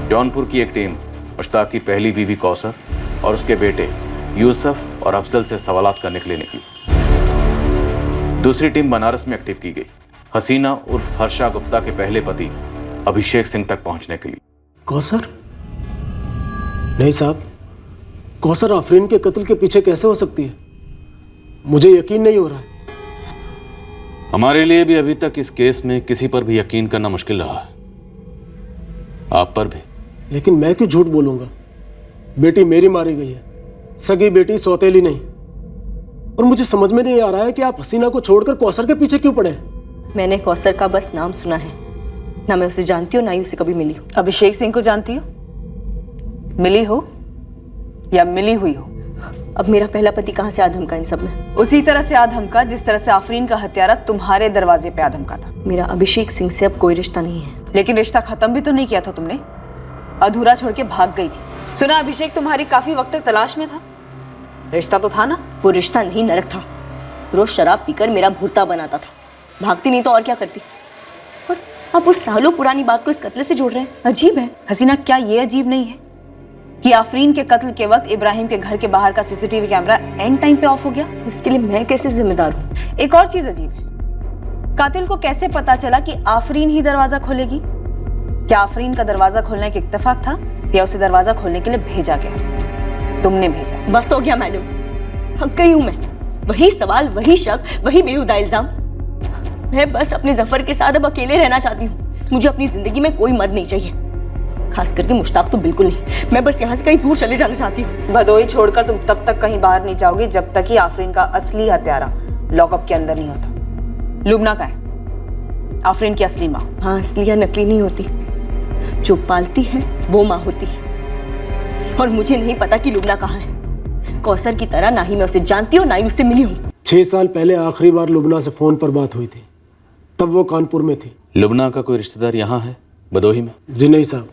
जौनपुर की एक टीम मुश्ताक की पहली बीवी कौसर और उसके बेटे यूसुफ और अफजल से सवालात करने के लिए निकली। दूसरी टीम बनारस में एक्टिव की गई, हसीना उर्फ हर्षा गुप्ता के पहले पति अभिषेक सिंह तक पहुंचने के लिए। कौसर? नहीं साहब, कौसर आफरीन के कत्ल के पीछे कैसे हो सकती है? मुझे यकीन नहीं हो रहा है। हमारे लिए भी अभी तक इस केस में किसी पर भी यकीन करना मुश्किल रहा है, आप पर भी। लेकिन मैं क्यों झूठ बोलूंगा? बेटी मेरी मारी गई है, सगी बेटी, सौतेली नहीं। और मुझे समझ में नहीं आ रहा है कि आप हसीना को छोड़कर कौसर के पीछे क्यों पड़े? मैंने कौसर का बस नाम सुना है, ना मैं उसे जानती हूँ ना ही उसे कभी मिली हूँ। अभिषेक सिंह को जानती हो? मिली हो या मिली हुई हो? अब मेरा पहला पति कहाँ से आधमका इन सब में? उसी तरह से आधमका जिस तरह से आफरीन का हत्यारा तुम्हारे दरवाजे पे आधमका था। मेरा अभिषेक सिंह से अब कोई रिश्ता नहीं है। लेकिन रिश्ता खत्म भी तो नहीं किया था तुमने, अधूरा छोड़ के भाग गई थी। सुना अभिषेक तुम्हारी काफी वक्त तक तलाश में था, रिश्ता तो था ना? वो रिश्ता नहीं, नरक था। रोज शराब पीकर मेरा भुर्ता बनाता था, भागती नहीं तो और क्या करती। और आप उस सालों पुरानी बात को इस कत्ल से जोड़ रहे हैं, अजीब है। हसीना, क्या ये अजीब नहीं है कि आफरीन के कत्ल के वक्त इब्राहिम के घर के बाहर का सीसीटीवी कैमरा एंड टाइम पे ऑफ हो गया? इसके लिए मैं कैसे जिम्मेदार हूँ? एक और चीज अजीब है, कातिल को कैसे पता चला कि आफरीन ही दरवाजा खोलेगी? क्या आफरीन का दरवाजा खोलना एक इत्तेफाक था या उसे दरवाजा खोलने के लिए भेजा गया? तुमने भेजा। बस हो गया मैडम, हक गई हूं मैं। वही सवाल, वही शक, वही बेहुदा इल्जाम। मैं बस अपने जफर के साथ अब अकेले रहना चाहती हूँ। मुझे अपनी जिंदगी में कोई मर्द नहीं चाहिए, खास करके मुश्ताक तो बिल्कुल नहीं। मैं बस यहाँ से कहीं दूर चले जाना चाहती हूँ। भदोही छोड़कर तुम तब तक कहीं बाहर नहीं जाओगे जब तक कि आफरीन का असली हत्यारा लॉकअप के अंदर नहीं होता। लुबना का है आफरीन की असली माँ। हाँ, असली या नकली नहीं होती, जो पालती है वो माँ होती है। और मुझे नहीं पता कि लुबना कहाँ है। कौसर की तरह ना ही मैं उसे जानती हूँ ना ही उससे मिली हूँ। 6 साल पहले आखिरी बार लुबना से फोन पर बात हुई थी, तब वो कानपुर में थी। लुबना का कोई रिश्तेदार यहाँ है भदोही में? जी नहीं साहब,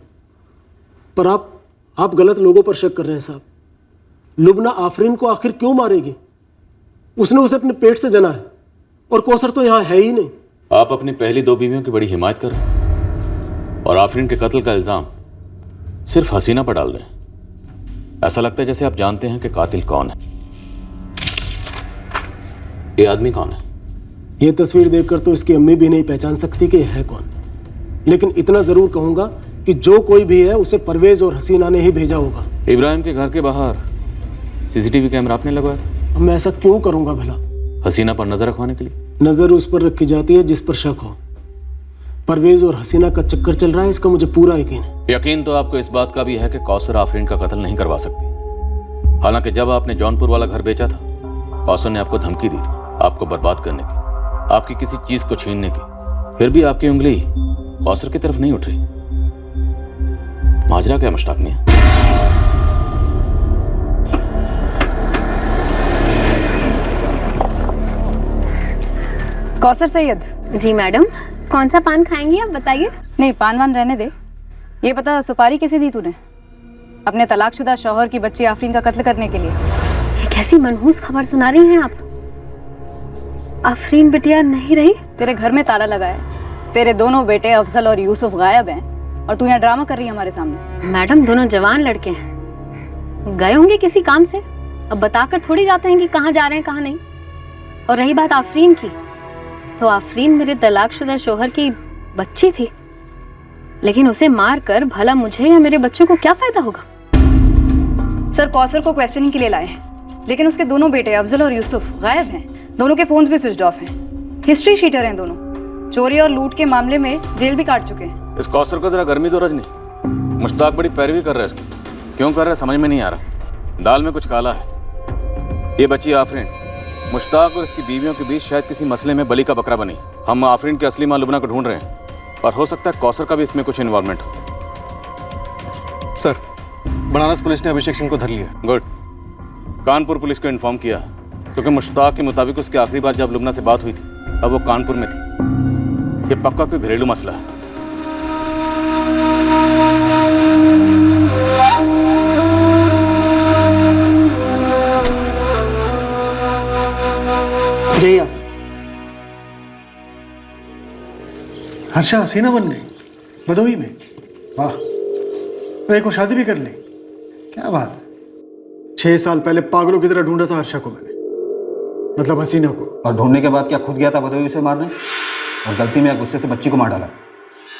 पर आप गलत लोगों पर शक कर रहे हैं साहब। लुबना आफरीन को आखिर क्यों मारेगी? उसने उसे अपने पेट से जना है और कौसर तो यहाँ है ही नहीं। आप अपनी पहली 2 बीवियों की बड़ी हिमायत कर रहे हैं और आफरीन के कत्ल का इल्जाम सिर्फ हसीना पर डाल रहे हैं। ऐसा लगता है जैसे आप जानते हैं कि कातिल कौन है। ये आदमी कौन है? ये तस्वीर देखकर तो इसकी अम्मी भी नहीं पहचान सकती कि है कौन। लेकिन इतना जरूर कहूंगा कि जो कोई भी है उसे परवेज और हसीना ने ही भेजा होगा। इब्राहिम के घर के बाहर सीसीटीवी कैमरा आपने लगवाया था? मैं ऐसा क्यों करूंगा भला? हसीना पर नजर रखवाने के लिए। नजर उस पर रखी जाती है जिस पर शक हो। परवेज और हसीना का चक्कर चल रहा है, इसका मुझे पूरा यकीन है। यकीन तो आपको इस बात का भी है कि कौसर आफरीन का कत्ल नहीं करवा सकती। हालांकि जब आपने जौनपुर वाला घर बेचा था, कौसर ने आपको धमकी दी थी आपको बर्बाद करने की, आपकी किसी चीज को छीनने की। फिर भी आपकी उंगली कौसर की तरफ नहीं उठ रही। माजरा क्या मुश्ताक मियां? कौसर सैयद। जी मैडम, कौन सा पान खाएंगी आप बताइए? नहीं, पान वान रहने दे। ये पता सुपारी कैसे दी तूने अपने तलाकशुदा शौहर की बच्ची आफरीन का कत्ल करने के लिए? ये कैसी मनहूस खबर सुना रही हैं आप? आफरीन बिटिया नहीं रही? तेरे घर में ताला लगा है, तेरे दोनों बेटे अफजल और यूसुफ गायब हैं और तू यहाँ ड्रामा कर रही है हमारे सामने। मैडम, दोनों जवान लड़के हैं, गए होंगे किसी काम से। अब बताकर थोड़ी जाते हैं कि कहाँ जा रहे हैं कहाँ नहीं। और रही बात आफरीन की, तो आफरीन मेरे तलाकशुदा शौहर की बच्ची थी, लेकिन उसे मारकर भला मुझे या मेरे बच्चों को क्या फायदा होगा? सर, कौसर को क्वेश्चनिंग के लिए लाए हैं, लेकिन उसके दोनों बेटे अफजल और यूसुफ गायब हैं। दोनों के फोन्स भी स्विच ऑफ हैं। हिस्ट्री शीटर हैं दोनों, चोरी और लूट के मामले में जेल भी काट चुके हैं। इस कौसर को जरा गर्मी दो रजनी। मुश्ताक बड़ी पैरवी कर रहा है इसकी। क्यों कर रहा है समझ में नहीं आ रहा। दाल में कुछ काला है। ये बच्ची आफरीन मुश्ताक और इसकी बीवियों के बीच शायद किसी मसले में बलि का बकरा बनी। हम आफरीन की असली मां लुबना को ढूंढ रहे हैं और हो सकता है कौसर का भी इसमें कुछ इन्वॉल्वमेंट हो। सर, बनारस पुलिस ने अभिषेक सिंह को धर लिया। गुड। कानपुर पुलिस को इन्फॉर्म किया क्योंकि मुश्ताक के मुताबिक उसकी आखिरी बार जब लुबना से बात हुई थी अब वो कानपुर में थी। ये पक्का कोई घरेलू मसला है। जया, हर्षा हसीना बन गई भदोही में। वाह, रे को शादी भी कर ली, क्या बात है। 6 साल पहले पागलों की तरह ढूंढा था हर्षा को मैंने, मतलब हसीना को। और ढूंढने के बाद क्या खुद गया था भदोही उसे मारने और गलती में या गुस्से से बच्ची को मार डाला?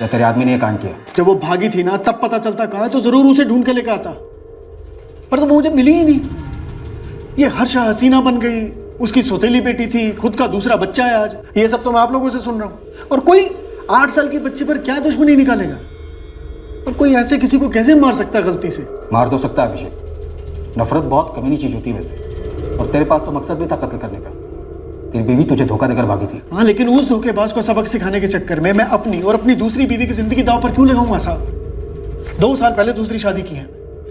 या तेरे आदमी ने ये कांड किया? जब वो भागी थी ना तब पता चलता कहाँ है, तो जरूर उसे ढूंढ के लेकर आता, पर तो मुझे मिली ही नहीं। ये हर्षा हसीना बन गई, उसकी सौतेली बेटी थी, खुद का दूसरा बच्चा है आज। ये सब तो मैं आप लोगों से सुन रहा हूँ। और कोई 8 साल की बच्ची पर क्या दुश्मनी निकालेगा? और कोई ऐसे किसी को कैसे मार सकता है गलती से? मार तो सकता है अभिषेक, नफरत बहुत कमीनी चीज होती है वैसे। और तेरे पास तो मकसद भी था कत्ल करने का। तेरी बीवी तुझे धोखा देकर भागी थी। हाँ, लेकिन उस धोखेबाज को सबक सिखाने के चक्कर में मैं अपनी और अपनी दूसरी बीवी की जिंदगी दांव पर क्यों लगाऊंगा साहब? 2 साल पहले दूसरी शादी की है,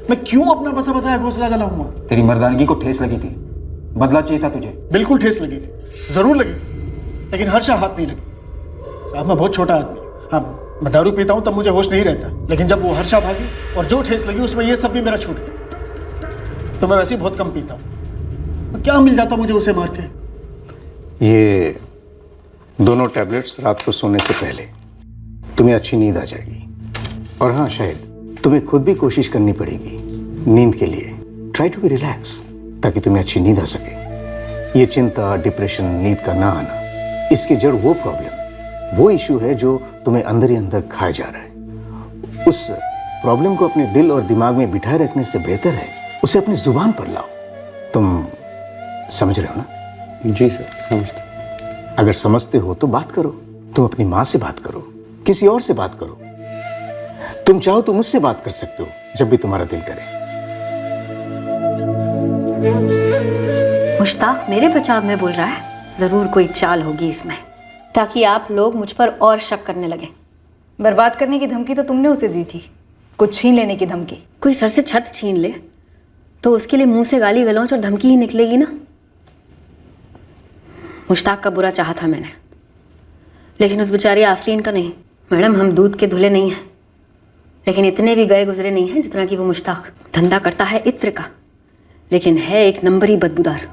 मैं क्यों अपना बसा बसाया घोंसला जलाऊंगा? तेरी मर्दानगी को ठेस लगी थी, बदला चाहिए था तुझे। बिल्कुल ठेस लगी थी, जरूर लगी थी, लेकिन हर्षा हाथ नहीं लगी। साहब मैं बहुत छोटा आदमी, हाँ मैं दारू पीता हूँ तब मुझे होश नहीं रहता, लेकिन जब वो हर्षा भागी और जो ठेस लगी उसमें ये सब भी मेरा छूट गया। तो मैं वैसे ही बहुत कम पीता हूँ, क्या मिल जाता मुझे उसे मार के? ये दोनों टैबलेट्स रात को सोने से पहले, तुम्हें अच्छी नींद आ जाएगी। और हाँ, शायद तुम्हें खुद भी कोशिश करनी पड़ेगी नींद के लिए। ट्राई टू बी रिलैक्स, ताकि तुम्हें अच्छी नींद आ सके। ये चिंता, डिप्रेशन, नींद का ना आना, इसकी जड़ वो प्रॉब्लम, वो इशू है जो तुम्हें अंदर ही अंदर खाए जा रहा है। उस प्रॉब्लम को अपने दिल और दिमाग में बिठाए रखने से बेहतर है उसे अपनी जुबान पर लाओ। तुम समझ रहे हो ना? जी सर, समझते। अगर समझते हो तो बात करो। तुम अपनी माँ से बात करो, किसी और से बात करो। तुम चाहो तो मुझसे बात कर सकते हो जब भी तुम्हारा दिल करे। मुश्ताक मेरे बचाव में बोल रहा है, जरूर कोई चाल होगी इसमें, ताकि आप लोग मुझ पर और शक करने लगे। बर्बाद करने की धमकी तो तुमने उसे दी थी, कुछ छीन लेने की धमकी। कोई सर से छत छीन ले तो उसके लिए मुंह से गाली गलौज और धमकी ही निकलेगी ना। मुश्ताक का बुरा चाहा था मैंने, लेकिन उस बेचारी आफरीन का नहीं। मैडम, हम दूध के धुले नहीं हैं, लेकिन इतने भी गए गुजरे नहीं हैं जितना कि वो मुश्ताक। धंधा करता है इत्र का, लेकिन है एक नंबरी बदबूदार।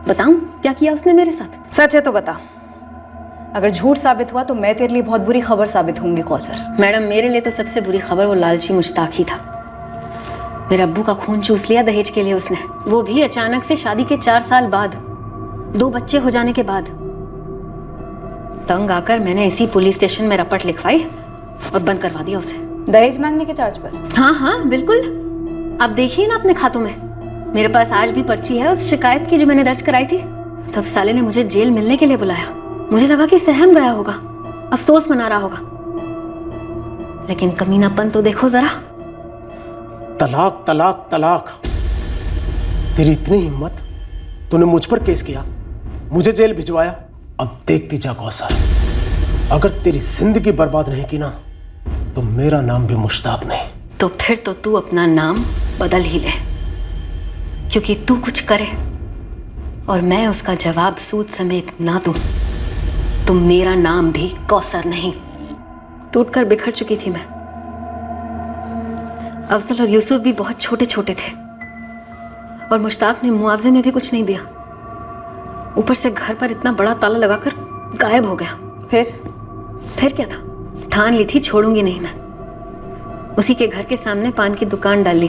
बताऊं क्या किया उसने मेरे साथ? सच है तो बता, अगर झूठ साबित हुआ तो मैं तेरे लिए बहुत बुरी खबर साबित होंगी कौसर। मैडम, मेरे लिए तो सबसे बुरी खबर वो लालची मुश्ताक ही था। मेरे अब्बू का खून चूस लिया दहेज के लिए उसने, वो भी अचानक से शादी के 4 साल बाद, 2 बच्चे हो जाने के बाद। तंग आकर मैंने इसी पुलिस स्टेशन में रपट लिखवाई और बंद करवा दिया उसे। दहेज मांगने के चार्ज पर? हाँ हाँ बिल्कुल, आप देखिए ना अपने खातों में। मेरे पास आज भी पर्ची है उस शिकायत की जो मैंने दर्ज कराई थी। तब साले ने मुझे जेल मिलने के लिए बुलाया। मुझे लगा कि सहम गया होगा, अफसोस मना रहा होगा, लेकिन कमीनापन तो देखो जरा। तलाक तलाक तलाक, तेरी इतनी हिम्मत, तूने मुझ पर केस किया, मुझे जेल भिजवाया। अब देखती जा कौसर, अगर तेरी जिंदगी बर्बाद नहीं की ना तो मेरा नाम भी मुश्ताक नहीं। तो फिर तो तू अपना नाम बदल ही ले, क्योंकि तू कुछ करे और मैं उसका जवाब सूद समेत ना दूं तो मेरा नाम भी कौसर नहीं। टूटकर बिखर चुकी थी मैं। अफजल और यूसुफ भी बहुत छोटे छोटे थे और मुश्ताक ने मुआवजे में भी कुछ नहीं दिया। ऊपर से घर पर इतना बड़ा ताला लगाकर गायब हो गया। फिर क्या था? ठान ली थी छोड़ूंगी नहीं मैं। उसी के घर के सामने पान की दुकान डाली,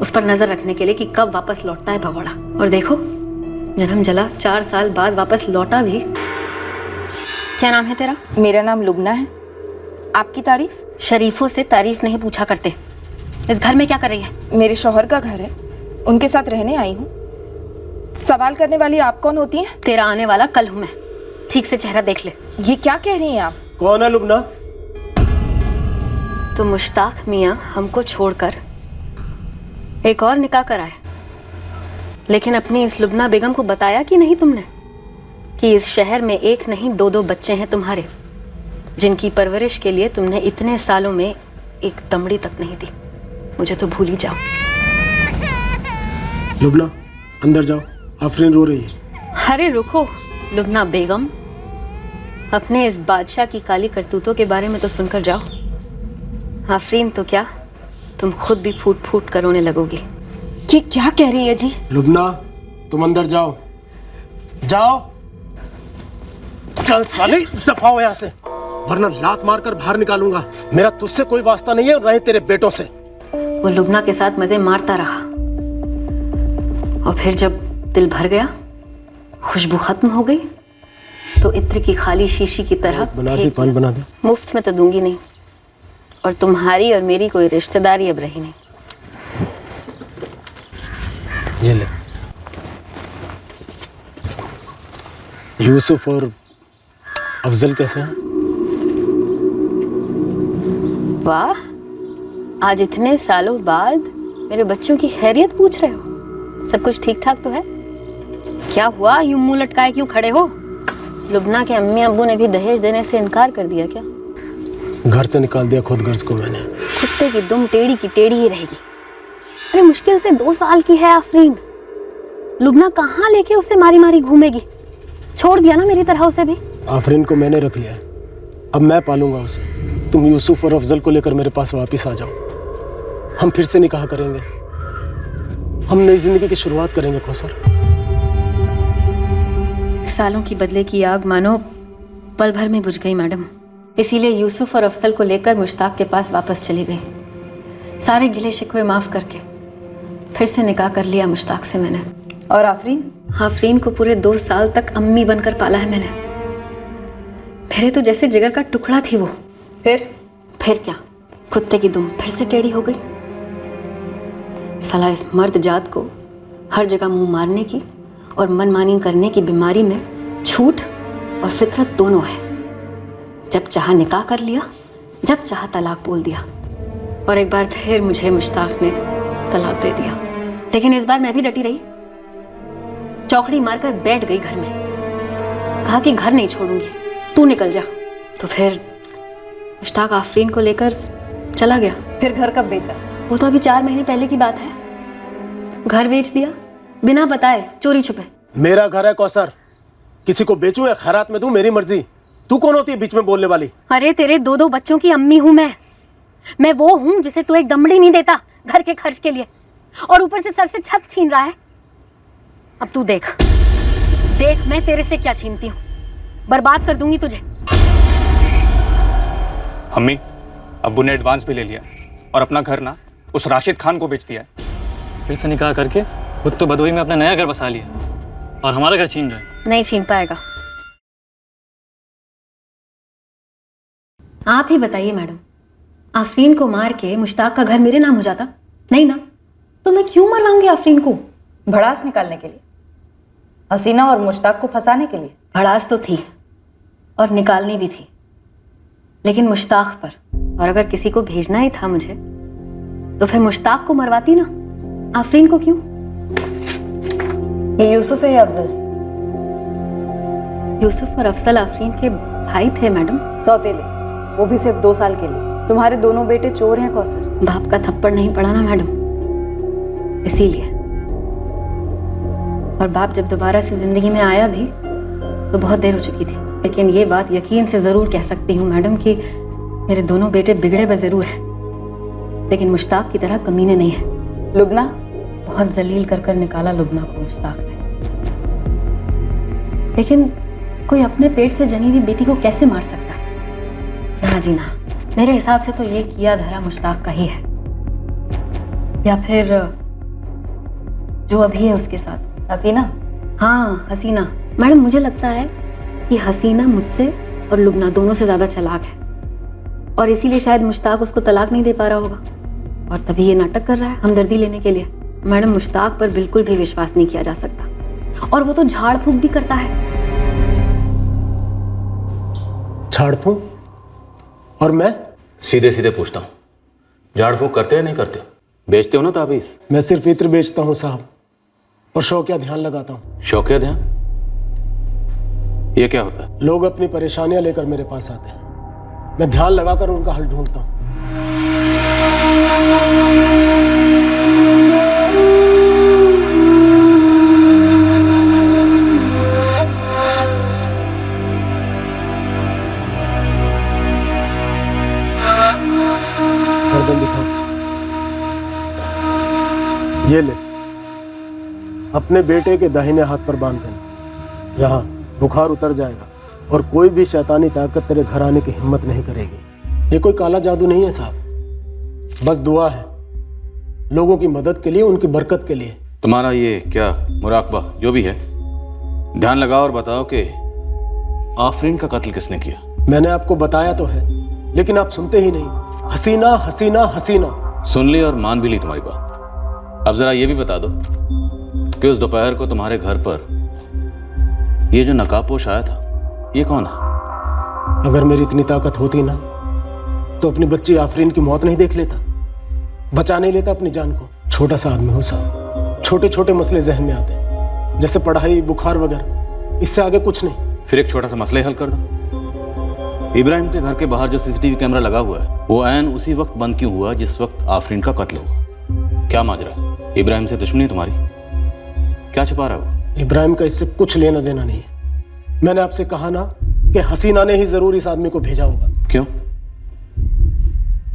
उस पर नजर रखने के लिए कि कब वापस लौटता है भगोड़ा। और देखो, जन्म जला 4 साल बाद वापस लौटा भी। क्या नाम है तेरा? मेरा नाम लुबना है। आपकी तारीफ? शरीफों से तारीफ नहीं पूछा करते। इस घर में क्या कर रही है? मेरे शौहर का घर है, उनके साथ रहने आई हूँ। सवाल करने वाली आप कौन होती हैं? तेरा आने वाला कल हूं मैं, ठीक से चेहरा देख ले। ये क्या कह रही हैं आप? कौन है लुबना? तो मुश्ताक मियाँ हमको छोड़कर एक और निकाह कराए, लेकिन अपनी इस लुबना बेगम को बताया कि नहीं तुमने कि इस शहर में एक नहीं 2-2 बच्चे हैं तुम्हारे, जिनकी परवरिश के लिए तुमने इतने सालों में एक दमड़ी तक नहीं दी। मुझे तो भूल ही जाओ। लुबना अंदर जाओ, आफरीन रो रही है। अरे रुको लुबना बेगम, अपने इस बादशाह की काली करतूतों के बारे में तो सुनकर जाओ। आफरीन तो क्या, तुम खुद भी फूट फूट कर रोने लगोगी। ये क्या कह रही है जी? लुबना तुम अंदर जाओ, जाओ। चल साले, दफा हो यहाँ से, वरना लात मारकर बाहर निकालूंगा। मेरा तुझसे कोई वास्ता नहीं है और रहे तेरे बेटों से। वो लुबना के साथ मजे मारता रहा, और फिर जब दिल भर गया, खुशबू खत्म हो गई, तो इत्र की खाली शीशी की तरह बना दी, पान बना दे। मुफ्त में तो दूंगी नहीं, और तुम्हारी और मेरी कोई रिश्तेदारी अब रही नहीं। ये ले। यूसुफ और अफजल कैसे हैं? वाह, आज इतने सालों बाद मेरे बच्चों की खैरियत पूछ रहे हो। सब कुछ ठीक ठाक तो है? क्या हुआ, यूं मुंह लटकाए क्यों खड़े हो? लुबना के अम्मी अब्बू ने भी दहेज देने से इनकार कर दिया क्या? घर से निकाल दिया खुद गर्ज को मैंने। कुत्ते की दुम टेढ़ी की टेढ़ी ही रहेगी। अरे मुश्किल से 2 साल की है आफरीन, लुबना कहाँ लेके उसे मारी मारी घूमेगी? छोड़ दिया ना मेरी तरह उसे भी। आफरीन को मैंने रख लिया है, अब मैं पालूंगा उसे। तुम यूसुफ और अफजल को लेकर मेरे पास वापस आ जाओ, हम फिर से निकाह करेंगे, हम नई जिंदगी की शुरुआत करेंगे कौसर। सालों की बदले की आग मानो पल भर में बुझ गई मैडम। इसीलिए यूसुफ और अफजल को लेकर मुश्ताक के पास वापस चली गई। सारे गिले शिकवे माफ करके फिर से निकाह कर लिया मुश्ताक से मैंने। और आफरीन? आफरीन को पूरे 2 साल तक अम्मी बनकर पाला है मैंने। मेरे तो जैसे जिगर का टुकड़ा थी वो। फिर क्या, कुत्ते की दुम फिर से टेढ़ी हो गई। साला इस मर्द जात को हर जगह मुंह मारने की और मनमानी करने की बीमारी में छूट और फितरत दोनों है। जब चाहा निकाह कर लिया, जब चाहा तलाक बोल दिया, और एक बार फिर मुझे मुश्ताक ने तलाक दे दिया। लेकिन इस बार मैं भी डटी रही, चौकड़ी मारकर बैठ गई घर में, कहा कि घर नहीं छोड़ूंगी, तू निकल जा। तो फिर मुश्ताक आफरीन को लेकर चला गया। फिर घर कब बेचा? वो तो अभी 4 महीने पहले की बात है। घर बेच दिया बिना बताए, चोरी छुपे। मेरा घर है कौसर, किसी को बेचूं या खैरात में दूं मेरी मर्जी। तू कौन होती है बीच में बोलने वाली? अरे तेरे 2 बच्चों की अम्मी हूं मैं वो हूं जिसे तू एक दमड़ी नहीं देता घर के खर्च के लिए, और ऊपर से सर से छत छीन रहा है। अब तू देख मैं तेरे से क्या छीनती हूँ, बर्बाद कर दूंगी तुझे। अम्मी, अब्बू ने एडवांस भी ले लिया और अपना घर ना उस राशिद खान को बेच दिया है। फिर से निकाह करके खुद तो बदोई में अपना नया घर बसा लिया, और हमारा घर छीन रहा है। नहीं छीन पाएगा। आप ही बताइए मैडम, आफरीन को मार के मुश्ताक का घर मेरे नाम हो जाता? नहीं ना, तो मैं क्यों मरवाऊंगी आफरीन को? भड़ास निकालने के लिए, हसीना और मुश्ताक को फंसाने के लिए। भड़ास तो थी और निकालनी भी थी, लेकिन मुश्ताक पर। और अगर किसी को भेजना ही था मुझे, तो फिर मुश्ताक को मरवाती ना, आफरीन को क्यों? ये यूसुफ है या अफजल? यूसुफ और अफजल आफरीन के भाई थे मैडम। सौतेले, वो भी सिर्फ 2 साल के लिए। तुम्हारे दोनों बेटे चोर हैं कौसर। बाप का थप्पड़ नहीं पड़ा ना मैडम, इसीलिए। और बाप जब दोबारा से जिंदगी में आया भी तो बहुत देर हो चुकी थी। लेकिन ये बात यकीन से जरूर कह सकती हूँ मैडम कि मेरे दोनों बेटे बिगड़े ब जरूर हैं, लेकिन मुश्ताक की तरह कमीने नहीं है। लुबना? बहुत जलील कर निकाला लुबना को मुश्ताक ने। लेकिन कोई अपने पेट से जनी हुई बेटी को कैसे मार सकता है? ना जी ना, मेरे हिसाब से तो ये किया धरा मुश्ताक का ही है, या फिर जो अभी है उसके साथ। हसीना? हाँ हसीना। मैडम मुझे लगता है कि हसीना मुझसे और लुबना दोनों से ज्यादा चालाक है, और इसीलिए शायद मुश्ताक उसको तलाक नहीं दे पा रहा होगा, और तभी ये नाटक कर रहा है हमदर्दी लेने के लिए। मैडम मुश्ताक पर बिल्कुल भी विश्वास नहीं किया जा सकता, और वो तो झाड़ फूंक भी करता है। झाड़ फूंक? और मैं? सीधे सीधे पूछता हूँ, झाड़ फूंक करते हैं नहीं करते? बेचते हो ना ताबीज? मैं सिर्फ इत्र बेचता हूँ साहब, और शौकिया ध्यान लगाता हूँ। शौकिया ध्यान? ये क्या होता है? लोग अपनी परेशानियां लेकर मेरे पास आते हैं, मैं ध्यान लगाकर उनका हल ढूंढता हूँ। गर्दन दिखाओ। ये ले, अपने बेटे के दाहिने हाथ पर बांध देना। यहाँ बुखार उतर जाएगा और कोई भी शैतानी ताकत तेरे घर आने की हिम्मत नहीं करेगी। ये कोई काला जादू नहीं है साहब, बस दुआ है लोगों की मदद के लिए, उनकी बरकत के लिए। तुम्हारा ये क्या मुराकबा जो भी है, ध्यान लगाओ और बताओ कि आफरीन का कत्ल किसने किया। मैंने आपको बताया तो है, लेकिन आप सुनते ही नहीं। हसीना हसीना हसीना। सुन ली और मान भी ली तुम्हारी बात। अब जरा ये भी बता दो कि उस दोपहर को तुम्हारे घर पर ये जो नकाबपोश आया था, ये कौन है? अगर मेरी इतनी ताकत होती ना, तो अपनी बच्ची आफरीन की मौत नहीं देख लेता, बचा नहीं लेता अपनी जान को। छोटा सा आदमी हो साहब, छोटे छोटे मसले जहन में आते हैं, जैसे पढ़ाई, बुखार वगैरह, इससे आगे कुछ नहीं। फिर एक छोटा सा मसला ही हल कर दो। इब्राहिम के घर के बाहर जो सीसीटीवी कैमरा लगा हुआ है, वो ऐन उसी वक्त बंद क्यों हुआ जिस वक्त आफरीन का कत्ल हुआ? क्या माजरा है? इब्राहिम से दुश्मनी तुम्हारी? क्या छुपा रहा है वो? इब्राहिम का इससे कुछ लेना देना नहीं है। मैंने आपसे कहा ना कि हसीना ने ही जरूर इस आदमी को भेजा होगा। क्यों?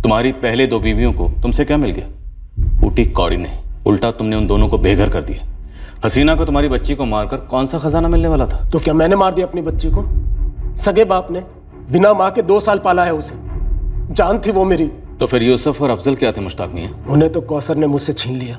तुम्हारी पहले 2 बीवियों को तुमसे क्या मिल गया? ऊटी कौड़ी नहीं, उल्टा तुमने उन दोनों को बेघर कर दिया। हसीना को तुम्हारी बच्ची को मारकर कौन सा खजाना मिलने वाला था? तो क्या मैंने मार दिया अपनी बच्ची को? सगे बाप ने बिना माँ के 2 साल पाला है उसे, जान थी वो मेरी। तो फिर यूसुफ और अफजल क्या थे मुश्ताक मियां? उन्हें तो कौसर ने मुझसे छीन लिया।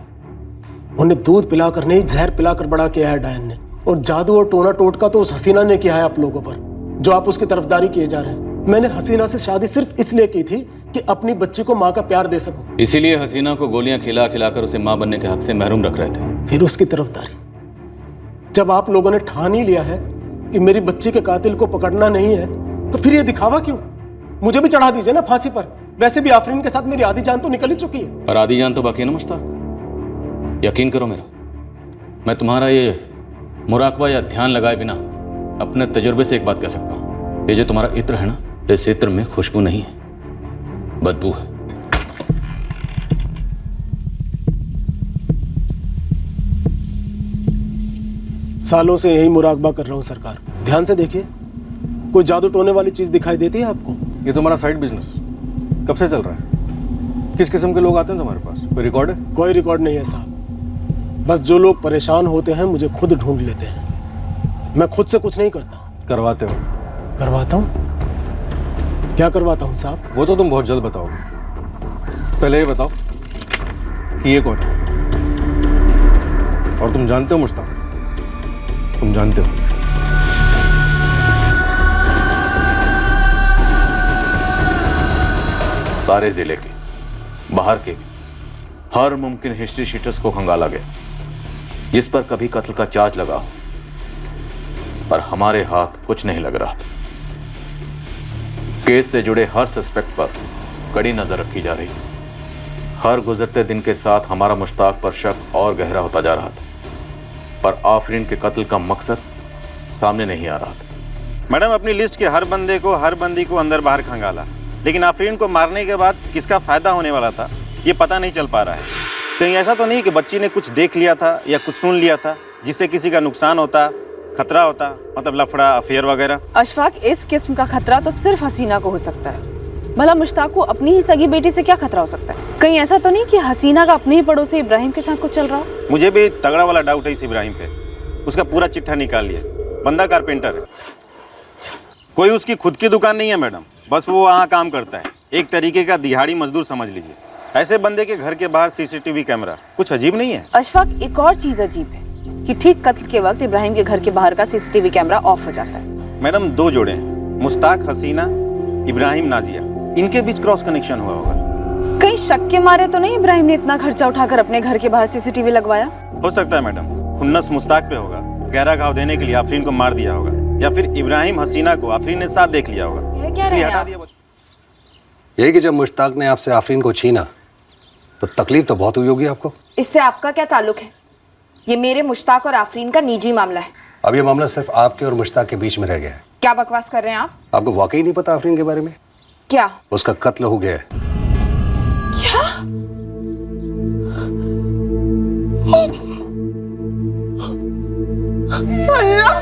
उन्हें दूध पिलाकर नहीं, जहर पिलाकर बड़ा किया है डायन ने। और जादू और टोना टोटका तो उस हसीना ने किया है आप लोगों पर, जो आप उसकी तरफदारी किए जा रहे हैं। मैंने हसीना से शादी सिर्फ इसलिए की थी कि अपनी बच्ची को माँ का प्यार दे सकूं। इसीलिए हसीना को गोलियां खिला खिलाकर उसे मां बनने के हक से महरूम रख रहे थे। फिर उसकी तरफदारी, जब आप लोगों ने ठान ही लिया है कि मेरी बच्ची के कातिल को पकड़ना नहीं है, तो फिर ये दिखावा क्यों? मुझे भी चढ़ा दीजिए ना फांसी पर। वैसे भी आफरीन के साथ मेरी आधी जान तो निकल ही चुकी है। पर आधी जान तो बाकी है ना मुश्ताक। यकीन करो मेरा, मैं तुम्हारा ये मुराकबा या ध्यान लगाए बिना अपने तजुर्बे से एक बात कह सकता हूँ, ये जो तुम्हारा इत्र है ना, इस इत्र में खुशबू नहीं है, बदबू है। सालों से यही मुराकबा कर रहा हूँ सरकार। ध्यान से देखिए, कोई जादू टोने वाली चीज दिखाई देती है आपको? ये तुम्हारा साइड बिजनेस कब से चल रहा है? किस किस्म के लोग आते हैं तुम्हारे पास? कोई रिकॉर्ड है? कोई रिकॉर्ड नहीं है साहब। बस जो लोग परेशान होते हैं मुझे खुद ढूंढ लेते हैं। मैं खुद से कुछ नहीं करता। करवाते हो? करवाता हूँ। क्या करवाता हूँ साहब? वो तो तुम बहुत जल्द बताओगे। पहले ये बताओ कि ये कौन है? और तुम जानते हो मुश्ताक? तुम जानते हो? सारे जिले के, बाहर के भी हर मुमकिन हिस्ट्री शीटर्स को खंगाला गया जिस पर कभी कत्ल का चार्ज लगा हो, पर हमारे हाथ कुछ नहीं लग रहा था। केस से जुड़े हर सस्पेक्ट पर कड़ी नजर रखी जा रही। हर गुजरते दिन के साथ हमारा मुश्ताक पर शक और गहरा होता जा रहा था, पर आफरीन के कत्ल का मकसद सामने नहीं आ रहा था। मैडम, अपनी लिस्ट के हर बंदे को, हर बंदी को अंदर बाहर खंगाला, लेकिन आफरीन को मारने के बाद किसका फायदा होने वाला था ये पता नहीं चल पा रहा है। कहीं ऐसा तो नहीं कि बच्ची ने कुछ देख लिया था या कुछ सुन लिया था जिससे किसी का नुकसान होता, खतरा होता, मतलब लफड़ा, अफेयर वगैरह? अशफाक, इस किस्म का खतरा तो सिर्फ हसीना को हो सकता है। भला मुश्ताक को अपनी ही सगी बेटी से क्या खतरा हो सकता है? कहीं ऐसा तो नहीं कि हसीना का अपने ही पड़ोसी इब्राहिम के साथ कुछ चल रहा हो? मुझे भी तगड़ा वाला डाउट है इस इब्राहिम पे। उसका पूरा चिट्ठा निकाल लिया। बंदा कारपेंटर है, कोई उसकी खुद की दुकान नहीं है मैडम, बस वो वहाँ काम करता है। एक तरीके का दिहाड़ी मजदूर समझ लीजिए। ऐसे बंदे के घर के बाहर सीसीटीवी कैमरा, कुछ अजीब नहीं है? अशफाक, एक और चीज अजीब है कि ठीक कत्ल के वक्त इब्राहिम के घर के बाहर का सीसीटीवी कैमरा ऑफ हो जाता है। मैडम, 2 जोड़े हैं, मुश्ताक हसीना, इब्राहिम नाजिया, इनके बीच क्रॉस कनेक्शन हुआ होगा। कहीं शक के मारे तो नहीं इब्राहिम ने इतना खर्चा उठाकर अपने घर के बाहर सीसीटीवी लगवाया? हो सकता है मैडम, खुन्नस मुश्ताक पे होगा, गहरा घाव देने के लिए आफरीन को मार दिया होगा, या फिर इब्राहिम हसीना को आफरीन ने साथ देख लिया होगा। ये क्या रहे हैं आप? यही कि जब मुश्ताक ने आपसे आफरीन को छीना तो तकलीफ तो बहुत हुई होगी आपको। इससे आपका क्या ताल्लुक है? ये मेरे, मुश्ताक और आफरीन का निजी मामला है। अब ये मामला सिर्फ आपके और मुश्ताक के बीच में रह गया है। क्या बकवास कर रहे हैं आप? आपको वाकई नहीं पता आफरीन के बारे में? क्या? उसका कत्ल हो गया है। क्या? अल्लाह,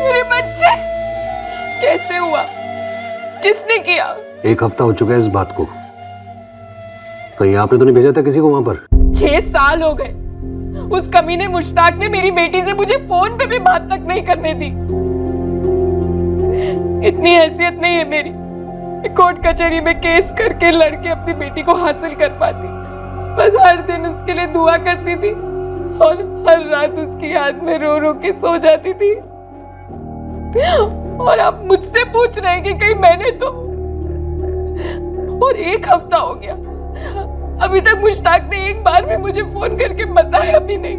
मेरे बच्चे कैसे हुआ? किसने किया? 1 हफ्ता हो चुका है इस बात को। कहीं आपने तो नहीं भेजा था किसी को वहां पर? 6 साल हो गए। उस कमीने मुश्ताक ने मेरी बेटी से मुझे फोन पे भी बात तक नहीं करने दी। इतनी हैसियत नहीं है मेरी, कोर्ट कचहरी में केस करके लड़के अपनी बेटी को हासिल कर पाती। बस हर दिन उसके लिए दुआ करती थी और हर रात उसकी याद में रो रो के सो जाती थी। और आप मुझसे पूछ रहे हैं कि कहीं मैंने तो। और 1 हफ्ता हो गया, अभी तक मुश्ताक ने एक बार भी मुझे फोन करके बताया भी नहीं।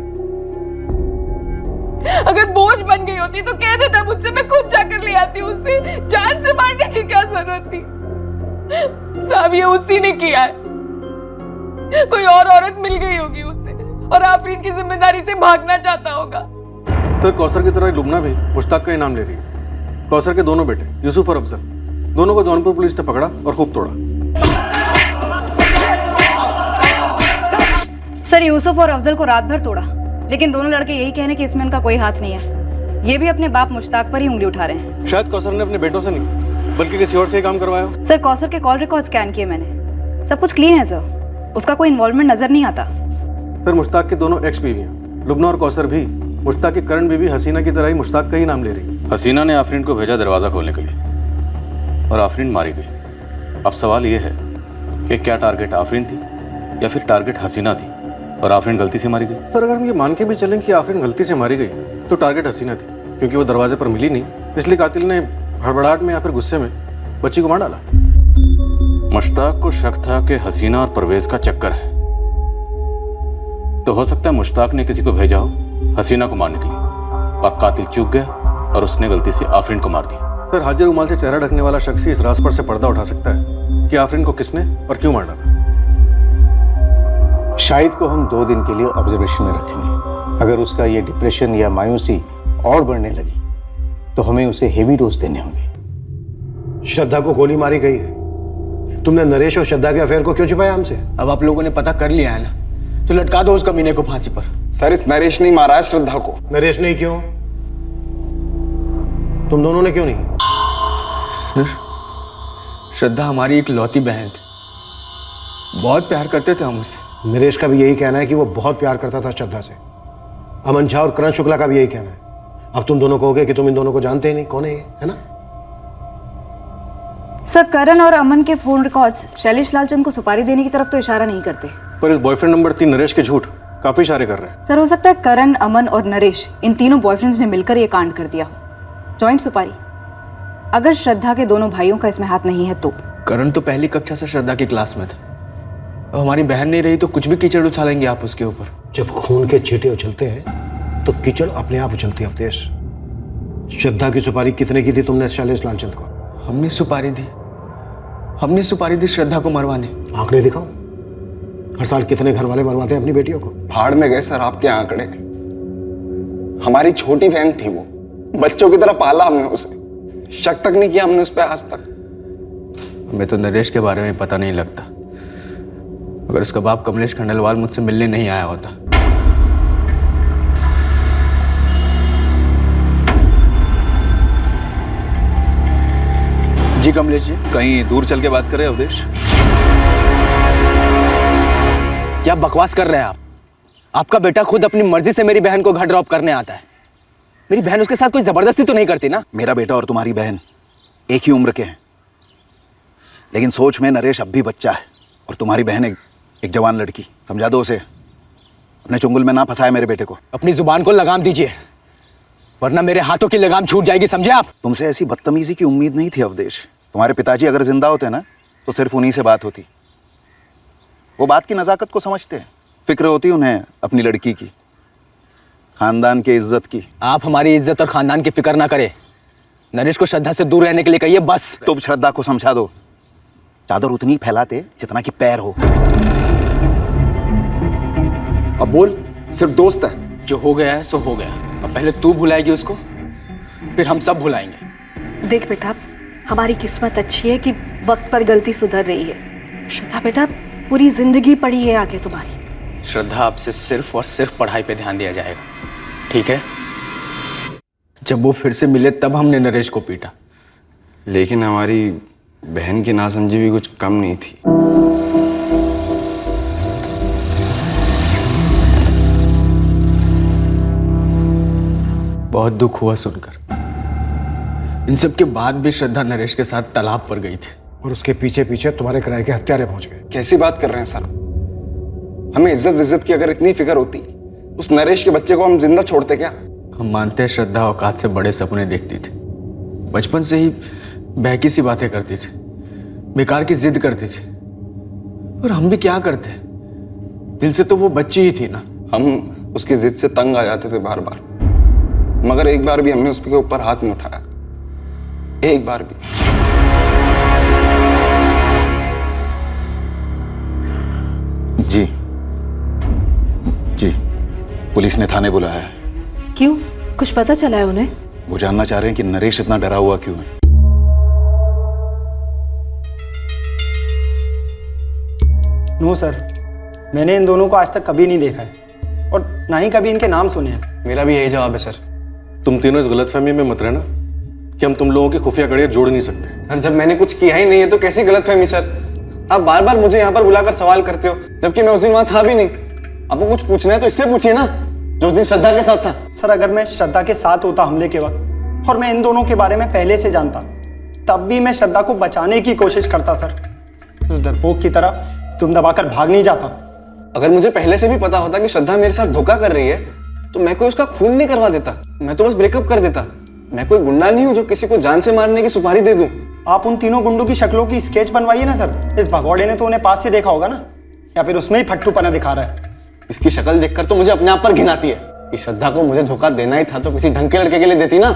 अगर बोझ बन गई होती तो कह देता मुझसे, मैं खुद जाकर ले आती उसे। जान से मारने की क्या जरूरत थी? साहब ये उसी ने किया है। कोई और औरत मिल गई होगी उसे और आफरीन की जिम्मेदारी से भागना चाहता होगा। सर कौसर की तरह लुबना भी मुश्ताक का ही नाम ले रही है। कौसर के दोनों बेटे यूसुफ और अफजल, दोनों को जौनपुर पुलिस ने पकड़ा और खूब तोड़ा। सर यूसुफ और अफजल को रात भर तोड़ा, लेकिन दोनों लड़के यही कहने कि इसमें उनका कोई हाथ नहीं है। ये भी अपने बाप मुश्ताक पर ही उंगली उठा रहे हैं। शायद कौसर ने अपने बेटों से नहीं बल्कि किसी और से काम करवाया। सर कौसर के कॉल रिकॉर्ड स्कैन किए मैंने, सब कुछ क्लीन है सर, उसका कोई इन्वॉल्वमेंट नजर नहीं आता। सर मुश्ताक की दोनों एक्स बीवियां लुबना और कौसर भी मुश्ताक की करंट बीवी हसीना की तरह ही मुश्ताक का ही नाम ले रही। हसीना ने आफरीन को भेजा दरवाज़ा खोलने के लिए और आफरीन मारी गई। अब सवाल ये है कि क्या टारगेट आफरीन थी या फिर टारगेट हसीना थी और आफरीन गलती से मारी गई? सर अगर हम ये मान के भी चलें कि आफरीन गलती से मारी गई तो टारगेट हसीना थी, क्योंकि वो दरवाजे पर मिली नहीं, इसलिए कातिल ने हड़बड़ाहट में या फिर गुस्से में बच्ची को मार डाला। मुश्ताक को शक था कि हसीना और परवेज का चक्कर है, तो हो सकता है मुश्ताक ने किसी को भेजा हो हसीना को मारने के लिए और कातिल चूक गया और उसने गलती से आफरीन को मार दिया। सर हाजिर रुमाल से चेहरा ढकने वाला शख्स ही इस राज पर से पर्दा उठा सकता है कि आफरीन को किसने और क्यों मार डाला। शाहिद को हम 2 दिन के लिए ऑब्जर्वेशन में रखेंगे। अगर उसका ये डिप्रेशन या मायूसी और बढ़ने लगी तो हमें उसे हेवी डोज देने होंगे। श्रद्धा को गोली मारी गई है, तुमने नरेश और श्रद्धा के अफेयर को क्यों छुपाया हमसे? अब आप लोगों ने पता कर लिया है ना, तो लटका दो उस कमीने को फांसी पर। सर इस नरेश ने मारा है श्रद्धा को। नरेश ने क्यों? तुम दोनों ने क्यों नहीं? श्रद्धा हमारी एक लौती बहन थी, बहुत प्यार करते थे हम उससे। नरेश का भी यही कहना है कि वो बहुत प्यार करता था श्रद्धा से। अमन झा और करण शुक्ला का भी यही कहना है। अब तुम दोनों कहोगे कि तुम इन दोनों को जानते ही नहीं, कौन है ये, है ना? सर करण और अमन के फोन रिकॉर्ड्स शैलेश लालचंद को सुपारी देने की तरफ तो इशारा नहीं करते, पर इस बॉयफ्रेंड नंबर 3 नरेश के झूठ काफी इशारे कर रहे हैं। सर हो सकता है करण, अमन और नरेश इन तीनों बॉयफ्रेंड्स ने मिलकर ये कांड कर दिया हो। जॉइंट सुपारी। अगर श्रद्धा के दोनों भाइयों का इसमें हाथ नहीं है तो? करण तो पहली कक्षा से श्रद्धा की क्लास में था, अब हमारी बहन नहीं रही तो कुछ भी कीचड़ उछालेंगे आप उसके ऊपर। जब खून के छींटे उछलते हैं तो कीचड़ अपने आप उछलती है। अवधेश, श्रद्धा की सुपारी कितने की थी तुमने शैलेश लालचंद को? हमने सुपारी दी, हमने सुपारी दी श्रद्धा को मरवाने। आंकड़े दिखाओ, हर साल कितने घर वाले मरवाते हैं अपनी बेटियों को? भाड़ में गए सर आपके आंकड़े। हमारी छोटी बहन थी वो, बच्चों की तरह पाला हमने उसे, शक तक नहीं किया हमने उस पर आज तक। हमें तो नरेश के बारे में पता नहीं लगता, अगर उसका बाप कमलेश खंडेलवाल मुझसे मिलने नहीं आया होता। जी कमलेश जी, कहीं दूर चल के बात करें अवधेश। क्या बकवास कर रहे हैं आप? आपका बेटा खुद अपनी मर्जी से मेरी बहन को घर ड्रॉप करने आता है। मेरी बहन उसके साथ कोई जबरदस्ती तो नहीं करती ना? मेरा बेटा और तुम्हारी बहन एक ही उम्र के हैं, लेकिन सोच में नरेश अब भी बच्चा है और तुम्हारी बहन एक जवान लड़की। समझा दो उसे, अपने चुंगल में ना फंसाए मेरे बेटे को। अपनी जुबान को लगाम दीजिए, वरना मेरे हाथों की लगाम छूट जाएगी, समझे आप? तुमसे ऐसी बदतमीजी की उम्मीद नहीं थी अवधेश। तुम्हारे पिताजी अगर जिंदा होते ना तो सिर्फ उन्हीं से बात होती। वो बात की नज़ाकत को समझते हैं, फिक्र होती उन्हें अपनी लड़की की, खानदान के इज्जत की। आप हमारी इज्जत और खानदान की फिक्र ना करें, नरेश को श्रद्धा से दूर रहने के लिए कहिए बस। तुम श्रद्धा को समझा दो, चादर उतनी फैलाते जितना कि पैर हो। अब बोल, सिर्फ दोस्त है। जो हो गया है सो हो गया, अब पहले तू भुलाएगी उसको, फिर हम सब भुलाएंगे। देख बेटा, हमारी किस्मत अच्छी है कि वक्त पर गलती सुधर रही है। श्रद्धा बेटा, पूरी जिंदगी पड़ी है आगे तुम्हारी। श्रद्धा, आपसे सिर्फ और सिर्फ पढ़ाई पे ध्यान दिया जाएगा, ठीक है? जब वो फिर से मिले तब हमने नरेश को पीटा, लेकिन हमारी बहन की नासमझी भी कुछ कम नहीं थी। बहुत दुख हुआ सुनकर। इन सब के बाद भी श्रद्धा नरेश के साथ तालाब पर गई थी और उसके पीछे पीछे तुम्हारे किराए के हत्यारे पहुंच गए। कैसी बात कर रहे हैं सर? हमें इज्जत विज्जत की अगर इतनी फिक्र होती, उस नरेश के बच्चे को हम जिंदा छोड़ते क्या? हम मानते हैं श्रद्धा औकात से बड़े सपने देखती थी, बचपन से ही बहकी सी बातें करती थी, बेकार की जिद करती थी। और हम भी क्या करते, दिल से तो वो बच्ची ही थी ना। हम उसकी जिद से तंग आ जाते थे बार बार, मगर एक बार भी हमने उसके ऊपर हाथ नहीं उठाया, एक बार भी। जी जी, पुलिस ने थाने बुलाया है। क्यों, कुछ पता चला है उन्हें? वो जानना चाह रहे हैं कि नरेश इतना डरा हुआ क्यों है। नो सर, मैंने इन दोनों को आज तक कभी नहीं देखा है और ना ही कभी इनके नाम सुने हैं। मेरा भी यही जवाब है सर। तुम तीनों इस गलतफहमी में मत रहना कि हम तुम लोगों की खुफिया कड़ियाँ जोड़ नहीं सकते। सर, जब मैंने कुछ किया ही नहीं है तो कैसी गलतफहमी सर? आप बार बार मुझे यहाँ पर बुलाकर सवाल करते हो, जबकि मैं उस दिन वहाँ था भी नहीं। आपको कुछ पूछना है तो इससे पूछिए ना, जो उस दिन श्रद्धा के साथ था। सर, अगर मैं श्रद्धा के साथ होता हमले के वक्त और मैं इन दोनों के बारे में पहले से जानता, तब भी मैं श्रद्धा को बचाने की कोशिश करता सर। इस डरपोक की तरह तुम दबाकर भाग नहीं जाता। अगर मुझे पहले से भी पता होता कि श्रद्धा मेरे साथ धोखा कर रही है तो मैं कोई उसका खून नहीं करवा देता, मैं तो बस ब्रेकअप कर देता। मैं कोई गुंडा नहीं हूँ जो किसी को जान से मारने की सुपारी दे दूं। आप उन तीनों गुंडों की शक्लों की स्केच बनवाइए ना सर। इस भगौड़े ने तो उन्हें पास से देखा होगा ना, या फिर उसमें ही फट्टूपना दिखा रहा है। इसकी शक्ल देखकर तो मुझे अपने आप पर घिन आती है कि श्रद्धा को मुझे धोखा देना ही था तो किसी ढंग के लड़के के लिए देती ना।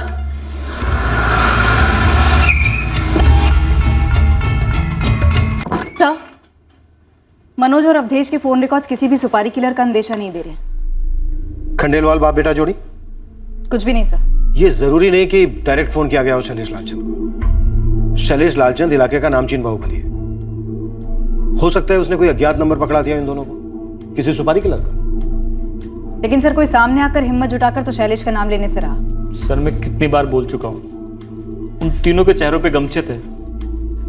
सर, मनोज और अवधेश के फोन रिकॉर्ड्स किसी भी सुपारी किलर का अंदेशा नहीं दे रहे। खंडेलवाल बाप बेटा जोड़ी? कुछ भी नहीं सर। ये जरूरी नहीं कि डायरेक्ट फोन किया गया हो शैलेश लालचंद को। शैलेश लालचंद इलाके का नामचीन बाहुबली है। हो सकता है उसने कोई अज्ञात नंबर पकड़ा दिया इन दोनों को, किसी सुपारी किलर का। लेकिन सर, कोई सामने आकर हिम्मत जुटाकर तो शैलेश का नाम लेने से रहा। सर, मैं कितनी बार बोल चुका हूँ, उन तीनों के चेहरों पे गमछे थे।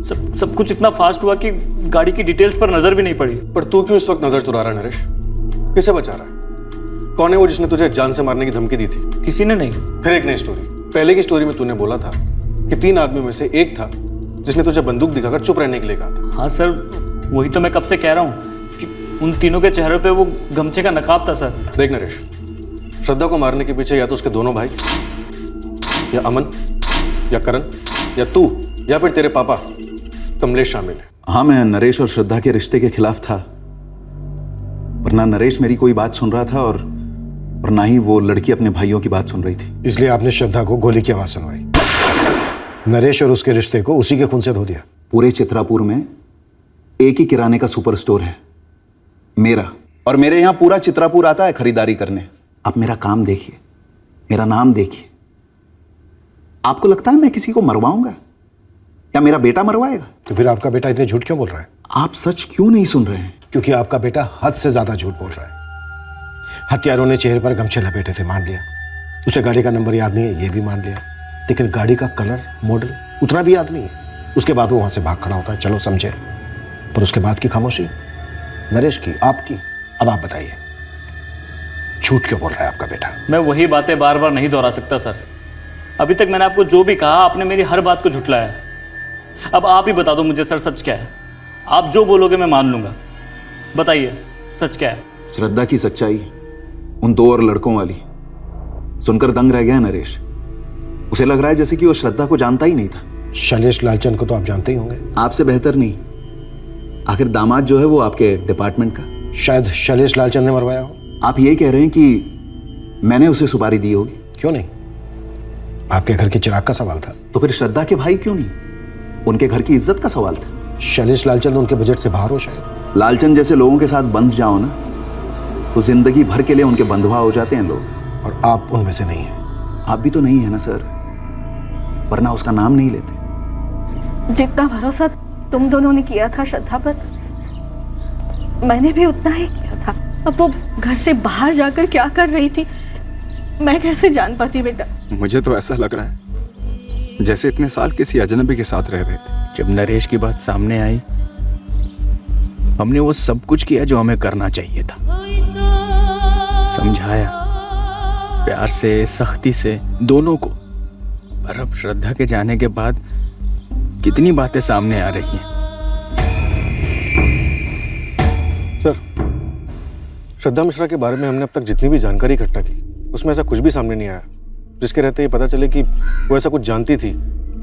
सब कुछ इतना फास्ट हुआ कि गाड़ी की डिटेल्स पर नजर भी नहीं पड़ी। पर तू क्यों इस वक्त नजर चुरा रहा है नरेश? किसे बचा रहा है? कौन है वो जिसने तुझे जान से मारने की धमकी दी थी? किसी ने नहीं। फिर एक नई स्टोरी। पहले की स्टोरी में तूने बोला था कि 3 आदमियों में से एक था जिसने तुझे बंदूक दिखाकर चुप रहने के लिए कहा था। हाँ सर, वही तो मैं कब से कह रहा हूँ कि उन तीनों के चेहरों पे वो गमछे का नकाब था सर। देख नरेश, श्रद्धा को मारने के पीछे या तो उसके दोनों भाई, या अमन, या करण, या तू, या फिर तेरे पापा कमलेश शामिल है। हाँ, मैं नरेश और श्रद्धा के रिश्ते के खिलाफ था, वरना नरेश मेरी कोई बात सुन रहा था और ना ही वो लड़की अपने भाइयों की बात सुन रही थी। इसलिए आपने श्रद्धा को गोली की आवाज सुनवाई। नरेश और उसके रिश्ते को उसी के खून से धो दिया। पूरे चित्रापुर में एक ही किराने का सुपर स्टोर है, मेरा, और मेरे यहाँ पूरा चित्रापुर आता है खरीदारी करने। आप मेरा काम देखिए, मेरा नाम देखिए। आपको लगता है मैं किसी को मरवाऊंगा या मेरा बेटा मरवाएगा? तो फिर आपका बेटा इतने झूठ क्यों बोल रहा है? आप सच क्यों नहीं सुन रहे हैं? क्योंकि आपका बेटा हद से ज्यादा झूठ बोल रहा है। हत्यारों ने चेहरे पर गमछे लपेटे थे, मान लिया। उसे गाड़ी का नंबर याद नहीं है, ये भी मान लिया। लेकिन गाड़ी का कलर, मॉडल उतना भी याद नहीं है। उसके बाद वो वहां से भाग खड़ा होता है, चलो समझे। पर उसके बाद की खामोशी, नरेश की, आपकी। अब आप बताइए, झूठ क्यों बोल रहा है आपका बेटा? मैं वही बातें बार बार नहीं दोहरा सकता सर। अभी तक मैंने आपको जो भी कहा, आपने मेरी हर बात को झुठलाया है। अब आप ही बता दो मुझे सर, सच क्या है? आप जो बोलोगे मैं मान लूंगा। बताइए, सच क्या है? श्रद्धा की सच्चाई उन 2 और लड़कों वाली सुनकर दंग रह गया नरेश। उसे लग रहा है जैसे कि वो श्रद्धा को जानता ही नहीं था। शैलेश लालचंद को तो आप जानते ही होंगे। आपसे बेहतर नहीं। आखिर दामाद जो है वो आपके डिपार्टमेंट का। शायद शैलेश लालचंद ने मरवाया हो। आप ये कह रहे हैं कि मैंने उसे सुपारी दी होगी? क्यों नहीं, आपके घर के चिराग का सवाल था। तो फिर श्रद्धा के भाई क्यों नहीं? उनके घर की इज्जत का सवाल था। शैलेश लालचंद उनके बजट से बाहर हो शायद। लालचंद जैसे लोगों के साथ बंध जाओ ना, तो जिंदगी भर के लिए उनके बंधुआ हो जाते हैं लोग। और आप उनमें से नहीं हैं। आप भी तो नहीं है ना सर, वरना उसका नाम नहीं लेते। जितना भरोसा तुम दोनों ने किया था श्रद्धा पर, मैंने भी उतना ही किया था। अब वो घर से बाहर जाकर क्या कर रही थी, मैं कैसे जान पाती बेटा? मुझे तो ऐसा लग रहा है जैसे इतने साल किसी अजनबी के साथ रह रहे थे। जब नरेश की बात सामने आई, हमने वो सब कुछ किया जो हमें करना चाहिए था। समझाया प्यार से, सख्ती से, दोनों को। पर अब श्रद्धा के जाने के बाद कितनी बातें सामने आ रही हैं। सर, श्रद्धा मिश्रा के बारे में हमने अब तक जितनी भी जानकारी इकट्ठा की उसमें ऐसा कुछ भी सामने नहीं आया जिसके रहते ये पता चले कि वो ऐसा कुछ जानती थी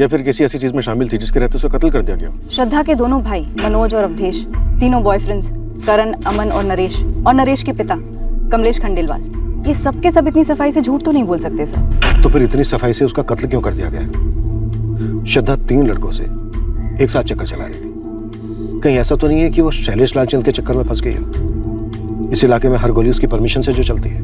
या फिर किसी ऐसी चीज में शामिल थी जिसके रहते उसे कत्ल कर दिया गया। श्रद्धा के दोनों भाई मनोज और अवधेश, तीनों बॉयफ्रेंड्स, करण, अमन और नरेश के पिता कमलेश खंडेलवाल, ये सब के सब इतनी सफाई से झूठ तो नहीं बोल सकते सर। तो फिर इतनी सफाई से उसका कत्ल क्यों कर दिया गया? श्रद्धा 3 लड़कों से एक साथ चक्कर चला रही थी। कहीं ऐसा तो नहीं है कि वो शैलेश लालचंद के चक्कर में फंस गई हो? इस इलाके में हर गोली उसकी परमिशन से जो चलती है।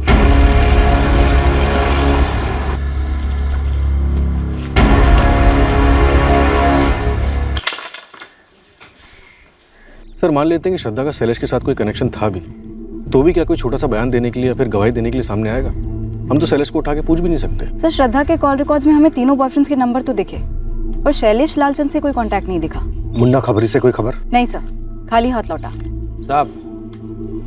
सर मान लेते हैं कि श्रद्धा का शैलेश के साथ कोई कनेक्शन था भी, तो भी क्या कोई छोटा सा बयान देने के लिए या फिर गवाही देने के लिए सामने आएगा? हम तो शैलेश को उठा के पूछ भी नहीं सकते। सर श्रद्धा के कॉल रिकॉर्ड्स में हमें तीनों बॉयफ्रेंड्स के नंबर तो दिखे, पर शैलेश लालचंद से कोई कांटेक्ट नहीं दिखा। मुन्ना खबरी से कोई खबर? नहीं सर, खाली हाथ लौटा। साहब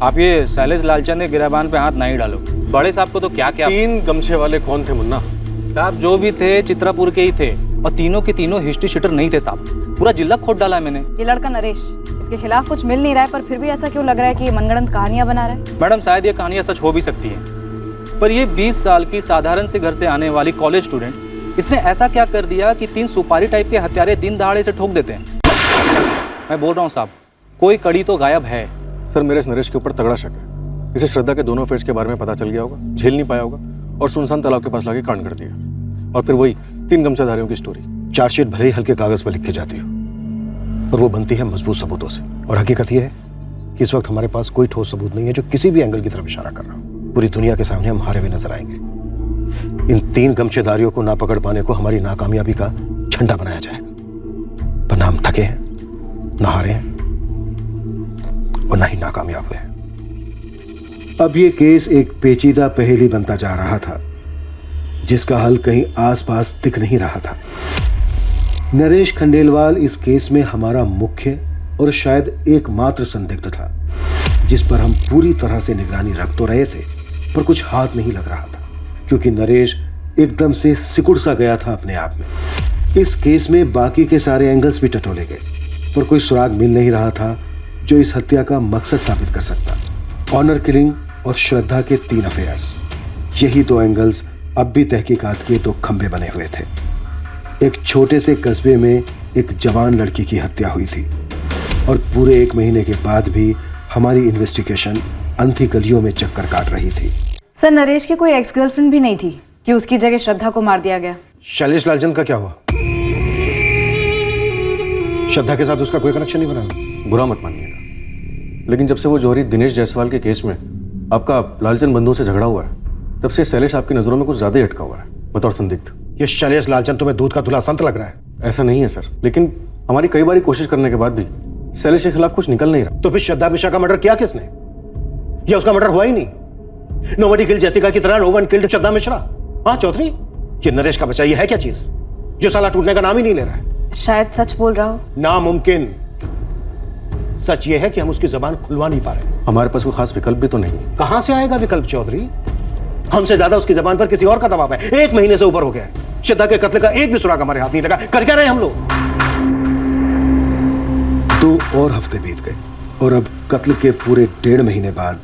आप ये शैलेश लालचंद के गिरबान पे हाथ नहीं डालो। बड़े साहब को तो क्या क्या 3 गमछे वाले कौन थे मुन्ना? साहब जो भी थे चित्रापुर के ही थे और तीनों के तीनों हिस्ट्री शीटर नहीं थे साहब। पूरा जिला खोद डाला है मैंने। ये लड़का नरेश, इसके खिलाफ कुछ मिल नहीं रहा है, पर फिर भी ऐसा क्यों लग रहा है कि ये मनगढ़ंत कहानियां बना रहा है? मैडम शायद ये कहानियां सच हो भी सकती हैं, पर ये 20 साल की साधारण से घर से आने वाली कॉलेज स्टूडेंट, इसने ऐसा क्या कर दिया कि 3 सुपारी टाइप के हत्यारे दिन दहाड़े से ठोक देते हैं? मैं बोल रहा हूँ साहब, कोई कड़ी तो गायब है। सर मेरे इस नरेश के ऊपर तगड़ा शक है। इसे श्रद्धा के दोनों अफेयर्स के बारे में पता चल गया होगा, झेल नहीं पाया होगा और सुनसान तालाब के पास लाके कांड कर दिया। और फिर वही 3 गमछाधारियों की स्टोरी। चार्जशीट भले ही हल्के कागज पर लिख के जाती हो, पर वो बनती है मजबूत सबूतों से। और हकीकत यह है कि इस वक्त हमारे पास कोई ठोस सबूत नहीं है जो किसी भी एंगल की तरफ इशारा कर रहा हो। पूरी दुनिया के सामने हम हारे हुए नजर आएंगे। इन 3 गमछेदारियों को ना पकड़ पाने को हमारी नाकामयाबी का झंडा बनाया जाएगा। पर ना हम थके हैं, ना हारे हैं और ना ही नाकामयाब हुए हैं। अब ये केस एक पेचीदा पहेली बनता जा रहा था जिसका हल कहीं आसपास दिख नहीं रहा था। नरेश खंडेलवाल इस केस में हमारा मुख्य और शायद एकमात्र संदिग्ध था, जिस पर हम पूरी तरह से निगरानी रख तो रहे थे, पर कुछ हाथ नहीं लग रहा था, क्योंकि नरेश एकदम से सिकुड़ सा गया था अपने आप में। इस केस में बाकी के सारे एंगल्स भी टटोले गए, पर कोई सुराग मिल नहीं रहा था जो इस हत्या का मकसद साबित कर सकता। ऑनर किलिंग और श्रद्धा के 3 अफेयर्स, यही 2 एंगल्स अब भी तहकीकात के 2 खंभे बने हुए थे। एक छोटे से कस्बे में एक जवान लड़की की हत्या हुई थी और पूरे 1 महीने के बाद भी हमारी इन्वेस्टिगेशन अंधी गलियों में चक्कर काट रही थी। सर नरेश की कोई एक्स गर्लफ्रेंड भी नहीं थी कि उसकी जगह श्रद्धा को मार दिया गया? शैलेश लालचंद का क्या हुआ? श्रद्धा के साथ उसका कोई कनेक्शन नहीं बना? बुरा मत मानिएगा, लेकिन जब से वो जौहरी दिनेश जायसवाल के केस में आपका लालचंद बंधुओं से झगड़ा हुआ है, तब से शैलेश आपकी नजरों में कुछ ज्यादा ही अटका हुआ है बतौर संदिग्ध। ये शैलेश लालचंद तुम्हें दूध का धुला संत लग रहा है? ऐसा नहीं है सर, लेकिन हमारी कई बार कोशिश करने के बाद भी शैलेश के खिलाफ कुछ निकल नहीं रहा। तो फिर श्रद्धा मिश्रा का मर्डर किया किसने? या उसका मर्डर हुआ ही नहीं? नोबडी किल्ड जेसिका की तरह नो वन किल्ड श्रद्धा मिश्रा। हाँ चौधरी, ये नरेश का बच्चा ये है क्या चीज जो साला टूटने का नाम ही नहीं ले रहा है? शायद सच बोल रहा हो। नामुमकिन। सच ये है कि हम उसकी जबान खुलवा नहीं पा रहे। हमारे पास कोई खास विकल्प भी तो नहीं है। कहां से आएगा विकल्प चौधरी? हमसे ज्यादा उसकी जबान पर किसी और का दबाव है। 1 महीने से ऊपर हो गया है, श्रद्धा के कत्ल का एक भी सुराग हमारे हाथ नहीं लगा। कर क्या रहे हम लोग? 2 और हफ्ते बीत गए और अब कत्ल के पूरे 1.5 महीने बाद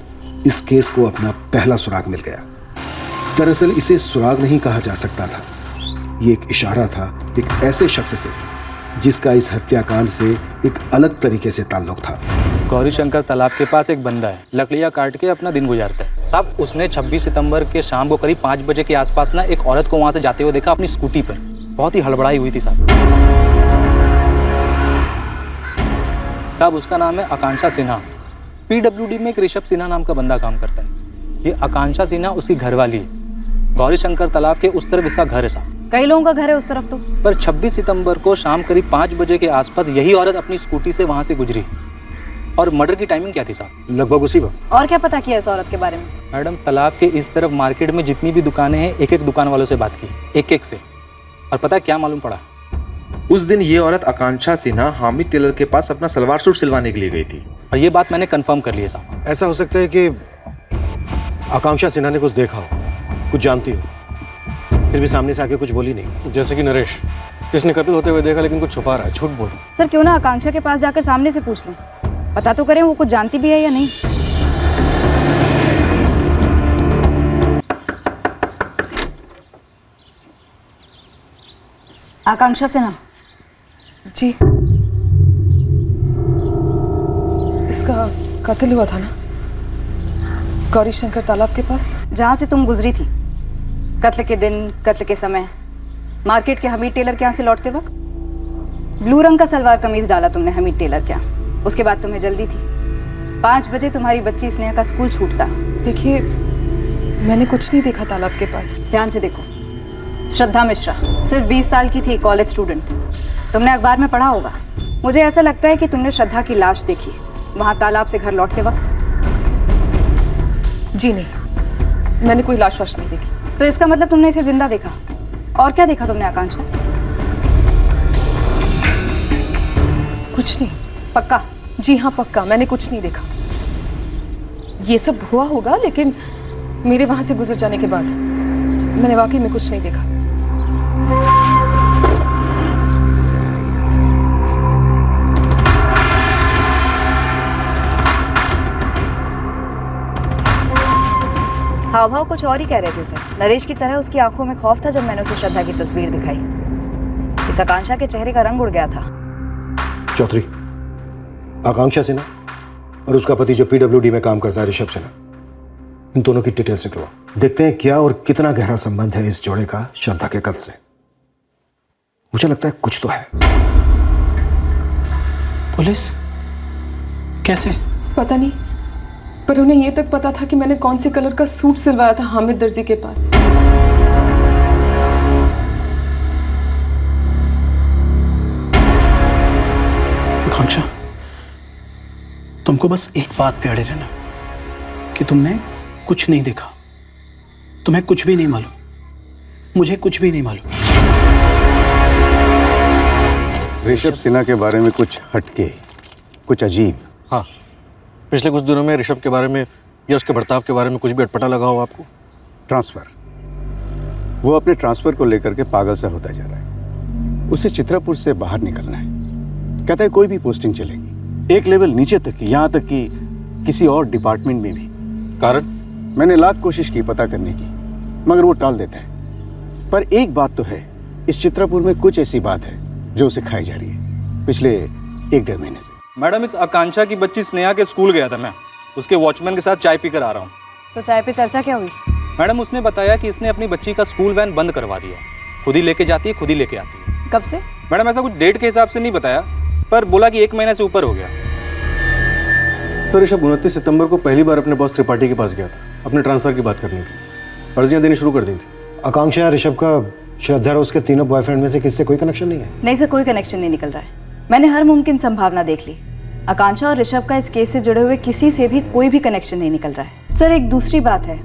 इस केस को अपना पहला सुराग मिल गया। दरअसल इसे सुराग नहीं कहा जा सकता था, ये एक इशारा था एक ऐसे शख्स से जिसका इस हत्याकांड से एक अलग तरीके से ताल्लुक था। गौरी शंकर तालाब के पास एक बंदा है, लकड़ियाँ काट के अपना दिन गुजारता है साहब। उसने 26 सितंबर के शाम को करीब 5 बजे के आसपास ना एक औरत को वहां से जाते हुए देखा अपनी स्कूटी पर। बहुत ही हड़बड़ाई हुई थी साहब। साहब उसका नाम है आकांक्षा सिन्हा। PWD में एक ऋषभ सिन्हा नाम का बंदा काम करता है। ये आकांक्षा सिन्हा उसकी घरवाली है। गौरी शंकर तालाब के उस तरफ इसका घर है साहब। कई लोगों का घर है उस तरफ तो। पर 26 सितंबर को शाम करीब 5 बजे के आसपास यही औरत अपनी स्कूटी से वहां से गुजरी। और मर्डर की टाइमिंग क्या थी साहब? लगभग उसी वक्त। और क्या पता किया इस औरत के बारे में? मैडम तालाब के इस तरफ मार्केट में जितनी भी दुकानें हैं, एक एक दुकान वालों से बात की, एक से। और पता क्या मालूम पड़ा? उस दिन ये औरत आकांक्षा सिन्हा हामिद टेलर के पास अपना सलवार सूट सिलवाने के लिए गई थी। और ये बात मैंने कंफर्म कर ली है साहब। ऐसा हो सकता है कि आकांक्षा सिन्हा ने कुछ देखा हो, कुछ जानती हो, फिर भी सामने से आके कुछ बोली नहीं। जैसे कि नरेश, जिसने कत्ल होते हुए देखा लेकिन कुछ छुपा रहा है, झूठ बोल। सर क्यों ना आकांक्षा के पास जाकर सामने से पूछ लें, पता तो करें वो कुछ जानती भी है या नहीं। आकांक्षा से ना। जी, इसका कत्ल हुआ था ना गौरी शंकर तालाब के पास, जहाँ से तुम गुजरी थी। कत्ल के दिन, कत्ल के समय, मार्केट के हमीद टेलर के यहाँ से लौटते वक्त ब्लू रंग का सलवार कमीज डाला तुमने हमीद टेलर के यहाँ। उसके बाद तुम्हें जल्दी थी। 5 बजे तुम्हारी बच्ची स्नेहा का स्कूल छूटता। देखिए, मैंने कुछ नहीं देखा तालाब के पास। ध्यान से देखो। श्रद्धा मिश्रा सिर्फ 20 साल की थी, कॉलेज स्टूडेंट। तुमने अखबार में पढ़ा होगा। मुझे ऐसा लगता है कि तुमने श्रद्धा की लाश देखी वहाँ तालाब से घर लौटते वक्त। जी नहीं, मैंने कोई लाश वाश नहीं देखी। तो इसका मतलब तुमने इसे जिंदा देखा। और क्या देखा तुमने आकांक्षा? कुछ नहीं। पक्का? जी हाँ पक्का, मैंने कुछ नहीं देखा। ये सब हुआ होगा, लेकिन मेरे वहां से गुजर जाने के बाद मैंने वाकई में कुछ नहीं देखा। हाव भाव कुछ और ही कह रहे थे सर। नरेश की तरह उसकी आंखों में खौफ था जब मैंने उसे श्रद्धा की तस्वीर दिखाई। इस आकांक्षा के चेहरे का रंग उड़ गया था। चौधरी, आकांक्षा सिन्हा और उसका पति जो पीडब्ल्यूडी में काम करता है ऋषभ सिन्हा, इन दोनों की डिटेल्स निकलवा। देखते हैं क्या और कितना गहरा संबंध है इस जोड़े का श्रद्धा के कत्ल से। मुझे लगता है कुछ तो है। पुलिस? कैसे? पता नहीं, पर उन्हें ये तक पता था कि मैंने कौन से कलर का सूट सिलवाया था हामिद दर्जी के पास। आकांक्षा, तुमको बस एक बात पे अड़े रहना कि तुमने कुछ नहीं देखा। तुम्हें कुछ भी नहीं मालूम, मुझे कुछ भी नहीं मालूम। ऋषभ सिन्हा के बारे में कुछ हटके, कुछ अजीब। हाँ, पिछले कुछ दिनों में ऋषभ के बारे में या उसके बर्ताव के बारे में कुछ भी अटपटा लगा हो आपको? ट्रांसफर। वो अपने ट्रांसफर को लेकर के पागल सा होता जा रहा है। उसे चित्रापुर से बाहर निकलना है। कहता है कोई भी पोस्टिंग चलेगी, एक लेवल नीचे तक की, यहाँ तक कि किसी और डिपार्टमेंट में भी। कारण? मैंने लाख कोशिश की पता करने की, मगर वो टाल देता है। पर एक बात तो है, इस चित्रापुर में कुछ ऐसी बात है जो उसे खाई जा रही है पिछले 1-1.5 महीने से। मैडम, इस आकांक्षा की बच्ची स्नेहा के स्कूल गया था मैं। उसके वॉचमैन के साथ चाय पीकर आ रहा हूँ। तो चाय पे चर्चा क्या हुई? मैडम, उसने बताया कि इसने अपनी बच्ची का स्कूल वैन बंद करवा दिया। खुद ही लेके जाती है, खुद ही लेके आती है। कब से? मैडम, ऐसा कुछ डेट के हिसाब से नहीं बताया, पर बोला कि 1 महीने से ऊपर हो गया। सर, ऋषभ 29 सितंबर को पहली बार अपने बॉस त्रिपाठी के पास गया था अपने ट्रांसफर की बात करने की। अर्जियां देनी शुरू कर दी थी। आकांक्षा, ऋषभ का श्रद्धा और उसके तीनों बॉयफ्रेंड में से किससे कोई कनेक्शन नहीं है? नहीं सर, कोई कनेक्शन नहीं निकल रहा है। मैंने हर मुमकिन संभावना देख ली। आकांक्षा और ऋषभ का इस केस से जुड़े हुए किसी से भी कोई भी कनेक्शन नहीं निकल रहा है। सर, एक दूसरी बात है,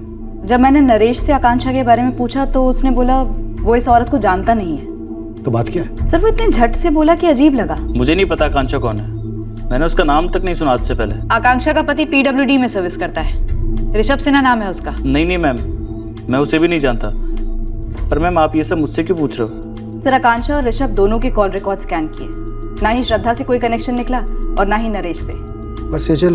जब मैंने नरेश से आकांक्षा के बारे में पूछा तो उसने बोला वो इस औरत को जानता नहीं है। तो बात क्या है? सर, वो इतने झट से बोला कि अजीब लगा। मुझे नहीं पता आकांक्षा कौन है, मैंने उसका नाम तक नहीं सुना आज से पहले। आकांक्षा का पति पीडब्ल्यूडी में सर्विस करता है, ऋषभ सिन्हा नाम है उसका। नहीं मैम, मैं उसे भी नहीं जानता। पर मैम, आप ये सब मुझसे क्यों पूछ रहे हो? सर, आकांक्षा और ऋषभ दोनों के कॉल रिकॉर्ड स्कैन किए, ना ही श्रद्धा से कोई कनेक्शन निकला और ना ही नरेश से। पर सेजल,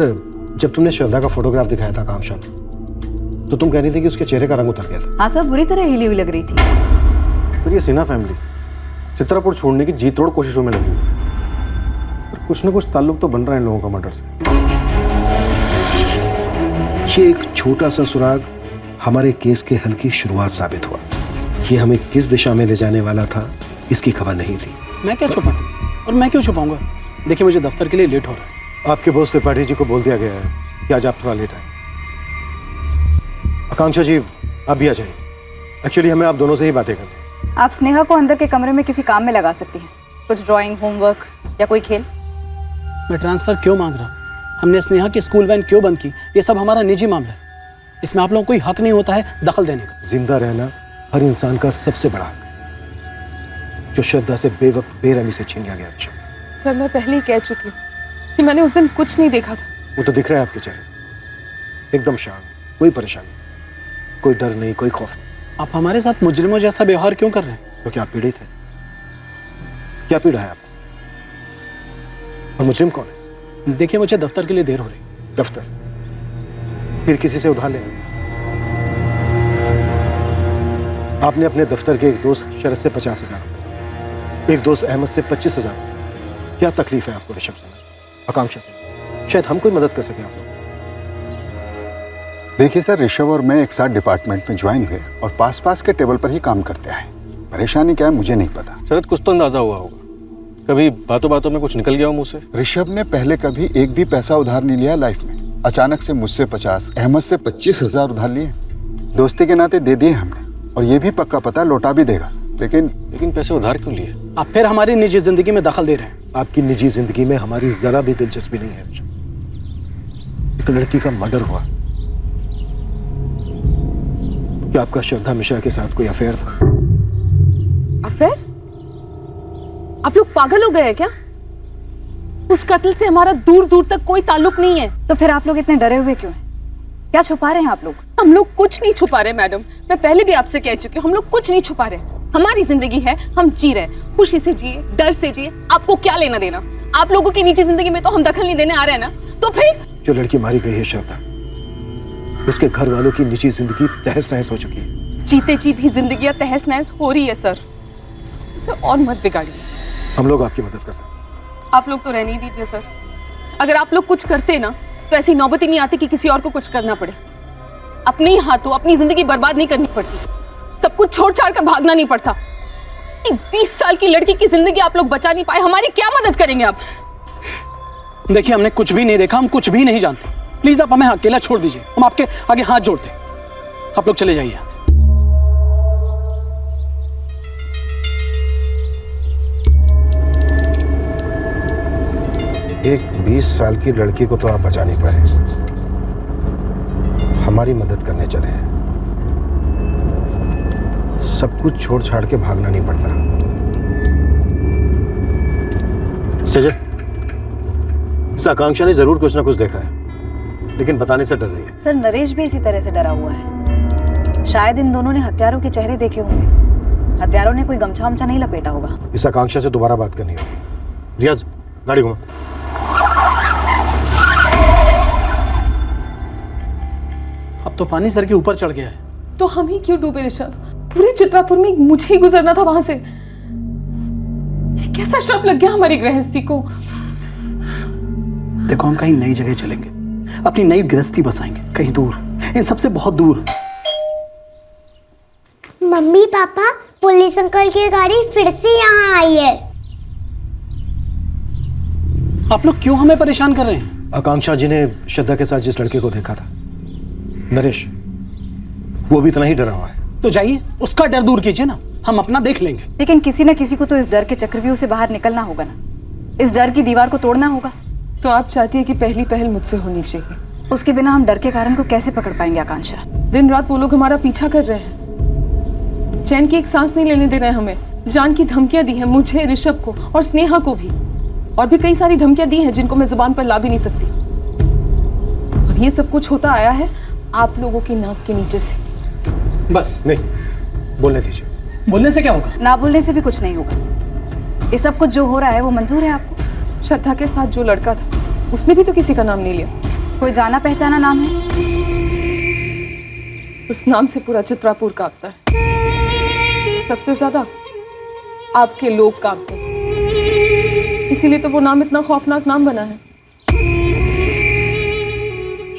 जब तुमने श्रद्धा का फोटोग्राफ दिखाया था आकांक्षा को, तो तुम कह रही थी कि उसके चेहरे का रंग उतर गया था। हाँ सर, बुरी तरह हिली हुई लग रही थी। सर, ये सिन्हा फैमिली चित्रापुर छोड़ने की जी तोड़ कोशिशों में लगी हुई है। कुछ ना कुछ ताल्लुक तो बन रहा है इन लोगों का मर्डर से। ये एक छोटा सा सुराग हमारे केस के हल की शुरुआत साबित हुआ। ये हमें किस दिशा में ले जाने वाला था, इसकी खबर नहीं थी। मैं क्या छुपाऊं? और मैं क्यों छुपाऊंगा? देखिए, मुझे दफ्तर के लिए लेट हो रहा है। आपके बॉस त्रिपाठी जी को बोल दिया गया है कि आज आप थोड़ा लेट आए। आकांक्षा जी, आप भी आ जाइए। एक्चुअली हमें आप दोनों से ही बातें करनी है। आप स्नेहा को अंदर के कमरे में किसी काम में लगा सकती हैं, कुछ ड्राइंग, होमवर्क या कोई खेल। मैं ट्रांसफर क्यों मांग रहा हूँ? हमने स्नेहा की स्कूल वैन क्यों बंद की? ये सब हमारा निजी मामला है। इसमें आप लोगों को कोई हक नहीं होता है दखल देने का। जिंदा रहना हर इंसान का सबसे बड़ा हक है, जो श्रद्धा से बेवक्त बेरहमी से छीन लिया गया। सर, मैं पहले ही कह चुकी हूँ कि मैंने उस दिन कुछ नहीं देखा था। वो तो दिख रहा है आपके चेहरे, एकदम शांत, कोई परेशानी, कोई डर नहीं, कोई खौफ नहीं। आप हमारे साथ मुजरिमों जैसा व्यवहार क्यों कर रहे हैं? क्योंकि आप पीड़ित हैं। क्या पीड़ा है आपको? और मुजरिम कौन है? देखिए, मुझे दफ्तर के लिए देर हो रही। दफ्तर? फिर किसी से उधार लेना। आपने अपने दफ्तर के एक दोस्त शरद से 50,000 रुपए एक दोस्त अहमद से 25,000। क्या तकलीफ है आपको ऋषभ से, आकांक्षा से? शायद हम कोई मदद कर सके आप लोग। देखिए सर, ऋषभ और मैं एक साथ डिपार्टमेंट में ज्वाइन हुए और पास पास के टेबल पर ही काम करते हैं। परेशानी क्या है मुझे नहीं पता। शायद कुछ तो अंदाजा हुआ होगा, कभी बातों बातों में कुछ निकल गया हो मुंह से। ऋषभ ने पहले कभी एक भी पैसा उधार नहीं लिया लाइफ में। अचानक से मुझसे 50, अहमद से 25,000 उधार लिए। दोस्ती के नाते दे दिए हमने, और ये भी पक्का पता लौटा भी देगा। लेकिन पैसे उधार क्यों लिए? आप फिर हमारी निजी जिंदगी में दखल दे रहे हैं। आपकी निजी जिंदगी में हमारी जरा भी दिलचस्पी नहीं है। एक लड़की का मर्डर हुआ। क्या आपका श्रद्धा मिश्रा के साथ कोई अफेयर था? अफेयर? आप लोग पागल हो गए हैं क्या? उस कत्ल से हमारा दूर दूर तक कोई ताल्लुक नहीं है। तो फिर आप लोग इतने डरे हुए क्यों हैं? क्या छुपा रहे हैं आप लोग? हम लोग कुछ नहीं छुपा रहे मैडम, मैं पहले भी आपसे कह चुकी हूँ, हम लोग कुछ नहीं छुपा रहे। हमारी जिंदगी है, हम जी रहे, खुशी से जिए, डर से जिए। आपको क्या लेना देना? आप लोगों की निजी जिंदगी में तो हम दखल नहीं देने आ रहे हैं ना, तो फिर जो लड़की मारी गई है श्रद्धा, उसके घर वालों की निजी जिंदगी तहस नहस हो चुकी है। जीते जी भी जिंदगियां तहस नहस हो रही है सर, इसे और मत बिगाड़िए। हम लोग आपकी मदद कर सकते हैं। आप लोग तो रहने ही दीजिए सर। अगर आप लोग कुछ करते ना तो ऐसी नौबत ही नहीं आती कि किसी और को कुछ करना पड़े। अपने ही हाथों अपनी जिंदगी बर्बाद नहीं करनी पड़ती, सब कुछ छोड़ छाड़ कर भागना नहीं पड़ता। 20 साल की लड़की की जिंदगी आप लोग बचा नहीं पाए, हमारी क्या मदद करेंगे आप? देखिए, हमने कुछ भी नहीं देखा, हम कुछ भी नहीं जानते। प्लीज आप हमें अकेला छोड़ दीजिए, हम आपके आगे हाथ जोड़ते हैं। आप लोग चले जाइए यहाँ से। एक 20 साल की लड़की को तो आप बचा नहीं पाए, हमारी मदद करने चले हैं। सब कुछ छोड़ छाड़ के भागना नहीं पड़ता। सजय, इस आकांक्षा ने जरूर कुछ ना कुछ देखा है, लेकिन बताने से डर रही है। सर, नरेश भी इसी तरह से डरा हुआ है। शायद इन दोनों ने हत्यारों के चेहरे देखे होंगे। हत्यारों ने कोई गमछा वमछा नहीं लपेटा होगा। इस आकांक्षा से दोबारा बात करनी होगी। रियाज, गाड़ी घुमा। अब तो पानी सर के ऊपर चढ़ गया है। तो हम ही क्यों डूबे ऋषभ? पूरे चित्रापुर में मुझे ही गुजरना था वहां से। ये कैसा श्राप लग गया हमारी गृहस्थी को? देखो, हम कहीं नई जगह चलेंगे, अपनी नई गृहस्थी बसाएंगे, कहीं दूर, इन सबसे बहुत दूर। मम्मी पापा, पुलिस अंकल की गाड़ी फिर से यहाँ आई है। आप लोग क्यों हमें परेशान कर रहे हैं? आकांक्षा जी ने श्रद्धा के साथ जिस लड़के को देखा था, नरेश, वो भी इतना ही डरा हुआ है। तो जाइए, उसका डर दूर कीजिए ना, हम अपना देख लेंगे। लेकिन किसी न किसी को तो इस डर के चक्रव्यूह से बाहर निकलना होगा ना, इस डर की दीवार को तोड़ना होगा। तो आप चाहती है कि पहली पहल मुझसे होनी चाहिए? उसके बिना हम डर के कारण को कैसे पकड़ पाएंगे आकांक्षा? दिन रात वो लोग हमारा पीछा कर रहे हैं, चैन की एक सांस नहीं लेने दे रहे हैं हमें। जान की धमकियां दी हैं मुझे, ऋषभ को और स्नेहा को भी, और भी कई सारी धमकियां दी हैं जिनको मैं जुबान पर ला भी नहीं सकती। और ये सब कुछ होता आया है आप लोगों की नाक के नीचे से। बस नहीं, बोलने दीजिए। बोलने से क्या होगा? ना बोलने से भी कुछ नहीं होगा। ये सब कुछ जो हो रहा है वो मंजूर है आपको? श्रद्धा के साथ जो लड़का था, उसने भी तो किसी का नाम नहीं लिया। कोई जाना पहचाना नाम है? उस नाम से पूरा चित्रापुर कांपता है। सबसे ज्यादा आपके लोग कांपते हैं, इसीलिए तो वो नाम इतना खौफनाक नाम बना है।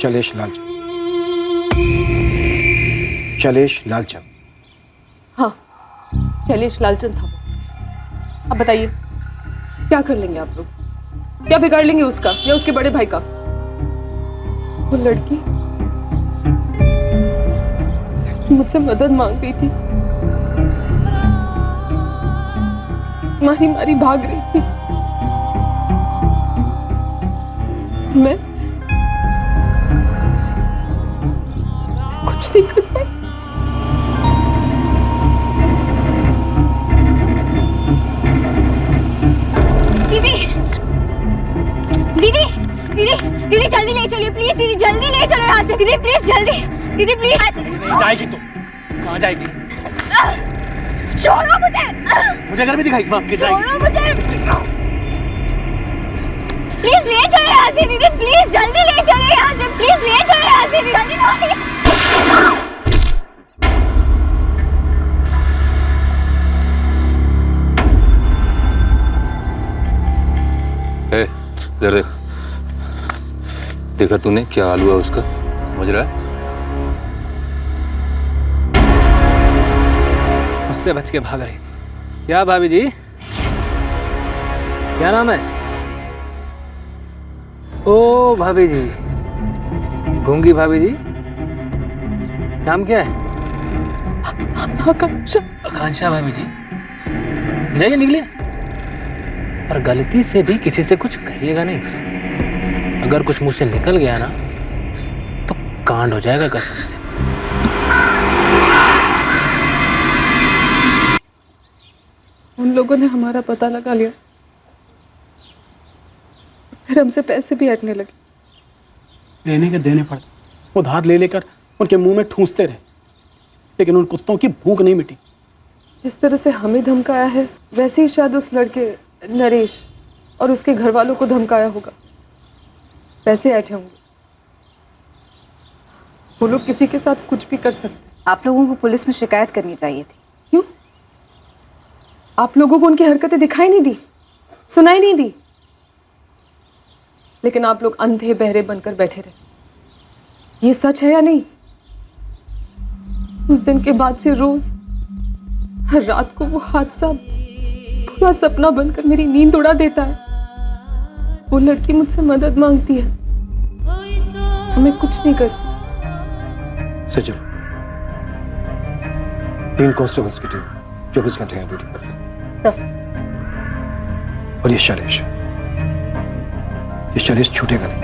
शैलेश लालचंद। शैलेश लालचंद। हाँ, शैलेश लालचंद था वो। अब बताइए, क्या कर लेंगे आप लोग? क्या बिगाड़ लेंगे उसका या उसके बड़े भाई का? वो लड़की मुझसे मदद मांग रही थी, मारी मारी भाग रही थी। मैं कुछ नहीं कर पाई। दीदी, दीदी, दीदी जल्दी ले चलिए प्लीज। दीदी जल्दी ले चलो यहाँ से। दीदी प्लीज जल्दी, दीदी प्लीज। जाएगी तो कहाँ जाएगी? छोड़ो मुझे। मुझे घर में दिखाई छोड़ो मुझे। प्लीज ले चलो यहाँ से दीदी, प्लीज जल्दी ले चलो यहाँ से, प्लीज ले चलो यहाँ से जल्दी भागिए। इधर देख, देखा तूने क्या हाल हुआ उसका, समझ रहा है? उससे बच के भाग रही थी। क्या भाभी जी, क्या नाम है? ओ भाभी जी, गूंगी भाभी जी, नाम क्या है? आकांक्षा। आकांक्षा भाभी जी, जाइए निकलिए, और गलती से भी किसी से कुछ कहिएगा नहीं। अगर कुछ मुंह से निकल गया ना तो कांड हो जाएगा कसम से। उन लोगों ने हमारा पता लगा लिया, फिर हमसे पैसे भी हटने लगे। लेने के देने पड़ते, उधार ले लेकर उनके मुंह में ठूंसते रहे, लेकिन उन कुत्तों की भूख नहीं मिटी। जिस तरह से हमें धमकाया है वैसे ही शायद उस लड़के नरेश और उसके घर वालों को धमकाया होगा। पैसे ऐठे होंगे, वो लोग किसी के साथ कुछ भी कर सकते। आप लोगों को पुलिस में शिकायत करनी चाहिए थी। क्यों? आप लोगों को उनकी हरकतें दिखाई नहीं दी, सुनाई नहीं दी, लेकिन आप लोग अंधे बहरे बनकर बैठे रहे। ये सच है या नहीं? उस दिन के बाद से रोज हर रात को वो हादसा पूरा सपना बनकर मेरी नींद उड़ा देता है। वो लड़की मुझसे मदद मांगती है, मैं कुछ नहीं करती। सचिन, 3 कांस्टेबल्स की टीम 24 घंटे यहाँ ड्यूटी कर रही है। और ये शैलेश छूटेगा नहीं।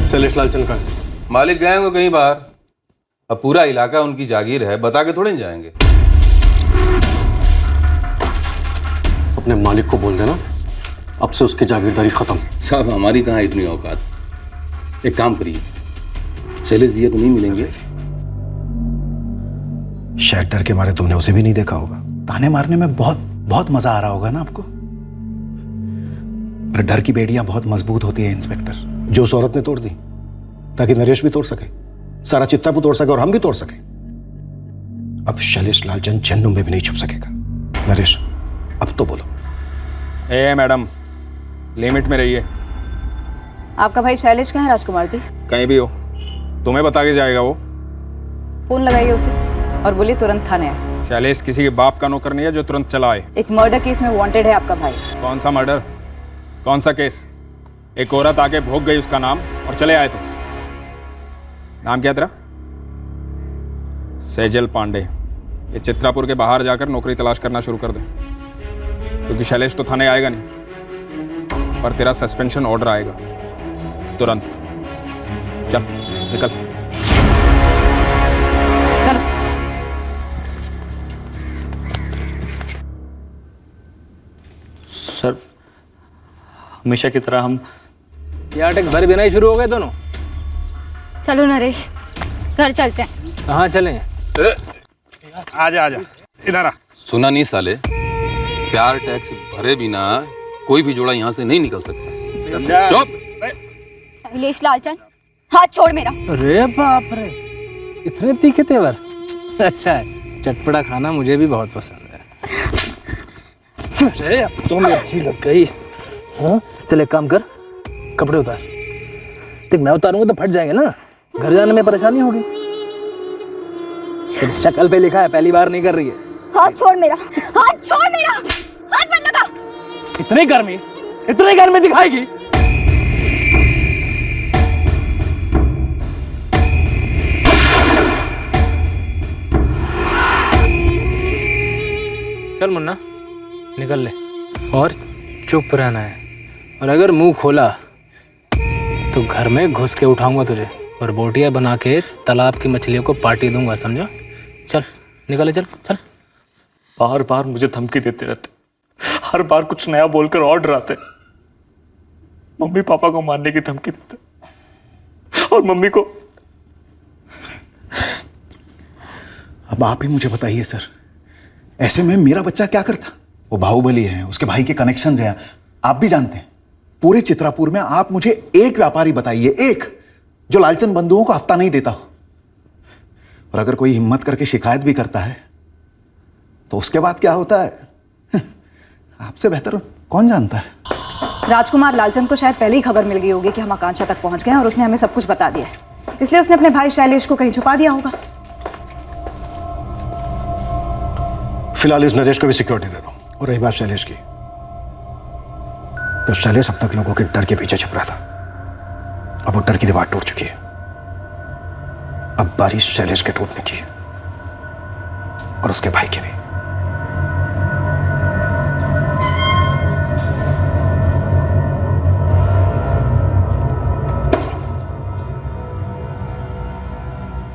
शैलेश लालचंद का मालिक गए होंगे कहीं बाहर, अब पूरा इलाका उनकी जागीर है, बता के थोड़े नहीं जाएंगे। अपने मालिक को बोल देना अब से उसकी जागीरदारी खत्म। साहब हमारी कहाँ इतनी औकात। एक काम करिए, शैलेश भैया तो नहीं मिलेंगे। शायद डर के मारे तुमने उसे भी नहीं देखा होगा। ताने मारने में बहुत बहुत मजा आ रहा होगा ना आपको। पर डर की बेड़ियां बहुत मजबूत होती है इंस्पेक्टर। जो उस औरत ने तोड़ दी ताकि नरेश भी तोड़ सके, सारा चित्तापुर तोड़ सके और हम भी तोड़ सके। अब शैलेश लालचंद जन्नू में भी नहीं छुप सकेगा। नरेश, अब तो बोलो। मैडम, लिमिट में रहिए। आपका भाई शैलेश कहाँ है राजकुमार जी? कहीं भी हो, तुम्हें बता के जाएगा वो। फोन लगाइए उसे और बोलिए तुरंत थाने आए। शैलेश किसी के बाप का नौकर नहीं है जो तुरंत चला आए। एक मर्डर केस में वांटेड है आपका भाई। कौन सा मर्डर, कौन सा केस? एक औरत आके भोग गई उसका नाम और चले आए तुम। नाम क्या तेरा? सेजल पांडे। ये चित्रापुर के बाहर जाकर नौकरी तलाश करना शुरू कर दे, क्योंकि शैलेश तो थाने आएगा नहीं, पर तेरा सस्पेंशन ऑर्डर आएगा तुरंत। चल निकल। चलो। सर, हमेशा की तरह हम ये अटैक भर बिना ही शुरू हो गए दोनों। चलो नरेश, घर चलते हैं। कहाँ चलें? आजा इधर आ। सुना नहीं साले, प्यार टैक्स भरे बिना कोई भी जोड़ा यहाँ से नहीं निकल सकता। चुप। शैलेश लालचंद, हाथ छोड़ मेरा। अरे बाप रे, इतने तीखे तेवर। अच्छा है, चटपटा खाना मुझे भी बहुत पसंद है। अरे अब तो मिर्ची लग गई। हाँ, चल एक काम कर, कपड़े उतार। देख मैं उतारूंगा तो फट जाएंगे ना, घर जाने में परेशानी होगी। शक्ल पे लिखा है पहली बार नहीं कर रही है। हाथ छोड़ मेरा, हाथ छोड़ मेरा, हाथ मत लगा। इतनी गर्मी दिखाएगी। चल मुन्ना, निकल ले और चुप रहना है, और अगर मुंह खोला तो घर में घुस के उठाऊंगा तुझे और बोटियां बना के तालाब की मछलियों को पार्टी दूंगा, समझा? चल निकले, चल चल। बार बार मुझे धमकी देते रहते, हर बार कुछ नया बोलकर और डराते। मम्मी पापा को मारने की धमकी देते और मम्मी को। अब आप ही मुझे बताइए सर, ऐसे में मेरा बच्चा क्या करता? वो बाहुबली है, उसके भाई के कनेक्शंस हैं, आप भी जानते हैं। पूरे चित्रापुर में आप मुझे एक व्यापारी बताइए, एक, जो लालचंद बंधुओं को हफ्ता नहीं देता हो। और अगर कोई हिम्मत करके शिकायत भी करता है तो उसके बाद क्या होता है आपसे बेहतर कौन जानता है। राजकुमार लालचंद को शायद पहले ही खबर मिल गई होगी कि हम आकांक्षा तक पहुंच गए हैं और उसने हमें सब कुछ बता दिया है, इसलिए उसने अपने भाई शैलेश को कहीं छुपा दिया होगा। फिलहाल इस नरेश को भी सिक्योरिटी दे दो। और रही बात शैलेश की, तो शैलेश अब तक लोगों के डर के पीछे छुप रहा था, अब वो डर की दीवार टूट चुकी है। अब बारी शैलेश के टूटने की है और उसके भाई की भी।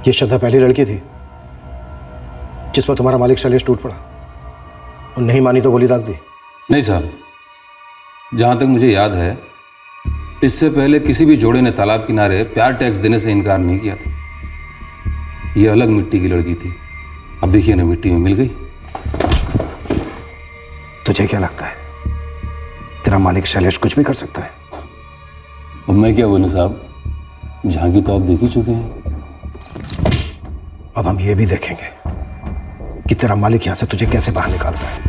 ये श्रद्धा पहली लड़की थी जिस पर तुम्हारा मालिक शैलेश टूट पड़ा और नहीं मानी तो गोली दाग दी। नहीं साहब, जहाँ तक मुझे याद है इससे पहले किसी भी जोड़े ने तालाब किनारे प्यार टैक्स देने से इनकार नहीं किया था। ये अलग मिट्टी की लड़की थी, अब देखिए ना मिट्टी में मिल गई। तुझे क्या लगता है तेरा मालिक शैलेश कुछ भी कर सकता है? अब मैं क्या बोलूं साहब, झांकी तो आप देख ही चुके हैं। अब हम ये भी देखेंगे कि तेरा मालिक यहां से तुझे कैसे बाहर निकालता है।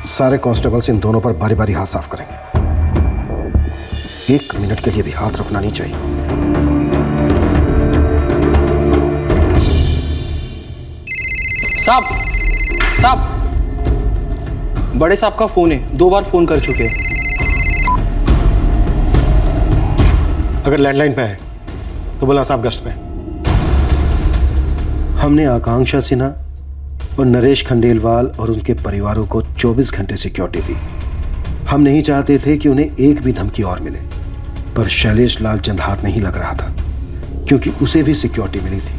सारे कांस्टेबल्स इन दोनों पर बारी बारी हाथ साफ करेंगे। 1 मिनट के लिए भी हाथ रुकना नहीं चाहिए। साहब, साहब, बड़े साहब का फोन है, 2 बार फोन कर चुके हैं। अगर लैंडलाइन पे है तो बोला साहब गश्त पे। हमने आकांक्षा सिन्हा और नरेश खंडेलवाल और उनके परिवारों को 24 घंटे सिक्योरिटी दी। हम नहीं चाहते थे कि उन्हें एक भी धमकी और मिले, पर शैलेश लालचंद हाथ नहीं लग रहा था क्योंकि उसे भी सिक्योरिटी मिली थी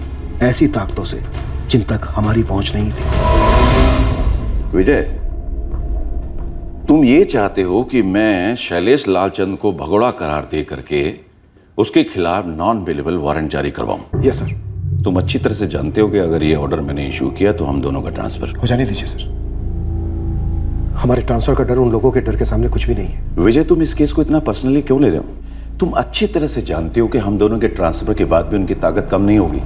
ऐसी ताकतों से जिन तक हमारी पहुंच नहीं थी। विजय, तुम ये चाहते हो कि मैं शैलेश लालचंद को भगोड़ा करार दे करके उसके खिलाफ नॉन अवेलेबल वारंट जारी करवाऊं? Yes sir. तुम अच्छी तरह से जानते हो कि अगर ये ऑर्डर मैंने इशू किया तो हम दोनों का ट्रांसफर हो जाने दीजिए सर। हमारे ट्रांसफर का डर उन लोगों के डर के सामने कुछ भी नहीं है। विजय, तुम इस केस को इतना पर्सनली क्यों ले रहे हो? तुम अच्छी तरह से जानते हो कि हम दोनों के ट्रांसफर के बाद भी उनकी ताकत कम नहीं होगी,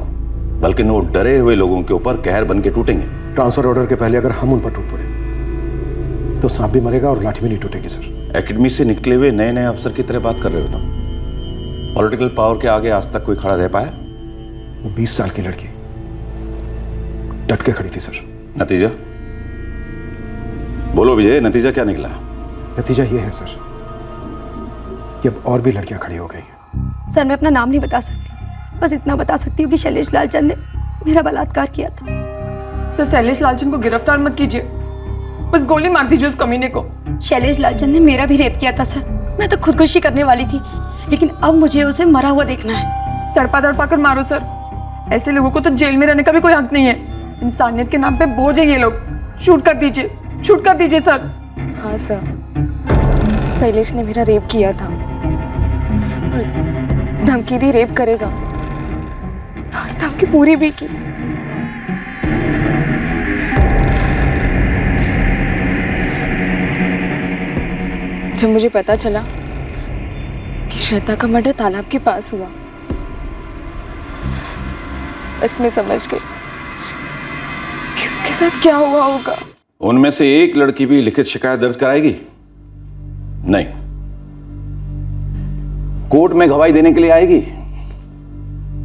बल्कि वो डरे हुए लोगों के ऊपर कहर बन के टूटेंगे। ट्रांसफर ऑर्डर के पहले अगर हम उन पर टूट पड़े तो सांप भी मरेगा और लाठी भी नहीं टूटेगी सर। एकेडमी से निकले हुए नए नए अफसर की तरह बात कर रहे हो तुम। पॉलिटिकल पावर के आगे आज तक कोई खड़ा रह पाया? वो 20 साल की लड़की डट के खड़ी थी सर। नतीजा बोलो विजय, नतीजा क्या निकला? नतीजा ये है सर कि अब और भी लड़कियां खड़ी हो गई हैं। सर, मैं अपना नाम नहीं बता सकती, बस इतना बता सकती हूँ कि शैलेश लालचंद ने मेरा बलात्कार किया था। सर, शैलेश लालचंद को गिरफ्तार मत कीजिए, बस गोली मार दीजिए उस कमीने को। शैलेश लालचंद ने मेरा भी रेप किया था सर। मैं तो खुदकुशी करने वाली थी, लेकिन अब मुझे उसे मरा हुआ देखना है। तड़पा तड़पा कर मारो सर, ऐसे लोगों को तो जेल में रहने का भी कोई हक नहीं है। इंसानियत के नाम पे बोझ है ये लोग। शूट कर दीजिए, शूट कर दीजिए सर। हाँ सर, शैलेश ने मेरा रेप किया था, धमकी दी रेप करेगा, धमकी पूरी भी की। जब मुझे पता चला कि श्रद्धा का मर्डर तालाब के पास हुआ, बस मैं समझ गई कि उसके साथ क्या हुआ होगा। उनमें से एक लड़की भी लिखित शिकायत दर्ज कराएगी? नहीं। कोर्ट में गवाही देने के लिए आएगी?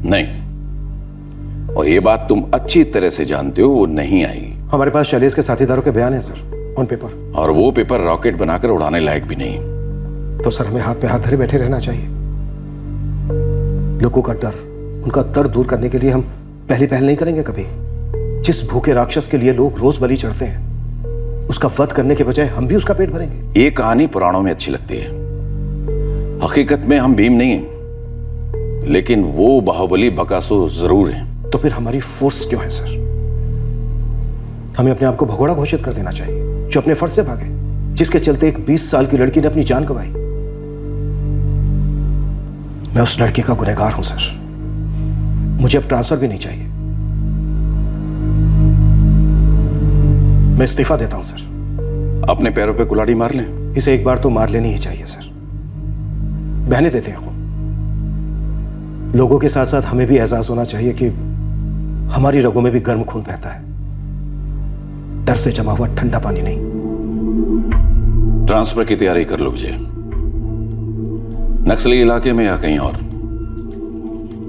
नहीं। और ये बात तुम अच्छी तरह से जानते हो, वो नहीं आएगी। हमारे पास शैलेश के साथीदारों के बयान है सर, ऑन पेपर। और वो पेपर रॉकेट बनाकर उड़ाने लायक भी नहीं। तो सर हमें हाथ पे हाथ धरे बैठे रहना चाहिए। लोगों का डर, उनका दर्द दूर करने के लिए हम पहली पहल नहीं करेंगे कभी। जिस भूखे राक्षस के लिए लोग रोज बलि चढ़ते हैं, उसका वध करने के बजाय हम भी उसका पेट भरेंगे। ये कहानी पुराणों में अच्छी लगती है, हकीकत में हम भीम नहीं हैं, लेकिन वो बाहुबली बकासुर जरूर हैं। तो फिर हमारी फोर्स क्यों है सर? हमें अपने आप को भगोड़ा घोषित कर देना चाहिए जो अपने फर्ज से भागे, जिसके चलते एक 20 साल की लड़की ने अपनी जान गंवाई। मैं उस लड़की का गुनहगार हूं सर। मुझे अब ट्रांसफर भी नहीं चाहिए। मैं इस्तीफा देता हूं सर। अपने पैरों पे कुल्हाड़ी मार लें। इसे एक बार तो मार लेनी ही चाहिए सर। बहने देते हैं खून। लोगों के साथ साथ हमें भी एहसास होना चाहिए कि हमारी रगों में भी गर्म खून बहता है, डर से जमा हुआ ठंडा पानी नहीं। ट्रांसफर की तैयारी कर लो विजय। नक्सली इलाके में या कहीं और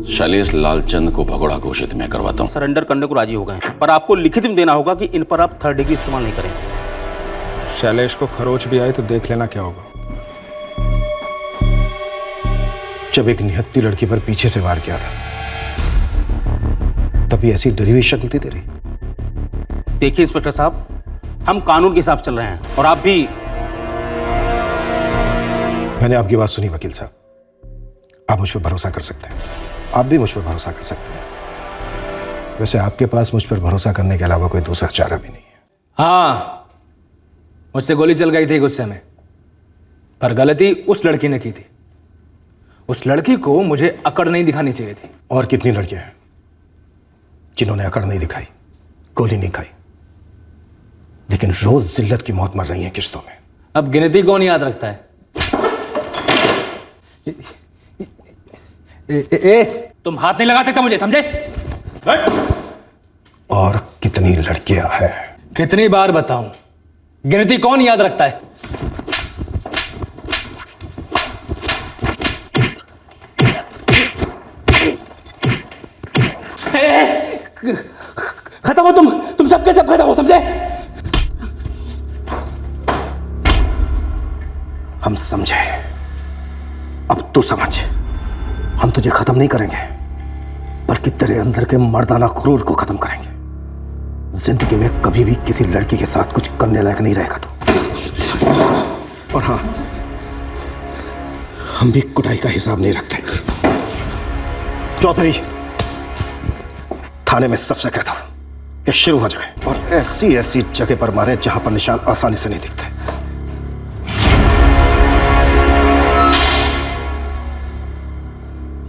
शैलेश लालचंद को भगोड़ा घोषित मैं करवाता हूं। सरेंडर करने को राजी हो गए हैं, पर आपको लिखित में देना होगा कि इन पर आप थर्ड डिग्री इस्तेमाल नहीं करें। शैलेश को खरोच भी आई तो देख लेना क्या होगा। जब एक निहत्ती लड़की पर पीछे से वार किया था तभी ऐसी डरी हुई शक्ल थी तेरी। देखिए इंस्पेक्टर साहब, हम कानून के हिसाब से चल रहे हैं और आप भी। मैंने आपकी बात सुनी वकील साहब, आप मुझ पर भरोसा कर सकते हैं, आप भी मुझ पर भरोसा कर सकते हैं। वैसे आपके पास मुझ पर भरोसा करने के अलावा कोई दूसरा चारा भी नहीं है। हाँ, मुझसे गोली चल गई थी गुस्से में, पर गलती उस लड़की ने की थी। उस लड़की को मुझे अकड़ नहीं दिखानी चाहिए थी। और कितनी लड़कियां हैं जिन्होंने अकड़ नहीं दिखाई, गोली नहीं खाई, लेकिन रोज जिल्लत की मौत मर रही है किश्तों में। अब गिनती कौन याद रखता है? तुम हाथ नहीं लगा सकता मुझे, समझे? और कितनी लड़कियां हैं? कितनी बार बताऊं, गिनती कौन याद रखता है? खत्म हो तुम सबके सब खत्म हो, समझे? हम समझे, अब तू समझ। हम तुझे खत्म नहीं करेंगे, बल्कि तेरे अंदर के मर्दाना क्रूर को खत्म करेंगे। जिंदगी में कभी भी किसी लड़की के साथ कुछ करने लायक नहीं रहेगा तू। और हाँ, हम भी कुटाई का हिसाब नहीं रखते। चौधरी, थाने में सबसे कहता हूं कि शुरू हो जाए और ऐसी ऐसी जगह पर मारे जहां पर निशान आसानी से नहीं दिखते।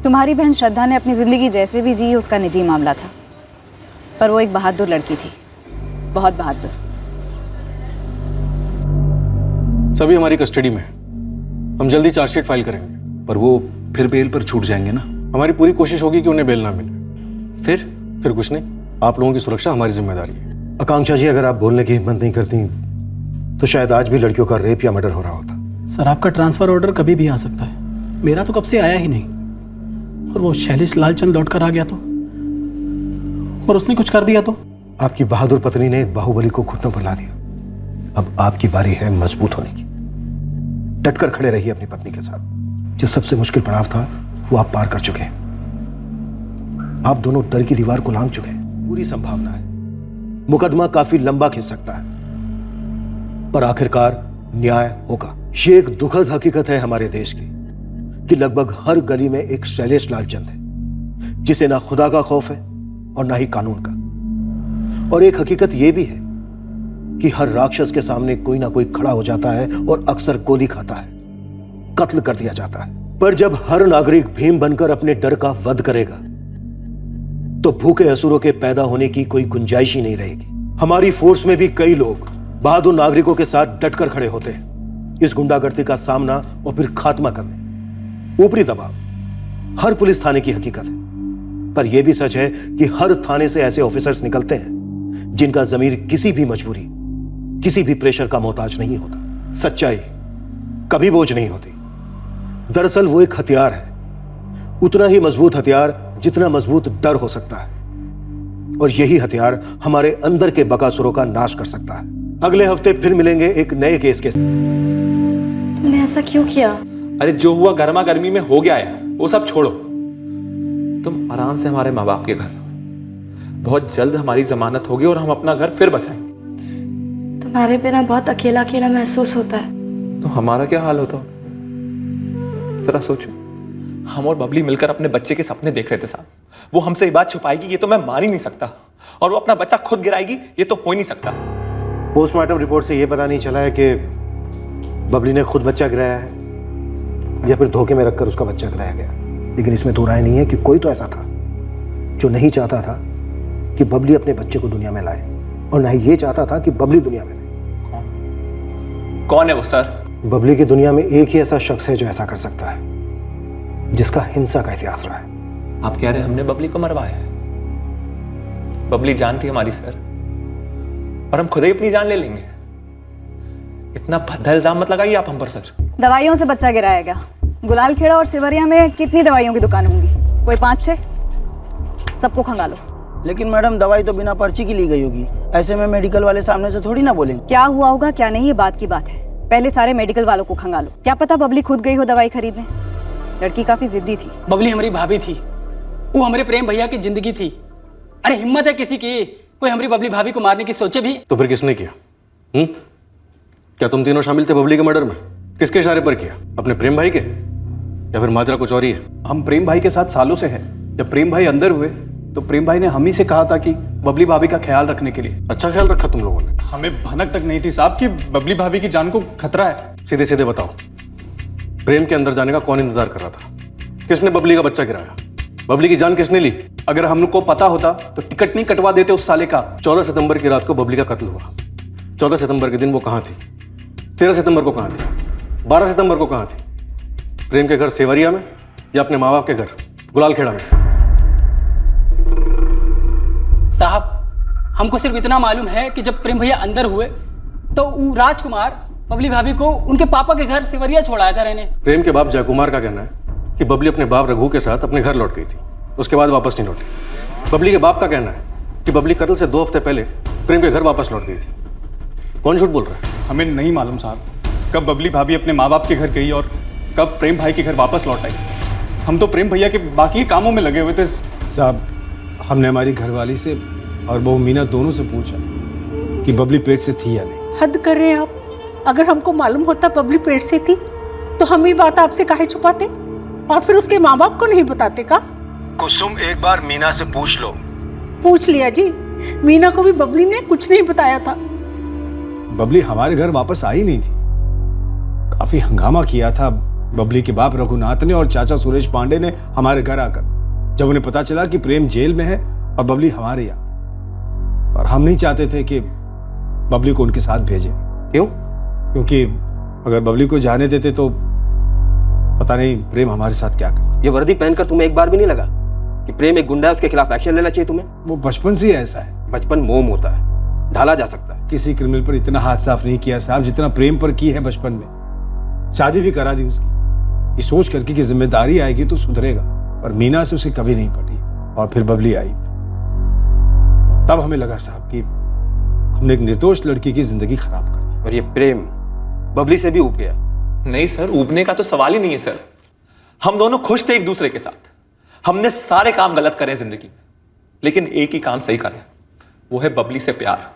तुम्हारी बहन श्रद्धा ने अपनी जिंदगी जैसे भी जी उसका निजी मामला था, पर वो एक बहादुर लड़की थी, बहुत बहादुर। सभी हमारी कस्टडी में, हम जल्दी चार्जशीट फाइल करेंगे। पर वो फिर बेल पर छूट जाएंगे ना? हमारी पूरी कोशिश होगी कि उन्हें बेल ना मिले। फिर कुछ नहीं, आप लोगों की सुरक्षा हमारी जिम्मेदारी है। आकांक्षा जी, अगर आप बोलने की हिम्मत नहीं करती तो शायद आज भी लड़कियों का रेप या मर्डर हो रहा होता। सर, आपका ट्रांसफर ऑर्डर कभी भी आ सकता है, मेरा तो कब से आया ही नहीं। और वो शैलेश लालचंद लौट कर आ गया तो, और उसने कुछ कर दिया तो? आपकी बहादुर पत्नी ने बाहुबली को घुटनों पर ला दिया। अब आपकी बारी है मजबूत होने की। डटकर खड़े रहिए अपनी पत्नी के साथ। जो सबसे मुश्किल पड़ाव था वो आप पार कर चुके हैं। आप दोनों डर की दीवार को लांघ चुके हैं। पूरी संभावना है मुकदमा काफी लंबा खिंच सकता है, पर आखिरकार न्याय होगा। ये एक दुखद हकीकत है हमारे देश की कि लगभग हर गली में एक शैलेश लालचंद है जिसे ना खुदा का खौफ है और ना ही कानून का। और एक हकीकत यह भी है कि हर राक्षस के सामने कोई ना कोई खड़ा हो जाता है और अक्सर गोली खाता है, कत्ल कर दिया जाता है। पर जब हर नागरिक भीम बनकर अपने डर का वध करेगा तो भूखे असुरों के पैदा होने की कोई गुंजाइश ही नहीं रहेगी। हमारी फोर्स में भी कई लोग बहादुर नागरिकों के साथ डटकर खड़े होते हैं इस गुंडागर्दी का सामना और फिर खात्मा करने। ऊपरी दबाव हर पुलिस थाने की हकीकत है, पर यह भी सच है कि हर थाने से ऐसे ऑफिसर्स निकलते हैं जिनका जमीर किसी भी मजबूरी, किसी भी प्रेशर का मोहताज नहीं होता। सच्चाई कभी बोझ नहीं होती। दरअसल वो एक हथियार है, उतना ही मजबूत हथियार जितना मजबूत डर हो सकता है, और यही हथियार हमारे अंदर के बकासुरों का नाश कर सकता है। अगले हफ्ते फिर मिलेंगे एक नए केस के साथ। तुमने ऐसा क्यों किया? अरे जो हुआ गर्मा गर्मी में हो गया यार, वो सब छोड़ो। तुम आराम से हमारे माँ बाप के घर रहो। बहुत जल्द हमारी जमानत होगी और हम अपना घर फिर बसाएंगे। तुम्हारे बिना बहुत अकेला अकेला महसूस होता है। तो हमारा क्या हाल होता? जरा सोचो, हम और बबली मिलकर अपने बच्चे के सपने देख रहे थे साहब। वो हमसे ये बात छुपाएगी ये तो मैं मान ही नहीं सकता, और वो अपना बच्चा खुद गिराएगी ये तो हो ही नहीं सकता। पोस्टमार्टम रिपोर्ट से यह पता नहीं चला है कि बबली ने खुद बच्चा गिराया है या फिर धोखे में रखकर उसका बच्चा गिराया गया, लेकिन इसमें दो राय नहीं है कि कोई तो ऐसा था जो नहीं चाहता था कि बबली अपने बच्चे को दुनिया में लाए, और ना ही ये चाहता था कि बबली दुनिया में रहे। कौन है वो सर? बबली की दुनिया में एक ही ऐसा शख्स है जो ऐसा कर सकता है, जिसका हिंसा का इतिहास रहा है। आप कह रहे हैं हमने बबली को मरवाया है? बबली जान थी हमारी सर, और हम खुद ही अपनी जान ले लेंगे। इतना भद्दा इल्जाम मत लगाइए आप हम पर सर। दवाइयों से बच्चा गिराया गया। गुलाल खेड़ा और सिवरिया में कितनी दवाइयों की दुकान होंगी? कोई 5-6? सबको खंगालो। लेकिन मैडम दवाई तो बिना पर्ची की ली गई होगी, ऐसे में मेडिकल वाले सामने से थोड़ी ना बोलेंगे। क्या हुआ होगा क्या नहीं, ये बात की बात है। पहले सारे मेडिकल वालों को खंगालो। क्या पता बबली खुद गई हो दवाई खरीदने। लड़की काफी जिद्दी थी। बबली हमारी भाभी थी, वो हमारे प्रेम भैया की जिंदगी थी। अरे हिम्मत है किसी की, कोई हमारी बबली भाभी को मारने की सोचे भी? तो फिर किसने किया? क्या तुम तीनों शामिल थे बबली के मर्डर में? किसके इशारे पर किया? अपने प्रेम भाई के, या फिर माजरा कुछ और ही है? हम प्रेम भाई के साथ सालों से हैं। जब प्रेम भाई अंदर हुए तो प्रेम भाई ने हम ही से कहा था कि बबली भाभी का ख्याल रखने के लिए। अच्छा ख्याल रखा तुम लोगों ने? हमें भनक तक नहीं थी साहब कि बबली भाभी की जान को खतरा है। सीधे सीधे बताओ, प्रेम के अंदर जाने का कौन इंतजार कर रहा था? किसने बबली का बच्चा गिराया? बबली की जान किसने ली? अगर हम लोग को पता होता तो टिकट नहीं कटवा देते उस साले का। 14 सितंबर की रात को बबली का कत्ल हुआ। 14 सितंबर के दिन वो कहाँ थी? 13 सितंबर को कहाँ थी? 12 सितंबर को कहाँ थी? प्रेम के घर सेवरिया में या अपने माँ बाप के घर गुलाल खेड़ा में? साहब, हमको सिर्फ इतना मालूम है कि जब प्रेम भैया अंदर हुए तो वो राजकुमार बबली भाभी को उनके पापा के घर सिवरिया छोड़ाया था रहने। प्रेम के बाप जयकुमार का कहना है कि बबली अपने बाप रघु के साथ अपने घर लौट गई थी, उसके बाद वापस नहीं लौटी। बबली के बाप का कहना है कि बबली कत्ल से 2 हफ्ते पहले प्रेम के घर वापस लौट गई थी। कौन झूठ बोल रहा है? हमें नहीं मालूम साहब कब बबली भाभी अपने माँ बाप के घर गई और कब प्रेम भाई के घर वापस लौट आई। हम तो प्रेम भैया के बाकी कामों में लगे हुए थे। साहब, हमने हमारी घरवाली से और बहू मीना दोनों से पूछा कि बबली पेट से थी या नहीं। हद कर रहे हैं आप। अगर हमको मालूम होता बबली पेट से थी तो हम ये बात आपसे काहे छुपाते और फिर उसके माँ बाप को नहीं बताते का? कुसुम, एक बार मीना से पूछ लो। पूछ लिया जी, मीना को भी बबली ने कुछ नहीं बताया था। बबली हमारे घर वापस आई नहीं थी। काफी हंगामा किया था बबली के बाप रघुनाथ ने और चाचा सुरेश पांडे ने हमारे घर आकर, जब उन्हें पता चला कि प्रेम जेल में है और बबली हमारे यहाँ। और हम नहीं चाहते थे कि बबली को उनके साथ भेजें। क्यों? क्योंकि अगर बबली को जाने देते तो पता नहीं प्रेम हमारे साथ क्या करता। ये वर्दी पहनकर तुम्हें एक बार भी नहीं लगा कि प्रेम एक गुंडा है, उसके खिलाफ एक्शन लेना चाहिए तुम्हें? वो बचपन से ही ऐसा है। बचपन मोम होता है, ढाला जा सकता है। किसी क्रिमिनल पर इतना हाथ साफ नहीं किया साहब जितना प्रेम पर की है बचपन में। शादी भी करा दी उसकी, ये सोच करके कि जिम्मेदारी आएगी तो सुधरेगा। पर मीना से उसे कभी नहीं पटी और फिर बबली आई। तब हमें लगा साहब कि हमने एक निर्दोष लड़की की जिंदगी खराब कर दी। और ये प्रेम बबली से भी ऊब गया। नहीं सर, ऊबने का तो सवाल ही नहीं है सर। हम दोनों खुश थे एक दूसरे के साथ। हमने सारे काम गलत करे जिंदगी में, लेकिन एक ही काम सही करे, वो है बबली से प्यार।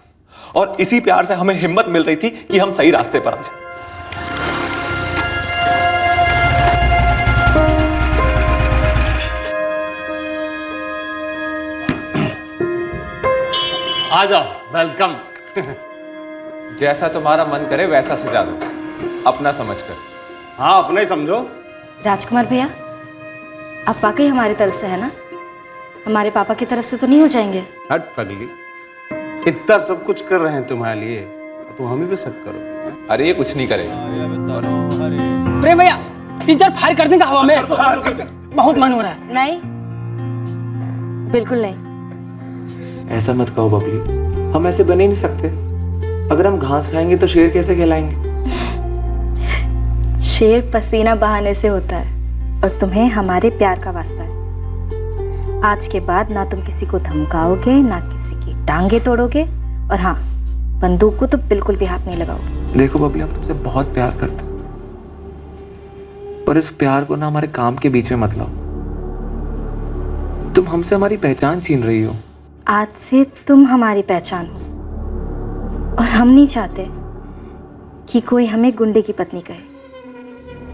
और इसी प्यार से हमें हिम्मत मिल रही थी कि हम सही रास्ते पर आ जाए। आ जाओ, वेलकम। जैसा तुम्हारा मन करे वैसा सजा दो, अपना समझकर। हाँ, अपना ही समझो। राजकुमार भैया, आप वाकई हमारी तरफ से है ना? हमारे पापा की तरफ से तो नहीं हो जाएंगे? हट पगली, इतना सब कुछ कर रहे हैं तुम्हारे लिए, तुम हमें भी शक करो। अरे ये कुछ नहीं करेगा। प्रेम भैया 3-4 फायर कर देंगे हवा में। बहुत मन हो रहा है। नहीं, बिल्कुल नहीं। ऐसा मत कहो बबली, हम ऐसे बन ही नहीं सकते। अगर हम घास खाएंगे तो शेर कैसे कहलाएंगे? शेर पसीना बहाने से होता है और तुम्हें हमारे प्यार का वास्ता है। आज के बाद ना तुम किसी को धमकाओगे, ना किसी की टांगे तोड़ोगे, और हाँ, बंदूक को तो बिल्कुल भी हाथ नहीं लगाओगे। देखो बबली, हम तुमसे बहुत प्यार करते हैं, पर इस प्यार को ना हमारे काम के बीच में मत लाओ। तुम हमसे हमारी पहचान छीन रही हो। आज से तुम हमारी पहचान हो, और हम नहीं चाहते कि कोई हमें गुंडे की पत्नी कहे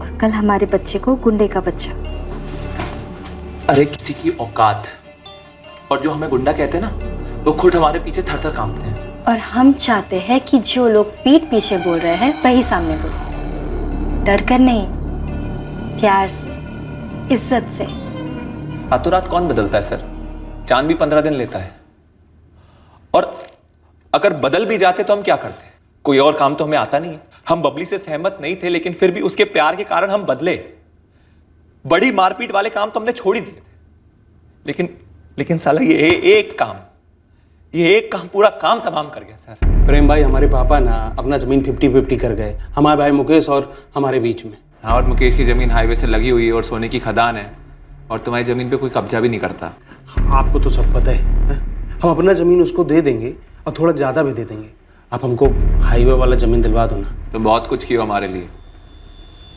और कल हमारे बच्चे को गुंडे का बच्चा। अरे किसी की औकात, और जो हमें गुंडा कहते हैं ना, वो खुद हमारे पीछे थर-थर कांपते हैं। और हम चाहते हैं कि जो लोग पीठ पीछे बोल रहे हैं वही सामने बोले, डर कर नहीं, प्यार से, इज्जत से। रातों रात कौन बदलता है सर? चांद भी 15 दिन लेता है। और अगर बदल भी जाते तो हम क्या करते? कोई और काम तो हमें आता नहीं है। हम बबली से सहमत नहीं थे, लेकिन फिर भी उसके प्यार के कारण हम बदले। बड़ी मारपीट वाले काम तो हमने छोड़ ही दिए थे, लेकिन साला ये एक काम पूरा काम तमाम कर गया सर। प्रेम भाई, हमारे पापा ना अपना जमीन 50-50 कर गए, हमारे भाई मुकेश और हमारे बीच में। हाँ, और मुकेश की जमीन हाईवे से लगी हुई है और सोने की खदान है, और तुम्हारी जमीन पे कोई कब्जा भी नहीं करता। आपको तो सब पता है? हम अपना जमीन उसको दे देंगे और थोड़ा ज़्यादा भी दे देंगे। आप हमको हाईवे वाला जमीन दिलवा दो ना। तुम बहुत कुछ किया हमारे लिए।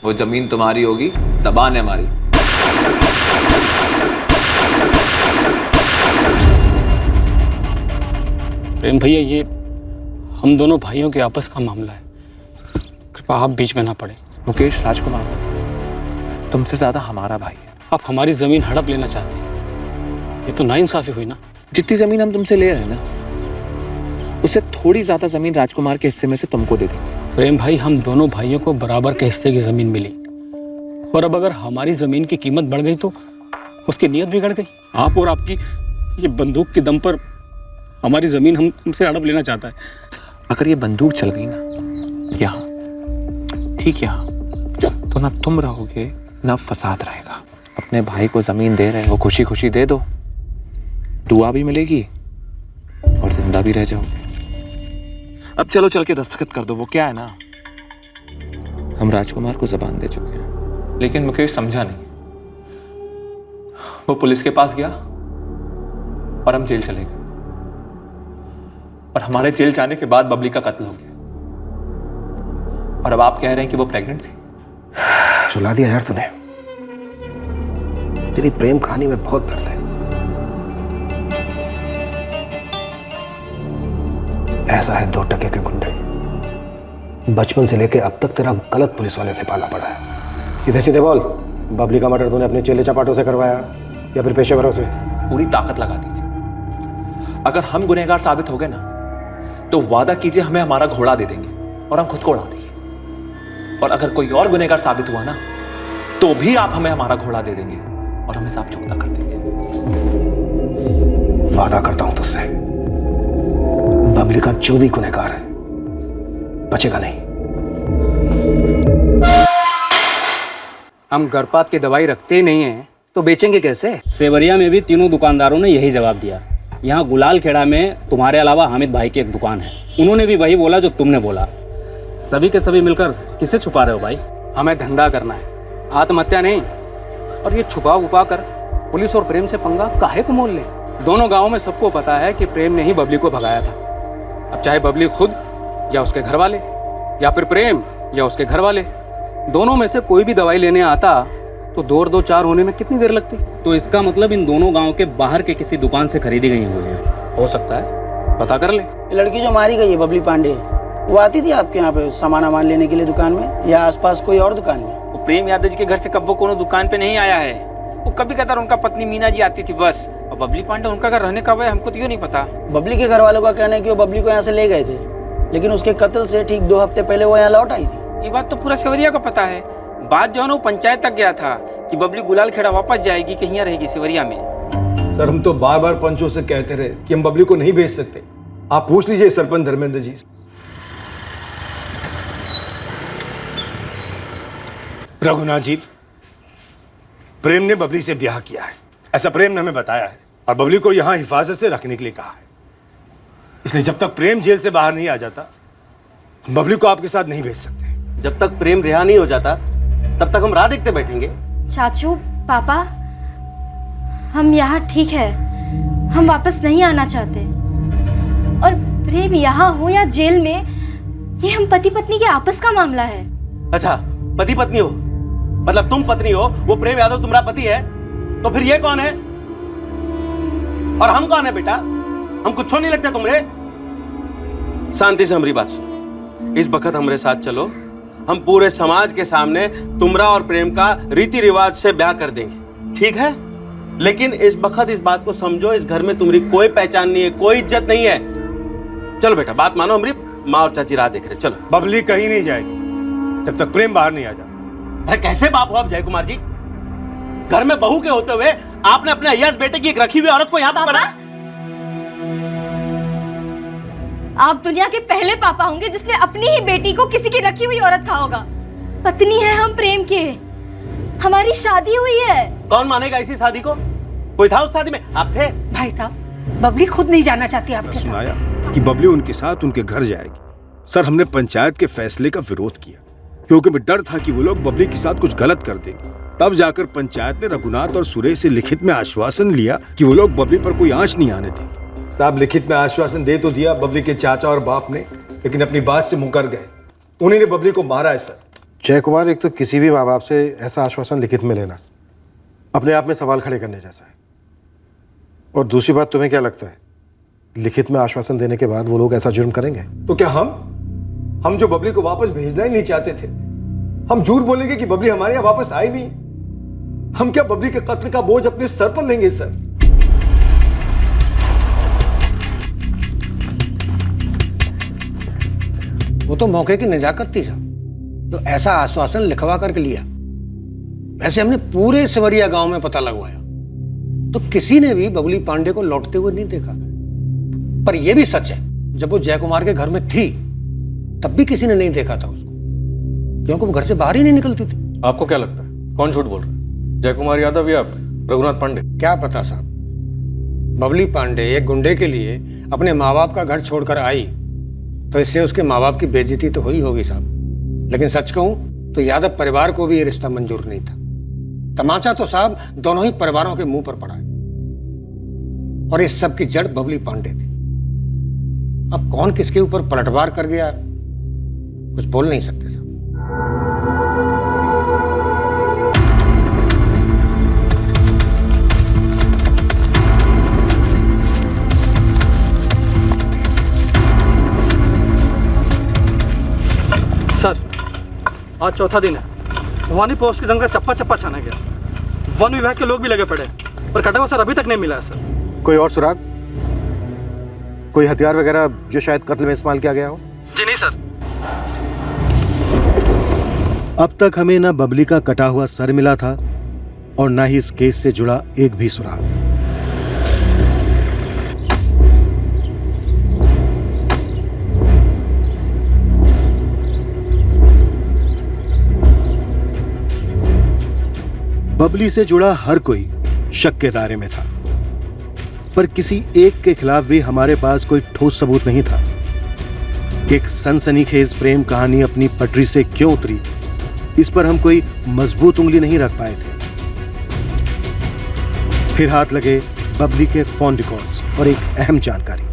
वो जमीन तुम्हारी होगी, ज़बान है हमारी। प्रेम भैया, ये हम दोनों भाइयों के आपस का मामला है, कृपया आप बीच में ना पड़े। मुकेश राजकुमार तुमसे ज़्यादा हमारा भाई है। आप हमारी ज़मीन हड़प लेना चाहते हैं, ये तो नाइंसाफ़ी हुई ना। जितनी ज़मीन हम तुमसे ले रहे हैं ना, उससे थोड़ी ज़्यादा ज़मीन राजकुमार के हिस्से में से तुमको दे देंगे। प्रेम भाई, हम दोनों भाइयों को बराबर के हिस्से की ज़मीन मिली, और अब अगर हमारी ज़मीन की कीमत बढ़ गई तो उसकी नीयत बिगड़ गई। आप और आपकी ये बंदूक के दम पर हमारी ज़मीन हमसे हड़प लेना चाहता है। अगर ये बंदूक चल गई ना यहाँ, ठीक यहाँ, तो ना तुम रहोगे ना फसाद रहेगा। अपने भाई को ज़मीन दे रहे हो, खुशी खुशी दे दो, दुआ भी मिलेगी और जिंदा भी रह जाओगे। अब चलो चल के दस्तखत कर दो। वो क्या है ना, हम राजकुमार को ज़बान दे चुके हैं, लेकिन मुकेश समझा नहीं। वो पुलिस के पास गया और हम जेल चले गए, और हमारे जेल जाने के बाद बबली का कत्ल हो गया, और अब आप कह रहे हैं कि वो प्रेग्नेंट थी। सुला दिया यार तूने। तेरी प्रेम कहानी में बहुत दर्द है। ऐसा है 2 टके के गुंडे, बचपन से लेके अब तक तेरा गलत पुलिस वाले से पाला पड़ा है। सीधे सीधे बोल, बबली का मर्डर तूने अपने चेले चपाटों से करवाया या फिर पेशेवरों से? पूरी ताकत लगा दीजिए। अगर हम गुनहगार साबित हो गए ना, तो वादा कीजिए हमें हमारा घोड़ा दे देंगे और हम खुद को उड़ा देंगे। और अगर कोई और गुनहगार साबित हुआ ना, तो भी आप हमें हमारा घोड़ा दे देंगे और हमें साफ चुकता कर देंगे। वादा करता हूं तुझसे, बबली का जो भी गुनहगार है बचेगा नहीं। हम गर्भपात की दवाई रखते ही नहीं हैं, तो बेचेंगे कैसे? सेवरिया में भी तीनों दुकानदारों ने यही जवाब दिया। यहाँ गुलाल खेड़ा में तुम्हारे अलावा हामिद भाई की एक दुकान है, उन्होंने भी वही बोला जो तुमने बोला। सभी के सभी मिलकर किसे छुपा रहे हो भाई? हमें धंधा करना है, आत्महत्या नहीं। और ये छुपा उपा कर पुलिस और प्रेम से पंगा काहे को मोल ले? दोनों गांवों में सबको पता है कि प्रेम ने ही बबली को भगाया था। अब चाहे बबली खुद या उसके घर वाले, या फिर प्रेम या उसके घर वाले, दोनों में से कोई भी दवाई लेने आता तो 2 और 2 4 होने में कितनी देर लगती? तो इसका मतलब इन दोनों गांव के बाहर के किसी दुकान से खरीदी गई हुई है। हो सकता है, पता कर ले। लड़की जो मारी गई है बबली पांडे, वो आती थी आपके यहाँ पे सामान लेने के लिए दुकान में, या आसपास कोई और दुकान में? वो प्रेम यादव जी के घर से कब्बो कोनो दुकान पे नहीं आया है। वो कभी कदार उनका पत्नी मीना जी आती थी बस। और बबली पांडे उनका घर रहने कब है हमको तो ये नहीं पता। बबली के घर वालों का कहना है कि वो बबली को यहाँ से ले गए थे, लेकिन उसके कत्ल से ठीक 2 हफ्ते पहले वो यहाँ लौट आई थी। ये बात तो पूरा सेवरिया को पता है। बात जो है ना वो पंचायत तक गया था कि बबली गुलाल खेड़ा वापस जाएगी, कहीं यहाँ रहेगी सेवरिया में। सर, हम तो बार बार पंचों से कहते रहे कि हम बबली को नहीं भेज सकते। आप पूछ लीजिए सरपंच धर्मेंद्र जी से। रघुनाथ जी, प्रेम ने बबली से ब्याह किया है, ऐसा प्रेम ने हमें बताया है, और बबली को यहाँ हिफाजत से रखने के लिए कहा है। इसलिए जब तक प्रेम जेल से बाहर नहीं आ जाता, हम बबली को आपके साथ नहीं भेज सकते। जब तक प्रेम रिहा नहीं हो जाता, तब तक हम राह देखते बैठेंगे। चाचू, पापा, हम यहाँ ठीक है, हम वापस नहीं आना चाहते। और प्रेम यहाँ हो या जेल में, ये हम पति पत्नी के आपस का मामला है। अच्छा, पति पत्नी हो, मतलब तुम पत्नी हो, वो प्रेम यादव तुम्हारा पति है, तो फिर ये कौन है और हम कौन है? बेटा, हम कुछ नहीं लगते तुमरे। शांति से हमारी बात सुनो। इस वक्त हमारे साथ चलो, हम पूरे समाज के सामने तुमरा और प्रेम का रीति रिवाज से ब्याह कर देंगे, ठीक है? लेकिन इस वक्त इस बात को समझो, इस घर में तुम्हारी कोई पहचान नहीं है, कोई इज्जत नहीं है। चलो बेटा, बात मानो, हमारी माँ और चाची राह देख रहे। चलो। बबली कहीं नहीं जाएगी जब तक प्रेम बाहर नहीं आ जाता। अरे कैसे बाप हो आप जय कुमार जी? घर में बहू के होते हुए आपने अपने अय्याज बेटे की एक रखी हुई औरत को यहाँ पर पड़ा। आप दुनिया के पहले पापा होंगे जिसने अपनी ही बेटी को किसी की रखी हुई औरत कहा होगा। पत्नी है हम प्रेम के, हमारी शादी हुई है। कौन मानेगा इसी शादी को? कोई था उस शादी में? आप थे? भाई साहब, बबली खुद नहीं जाना चाहती आपके साथ। सुनाया कि बबली उनके साथ उनके घर जाएगी। सर, हमने पंचायत के फैसले का विरोध किया क्योंकि हमें डर था कि वो लोग बबली के साथ कुछ गलत कर देंगे। तब जाकर पंचायत ने रघुनाथ और सुरेश से लिखित में आश्वासन लिया कि वो लोग बबली पर कोई आंच नहीं आने देंगे। साहब, लिखित में आश्वासन दे तो दिया बबली के चाचा और बाप ने, लेकिन अपनी बात से मुकर गए। उन्हीं ने बबली को मारा है सर। जय कुमार, एक तो किसी भी माँ बाप से ऐसा आश्वासन लिखित में लेना अपने आप में सवाल खड़े करने जैसा है, और दूसरी बात, तुम्हें क्या लगता है लिखित में आश्वासन देने के बाद वो लोग ऐसा जुर्म करेंगे? तो क्या हम जो बबली को वापस भेजना ही नहीं चाहते थे, हम झूठ बोलेंगे कि बबली हमारे यहाँ वापस आई नहीं? हम क्या बबली के कत्ल का बोझ अपने सर पर लेंगे सर? वो तो मौके की नजाकत थी साहब, तो ऐसा आश्वासन लिखवा करके लिया। वैसे हमने पूरे सेवरिया गांव में पता लगवाया, तो किसी ने भी बबली पांडे को लौटते हुए नहीं देखा। पर यह भी सच है, जब वो जय कुमार के घर में थी तब भी किसी ने नहीं देखा था उसको, क्योंकि वो घर से बाहर ही नहीं निकलती थी। आपको क्या लगता है कौन झूठ बोल रहा है, जय कुमार यादव या रघुनाथ पांडे? क्या पता साहब, बबली पांडे एक गुंडे के लिए अपने माँ बाप का घर छोड़कर आई, तो इससे उसके माँ बाप की बेइज्जती तो हुई होगी साहब। लेकिन सच कहूं तो यादव परिवार को भी ये रिश्ता मंजूर नहीं था। तमाचा तो साहब दोनों ही परिवारों के मुंह पर पड़ा है, और इस सब की जड़ बबली पांडे थी। अब कौन किसके ऊपर पलटवार कर गया कुछ बोल नहीं सकते साहब। सर, आज चौथा दिन है। भवानी पोस्ट की जंग का चप्पा चप्पा छाना गया। वन विभाग के लोग भी लगे पड़े, पर कटा हुआ सर अभी तक नहीं मिला है सर। कोई और सुराग, कोई हथियार वगैरह जो शायद कत्ल में इस्तेमाल किया गया हो? जी नहीं सर। अब तक हमें ना बबली का कटा हुआ सर मिला था और ना ही इस केस से जुड़ा एक भी सुराग। बबली से जुड़ा हर कोई शक के दायरे में था, पर किसी एक के खिलाफ भी हमारे पास कोई ठोस सबूत नहीं था। एक सनसनीखेज प्रेम कहानी अपनी पटरी से क्यों उतरी, इस पर हम कोई मजबूत उंगली नहीं रख पाए थे। फिर हाथ लगे बबली के फोन रिकॉर्ड्स और एक अहम जानकारी,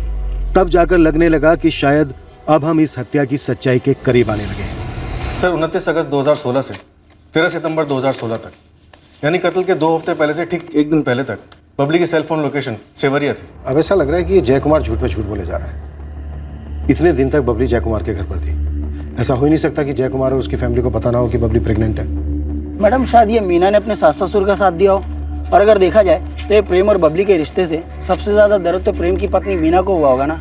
तब जाकर लगने लगा कि शायद अब हम इस हत्या की सच्चाई के करीब आने लगे हैं। सर, 29 अगस्त 2016 से 13 सितंबर 2016 तक, यानी कत्ल के 2 हफ्ते पहले से ठीक एक दिन पहले तक बबली की सेल फोन लोकेशन सेवरिया थी। अब ऐसा लग रहा है कि ये जय कुमार झूठ पे झूठ बोले जा रहा है। इतने दिन तक बबली जय कुमार के घर पर थी, ऐसा हो ही नहीं सकता कि जय कुमार और उसकी फैमिली को पता ना हो कि बबली प्रेग्नेंट है। मैडम, शायद ये मीना ने अपने सास ससुर का साथ दिया हो, और अगर देखा जाए तो ये प्रेम और बबली के रिश्ते से सबसे ज्यादा दर्द तो प्रेम की पत्नी मीना को हुआ होगा ना,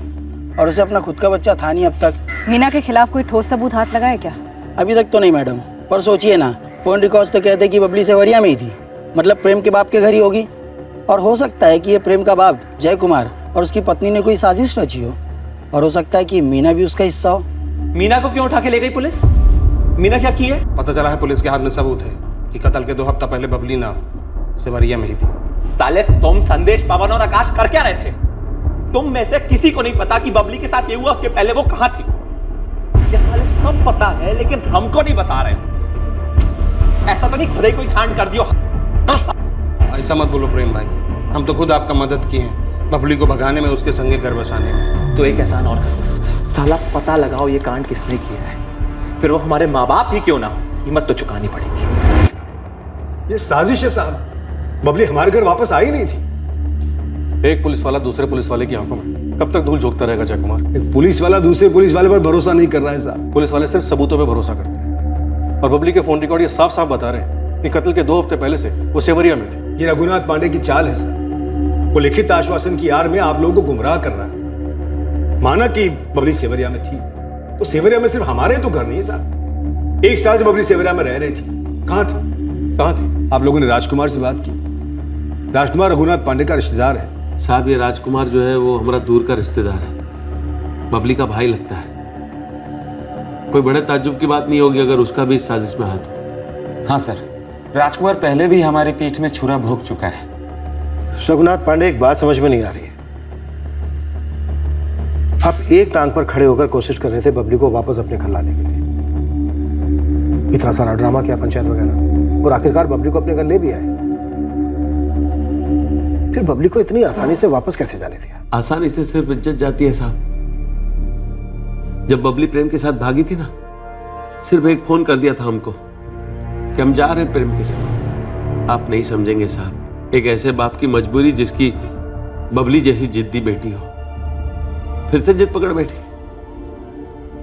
और उसे अपना खुद का बच्चा था नहीं अब तक। मीना के खिलाफ कोई ठोस सबूत हाथ लगा है क्या? अभी तक तो नहीं मैडम, पर सोचिए ना, फोन रिकॉर्ड्स तो कहते कि बबली सेवरिया में ही थी, मतलब प्रेम के बाप के घर ही होगी। और हो सकता है कि ये प्रेम का बाप जय कुमार और उसकी पत्नी ने कोई साजिश रची हो, और हो सकता है कि मीना भी उसका हिस्सा हो। मीना को क्यों उठा के ले गई पुलिस? मीना क्या की है? पता चला है पुलिस के हाथ में सबूत है कि कत्ल के 2 हफ्ता पहले बबली ना सेवरिया में ही थी। साले, तुम संदेश, पवन और आकाश कर क्या रहे थे? तुम में से किसी को नहीं पता कि बबली के साथ ये हुआ, उसके पहले वो कहां थी। ये साले सब पता है, लेकिन हमको नहीं बता रहे। ऐसा तो नहीं खुद ही कोई कांड कर दियो? ऐसा मत बोलो प्रेम भाई, हम तो खुद आपका मदद किए हैं बबली को भगाने में, उसके संगे घर बसाने में। तो एक एहसान और करो, साला पता लगाओ ये कांड किसने किया है, फिर वो हमारे माँ बाप ही क्यों ना हो, कीमत तो चुकानी पड़ेगी। ये साजिश है साहब, बबली हमारे घर वापस आई नहीं थी। एक पुलिस वाला दूसरे पुलिस वाले की आंखों में कब तक धूल झोंकता रहेगा जय कुमार? एक पुलिस वाला दूसरे पुलिस वाले पर भरोसा नहीं कर रहा है साहब। पुलिस वाले सिर्फ सबूतों पे भरोसा करते हैं, और बबली के फोन रिकॉर्ड ये साफ साफ बता रहे हैं कि कत्ल के 2 हफ्ते पहले से वो सेवरिया में थे। ये रघुनाथ पांडे की चाल है सर, वो लिखित आश्वासन की आड़ में आप लोगों को गुमराह कर रहा है। माना कि बबली सेवरिया में थी, तो सेवरिया में सिर्फ हमारे तो घर नहीं है साहब। एक साल जब बबली सेवरिया में रह रही थी, कहाँ थी? आप लोगों ने राजकुमार से बात की? राजकुमार रघुनाथ पांडे का रिश्तेदार है साहब। ये राजकुमार जो है वो हमारा दूर का रिश्तेदार है। बबली का भाई लगता है। कोई बड़े ताज्जुब की बात नहीं होगी अगर उसका भी इस साजिश में हाथ हो। हाँ सर, राजकुमार पहले भी हमारी पीठ में छुरा भोग चुका है। रघुनाथ पांडे, एक बात समझ में नहीं आ रही है। आप एक टांग पर खड़े होकर कोशिश कर रहे थे बबली को वापस अपने घर लाने के लिए। इतना सारा ड्रामा किया, पंचायत वगैरह, और आखिरकार बबली को अपने घर ले भी आए। फिर बबली को इतनी आसानी से वापस कैसे जाने दिया? आसानी से सिर्फ इज्जत जाती है साहब। जब बबली प्रेम के साथ भागी थी ना, सिर्फ एक फोन कर दिया था हमको कि हम जा रहे हैं प्रेम के साथ। आप नहीं समझेंगे साहब, एक ऐसे बाप की मजबूरी जिसकी बबली जैसी जिद्दी बेटी हो, फिर से जिद पकड़ बैठी।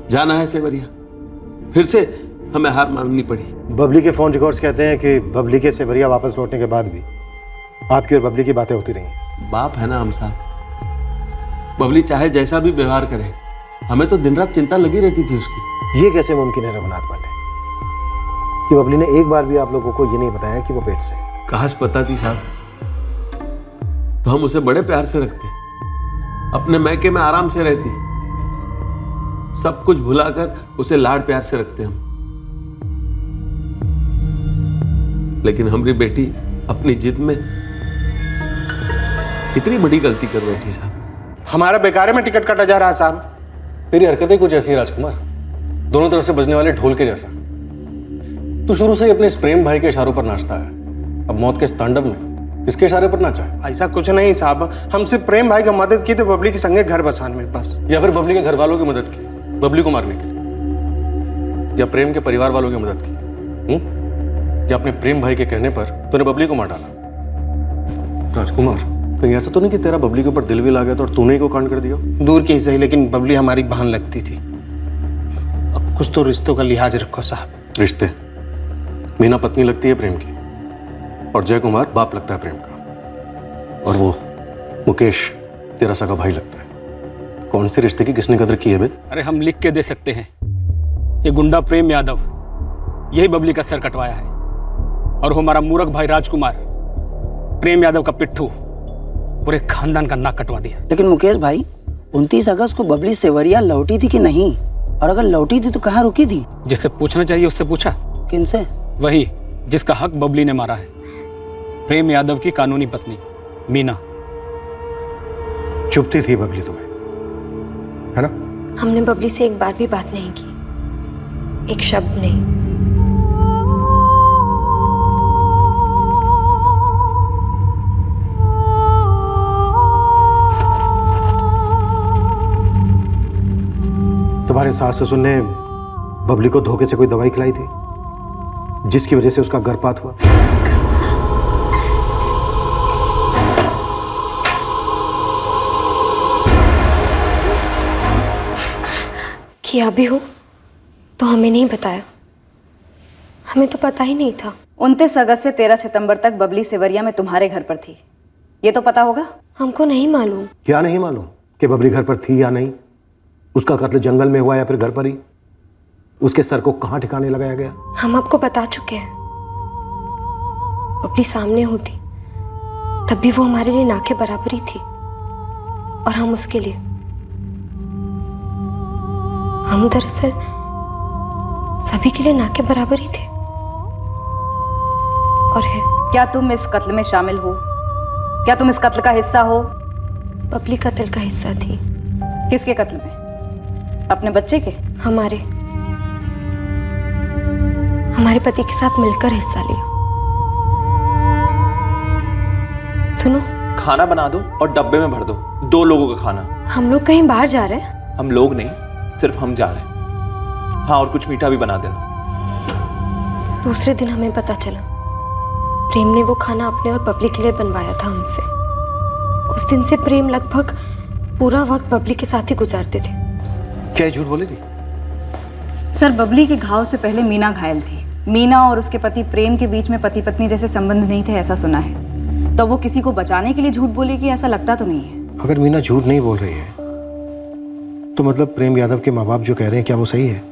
जाना है सेवरिया, फिर से हमें हार माननी पड़ी। बबली के फोन रिकॉर्ड्स कहते हैं कि बबली के सेवरिया वापस लौटने के बाद भी आपकी और बबली की बातें होती रही। बाप है ना हम साहब, बबली चाहे जैसा भी व्यवहार करे, हमें तो दिन रात चिंता लगी रहती थी उसकी। ये कैसे मुमकिन है रघुनाथ पांडे कि बबली ने एक बार भी आप लोगों को ये नहीं बताया कि वो पेट से? काश पता थी साहब, तो हम उसे बड़े प्यार से रखते, अपने मैके में आराम से रहती, सब कुछ भुलाकर उसे लाड प्यार से रखते हम। लेकिन हमारी बेटी अपनी जिद में इतनी बड़ी गलती कर बैठी साहब। हमारा बेकार में टिकट काटा जा रहा है साहब। तेरी हरकतें कुछ ऐसी हैं राजकुमार, दोनों तरफ से बजने वाले ढोल के जैसा। तू शुरू से ही अपने इस प्रेम भाई के इशारों पर नाचता है, अब मौत के इस तांडव में किसके इशारे पर नाचा है? ऐसा कुछ नहीं साहब, हम सिर्फ प्रेम भाई की मदद की तो बबली के संगे घर बसाने में बस। या फिर बबली के घर वालों की मदद की बबली को मारने के लिए, या प्रेम के परिवार वालों की मदद की, या अपने प्रेम भाई के कहने पर तूने बबली को मार डाला? राजकुमार, कहीं ऐसा तो नहीं कि तेरा बबली के ऊपर दिल भी लागा था और तूने ही को कांड कर दिया? दूर की ही सही, लेकिन बबली हमारी बहन लगती थी। अब कुछ तो रिश्तों का लिहाज रखो साहब। रिश्ते? मीना पत्नी लगती है प्रेम की और जय कुमार बाप लगता है प्रेम का, और वो मुकेश तेरा सगा भाई लगता है। कौन से रिश्ते की किसने कदर की है बे? अरे हम लिख के दे सकते हैं, ये गुंडा प्रेम यादव यही बबली का सर कटवाया है, और वो हमारा मूर्ख भाई राजकुमार प्रेम यादव का पिट्ठू पूरे खानदान का नाक कटवा दिया। लेकिन मुकेश भाई, 29 अगस्त को बबली सेवरिया लौटी थी कि नहीं? और अगर लौटी थी तो कहाँ रुकी थी? जिससे पूछना चाहिए उससे पूछा। किनसे? वही जिसका हक बबली ने मारा है, प्रेम यादव की कानूनी पत्नी मीना। चुपती थी बबली तुम्हें, है ना? हमने बबली से एक बार भी बात नहीं की, एक शब्द नहीं। तुम्हारे सास ससुर ने बबली को धोखे से कोई दवाई खिलाई थी जिसकी वजह से उसका गर्भपात हुआ? किया भी हो तो हमें नहीं बताया, हमें तो पता ही नहीं था। 29 अगस्त से 13 सितंबर तक बबली सेवरिया में तुम्हारे घर पर थी, ये तो पता होगा? हमको नहीं मालूम। क्या नहीं मालूम कि बबली घर पर थी या नहीं? उसका कत्ल जंगल में हुआ या फिर घर पर ही? उसके सर को कहां ठिकाने लगाया गया? हम आपको बता चुके हैं। बबली सामने होती तब भी वो हमारे लिए ना के बराबर ही थी, और हम उसके लिए। हम दरअसल सभी के लिए ना के बराबर ही थे और है। क्या तुम इस कत्ल में शामिल हो? क्या तुम इस कत्ल का हिस्सा हो? बबली कत्ल का हिस्सा थी। किसके कत्ल में? अपने बच्चे के? हमारे पति के साथ मिलकर हिस्सा लिया। सुनो, खाना बना दो और डब्बे में भर दो, 2 लोगों का खाना। हम लोग कहीं बाहर जा रहे हैं? हम लोग नहीं, सिर्फ हम जा रहे हैं। हाँ, और कुछ मीठा भी बना देना। दूसरे दिन हमें पता चला प्रेम ने वो खाना अपने और बबली के लिए बनवाया था हमसे। उस दिन से प्रेम लगभग पूरा वक्त बबली के साथ ही गुजारते थे। क्या झूठ बोलेगी? सर, बबली के घाव से पहले मीना घायल थी। मीना और उसके पति प्रेम के बीच में पति पत्नी जैसे संबंध नहीं थे, ऐसा सुना है। तो वो किसी को बचाने के लिए झूठ बोलेगी, ऐसा लगता तो नहीं है। अगर मीना झूठ नहीं बोल रही है तो मतलब प्रेम यादव के माँ बाप जो कह रहे हैं, क्या वो सही है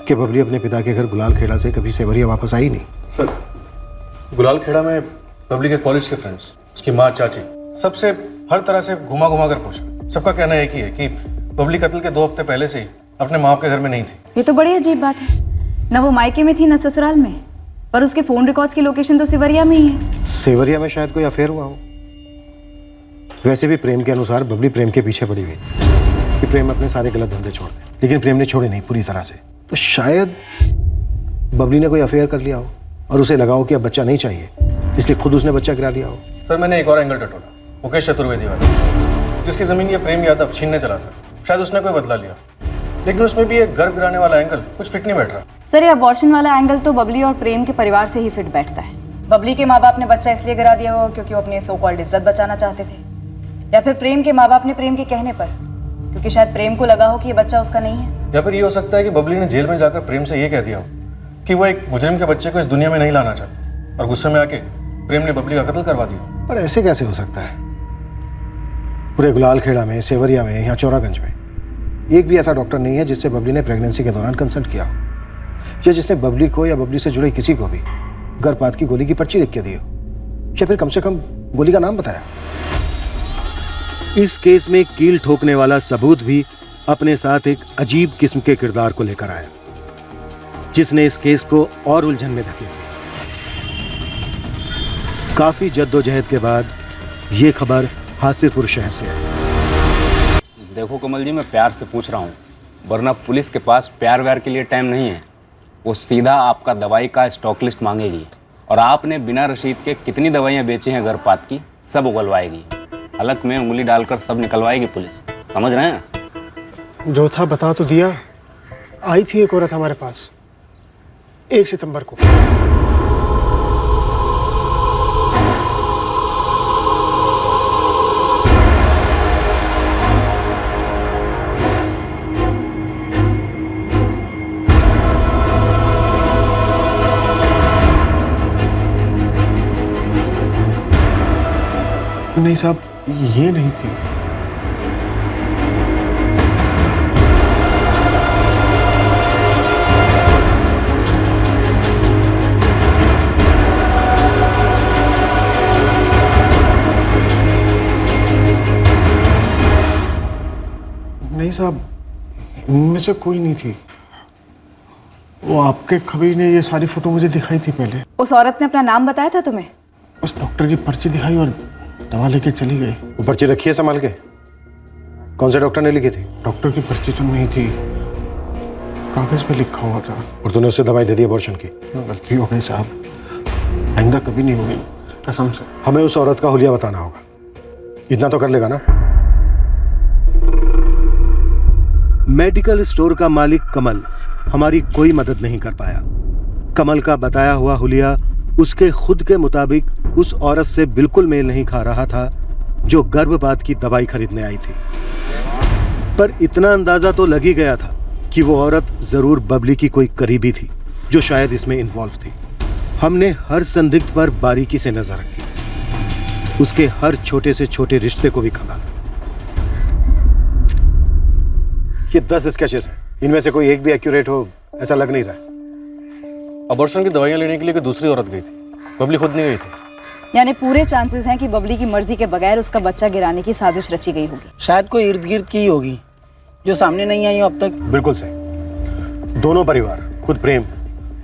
कि बबली अपने पिता के घर गुलाल खेड़ा से कभी सेवरिया वापस आई नहीं? सर, गुलाल खेड़ा में बबली के कॉलेज के फ्रेंड्स, उसकी माँ, चाची, सबसे हर तरह से घुमा घुमा कर पूछा। सबका कहना एक ही है कि बबली कत्ल के 2 हफ्ते पहले से ही अपने माँ बाप के घर में नहीं थी। ये तो बड़ी अजीब बात है, न वो मायके में थी न ससुराल में, पर उसके फोन रिकॉर्ड्स की लोकेशन तो सिवरिया में ही है। सेवरिया में शायद कोई अफेयर हुआ हो। वैसे भी प्रेम के अनुसार बबली प्रेम के पीछे पड़ी हुई कि प्रेम अपने सारे गलत धंधे छोड़ दे, लेकिन प्रेम ने छोड़े नहीं पूरी तरह से। तो शायद बबली ने कोई अफेयर कर लिया हो और उसे लगा हो कि अब बच्चा नहीं चाहिए, इसलिए खुद उसने बच्चा गिरा दिया हो। सर मैंने एक और एंगल टटोला, मुकेश चतुर्वेदी वाला, जिसकी जमीन ये प्रेम यादव छीनने चला था। शायद उसने कोई बदला लिया, लेकिन उसमें भी एक गर्भ गिराने वाला एंगल कुछ फिट नहीं बैठ रहा। सर ये अबॉर्शन वाला एंगल तो बबली और प्रेम के परिवार से ही फिट बैठता है। बबली के माँ बाप ने बच्चा इसलिए गिरा दिया होगा क्योंकि वो अपनी सो कॉल्ड इज्जत बचाना चाहते थे, या फिर प्रेम के माँ बाप ने प्रेम के कहने पर, क्योंकि शायद प्रेम को लगा हो कि ये बच्चा उसका नहीं है। या फिर ये हो सकता है कि बबली ने जेल में जाकर प्रेम से ये कह दिया हो कि वो एक मुजरिम के बच्चे को इस दुनिया में नहीं लाना चाहती, और गुस्से में आके प्रेम ने बबली का कत्ल करवा दिया। पर ऐसे कैसे हो सकता है? पूरे गुलाल खेड़ा में, सेवरिया में, यहाँ चौरागंज में एक भी ऐसा डॉक्टर नहीं है जिससे बबली ने प्रेगनेंसी के दौरान कंसल्ट किया हो, या जिसने बबली को या बबली से जुड़े किसी को भी गर्भपात की गोली की पर्ची लिख के दी हो, या फिर कम से कम गोली का नाम बताया। इस केस में कील ठोकने वाला सबूत भी अपने साथ एक अजीब किस्म के किरदार को लेकर आया, जिसने इस केस को और उलझन में धकेल दिया। काफी जद्दोजहद के बाद ये खबर हासिरपुर शहर से आई। देखो कमल जी, मैं प्यार से पूछ रहा हूँ, वरना पुलिस के पास प्यार व्यार के लिए टाइम नहीं है। वो सीधा आपका दवाई का स्टॉक लिस्ट मांगेगी, और आपने बिना रसीद के कितनी दवाइयाँ बेची हैं गर्भपात की, सब उगलवाएगी। हलक में उंगली डालकर सब निकलवाएगी पुलिस, समझ रहे हैं? जो था बता तो दिया। आई थी एक औरत हमारे पास 1 सितंबर को। नहीं साहब, ये नहीं थी। नहीं साहब, इनमें से कोई नहीं थी। वो आपके खबीर ने ये सारी फोटो मुझे दिखाई थी पहले। उस औरत ने अपना नाम बताया था तुम्हें? उस डॉक्टर की पर्ची दिखाई और दवा लेके चली गई। वो पर्ची रखी है संभाल के? कौन से डॉक्टर ने लिखी थी? डॉक्टर की पर्ची तो नहीं थी, कागज पे लिखा हुआ था। और तूने उससे दवाई दे दी अबॉर्शन की? गलती हो गई साहब, आइंदा कभी नहीं होगी, कसम से। हमें उस औरत का हुलिया बताना होगा, इतना तो कर लेगा ना? मेडिकल स्टोर का मालिक कमल हमारी कोई मदद नहीं कर पाया। कमल का बताया हुआ हुलिया उसके खुद के मुताबिक उस औरत से बिल्कुल मेल नहीं खा रहा था जो गर्भपात की दवाई खरीदने आई थी। पर इतना अंदाजा तो लग ही गया था कि वो औरत जरूर बबली की कोई करीबी थी जो शायद इसमें इन्वॉल्व थी। हमने हर संदिग्ध पर बारीकी से नजर रखी, उसके हर छोटे से छोटे रिश्ते को भी खंगाला। ये 10 स्केचेस हैं, इनमें से कोई एक भी एक्यूरेट हो ऐसा लग नहीं रहा है। अबॉर्शन की दवाइयाँ लेने के लिए कोई दूसरी औरत गई थी, बबली खुद नहीं गई थी। यानी पूरे चांसेस हैं कि बबली की मर्जी के बगैर उसका बच्चा गिराने की साजिश रची गई होगी। शायद कोई इर्द गिर्द की होगी जो सामने नहीं आई हो अब तक। बिल्कुल सही। दोनों परिवार, खुद प्रेम,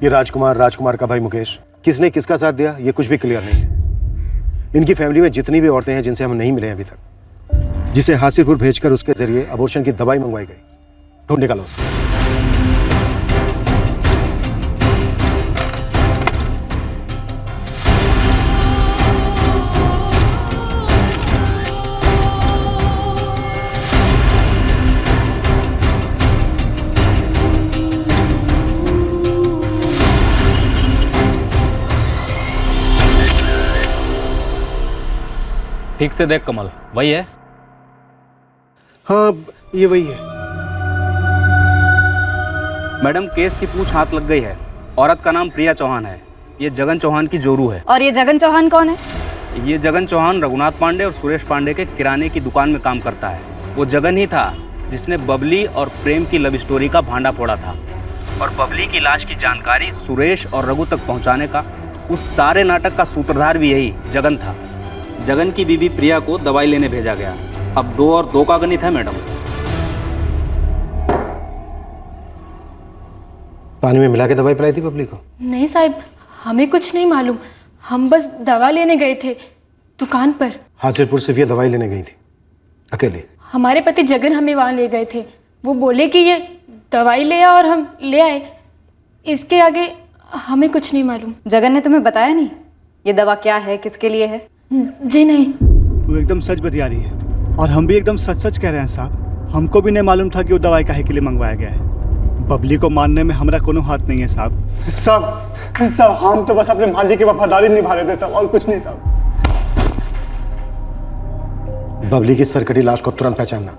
ये राजकुमार का भाई मुकेश, किसने किसका साथ दिया ये कुछ भी क्लियर नहीं है। इनकी फैमिली में जितनी भी औरतें हैं जिनसे हम नहीं मिले अभी तक, जिसे हासिरपुर भेजकर उसके जरिए अबॉर्शन की दवाई मंगवाई गई, ढूंढ निकालो उसको। ठीक से देख कमल, वही है? हाँ ये वही है। मैडम, केस की पूछ हाथ लग गई है। औरत का नाम प्रिया चौहान है। ये जगन चौहान की जोरू है। और ये जगन चौहान कौन है? ये जगन चौहान रघुनाथ पांडे और सुरेश पांडे के किराने की दुकान में काम करता है। वो जगन ही था जिसने बबली और प्रेम की लव स्टोरी का भांडा फोड़ा था, और बबली की लाश की जानकारी सुरेश और रघु तक पहुंचाने का उस सारे नाटक का सूत्रधार भी यही जगन था। जगन की बीवी प्रिया को दवाई लेने भेजा गया। अब 2 और 2 का गणित है मैडम। पानी में मिला के दवाई पिलाई थी बबली को? नहीं साहब, हमें कुछ नहीं मालूम। हम बस दवा लेने गए थे दुकान पर। हासिरपुर सिर्फ ये दवाई लेने गई थी अकेले? हमारे पति जगन हमें वहाँ ले गए थे। वो बोले कि ये दवाई ले आ और हम ले आए। इसके आगे हमें कुछ नहीं मालूम। जगन ने तुम्हें बताया नहीं ये दवा क्या है, किसके लिए है? जी नहीं। वो एकदम सच बतिया रही है और हम भी एकदम सच सच कह रहे हैं साहब। हमको भी नहीं मालूम था कि वो दवाई काहे के लिए मंगवाया गया है। बबली को मारने में हमारा कोनो हाथ नहीं है साहब। साहब हम तो बस अपने मालिक की वफादारी निभा रहे थे साहब, और कुछ नहीं साहब। बबली की सरकटी लाश को तुरंत पहचानना।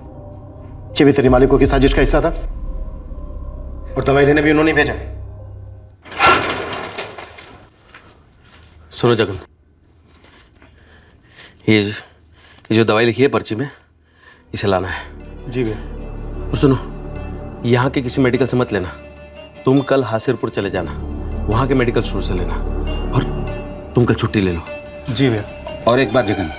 ये भी तेरी मालिकों की साजिश का हिस्सा था और दवाई लेने भी उन्होंने भेजा। सुनो जगन, ये जो दवाई लिखी है पर्ची में, इसे लाना है। जी भैया। और सुनो, यहाँ के किसी मेडिकल से मत लेना। तुम कल हासिरपुर चले जाना, वहाँ के मेडिकल स्टोर से लेना, और तुम कल छुट्टी ले लो। जी भैया। और एक बात जगन,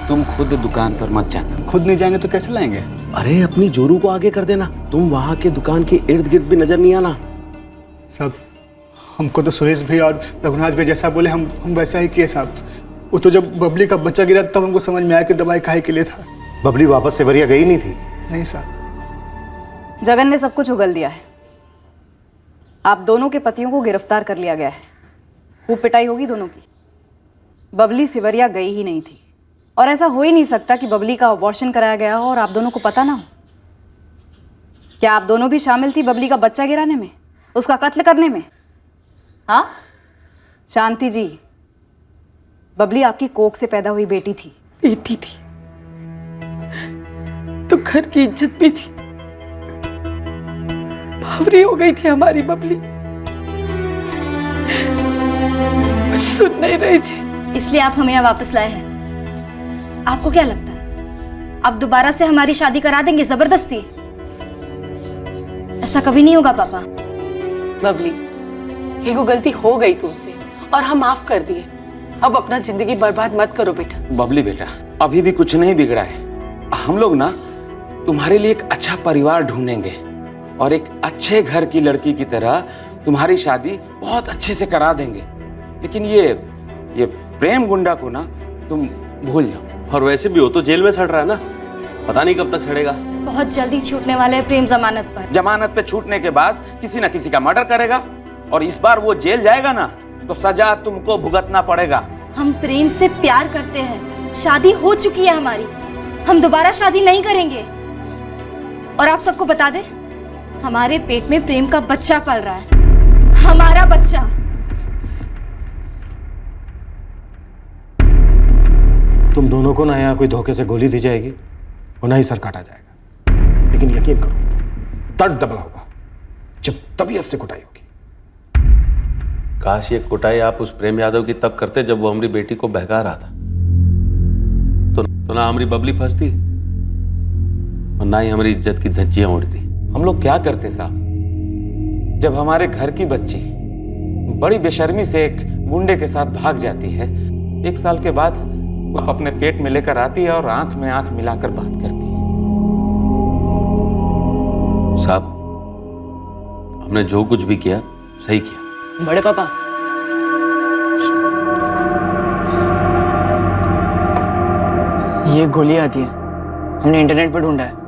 तुम खुद दुकान पर मत जाना। खुद नहीं जाएंगे तो कैसे लाएंगे? अरे अपनी जोरू को आगे कर देना। तुम वहाँ के दुकान के इर्द गिर्द भी नजर नहीं आना। साहब हमको तो सुरेश भाई और रघुनाथ भाई जैसा बोले हम वैसा ही किए साहब। वो तो जब बबली का बच्चा गिरा तब हमको समझ में आया कि दवाई काहे के लिए था। बबली वापस सेवरिया गई नहीं थी? नहीं साहब। जगन ने सब कुछ उगल दिया है। आप दोनों के पतियों को गिरफ्तार कर लिया गया है। वो पिटाई होगी दोनों की। बबली सिवरिया गई ही नहीं थी और ऐसा हो ही नहीं सकता कि बबली का अबॉर्शन कराया गया हो और आप दोनों को पता ना हो। क्या आप दोनों भी शामिल थी बबली का बच्चा गिराने में, उसका कत्ल करने में? हाँ शांति जी, बबली आपकी कोख से पैदा हुई बेटी थी। बेटी थी तो घर की इज्जत भी थी। भावरी हो गई थी हमारी बबली, सुन नहीं रही थी। इसलिए आप हमें यहाँ वापस लाए हैं। आपको क्या लगता है आप दोबारा से हमारी शादी करा देंगे जबरदस्ती? ऐसा कभी नहीं होगा पापा। बबली, एगो गलती हो गई तुमसे और हम माफ कर दिए। अब अपना जिंदगी बर्बाद मत करो बेटा। बबली बेटा, अभी भी कुछ नहीं बिगड़ा है। हम लोग ना तुम्हारे लिए एक अच्छा परिवार ढूंढेंगे और एक अच्छे घर की लड़की की तरह तुम्हारी शादी बहुत अच्छे से करा देंगे। लेकिन ये प्रेम गुंडा को ना तुम भूल जाओ। और वैसे भी हो तो जेल में सड़ रहा है ना, पता नहीं कब तक सड़ेगा। बहुत जल्दी छूटने वाले हैं प्रेम जमानत पर। जमानत पे छूटने के बाद किसी ना किसी का मर्डर करेगा और इस बार वो जेल जाएगा ना तो सजा तुमको भुगतना पड़ेगा। हम प्रेम से प्यार करते हैं, शादी हो चुकी है हमारी। हम दोबारा शादी नहीं करेंगे। और आप सबको बता दें, हमारे पेट में प्रेम का बच्चा पल रहा है, हमारा बच्चा। तुम दोनों को ना यहाँ कोई धोखे से गोली दी जाएगी और ना ही सर काटा जाएगा। लेकिन यकीन करो, दर्द दबला होगा जब तबीयत से कुटाई होगी। काश ये कुटाई आप उस प्रेम यादव की तब करते जब वो हमारी बेटी को बहका रहा था, तो ना हमारी बबली फंसती और ना ही हमारी इज्जत की धज्जियां उड़ती। हम लोग क्या करते साहब, जब हमारे घर की बच्ची बड़ी बेशर्मी से एक गुंडे के साथ भाग जाती है, 1 साल के बाद वो अपने पेट में लेकर आती है और आंख में आंख मिलाकर बात करती है। साहब, हमने जो कुछ भी किया सही किया। बड़े पापा, ये गोली आती है, हमने इंटरनेट पर ढूंढा है।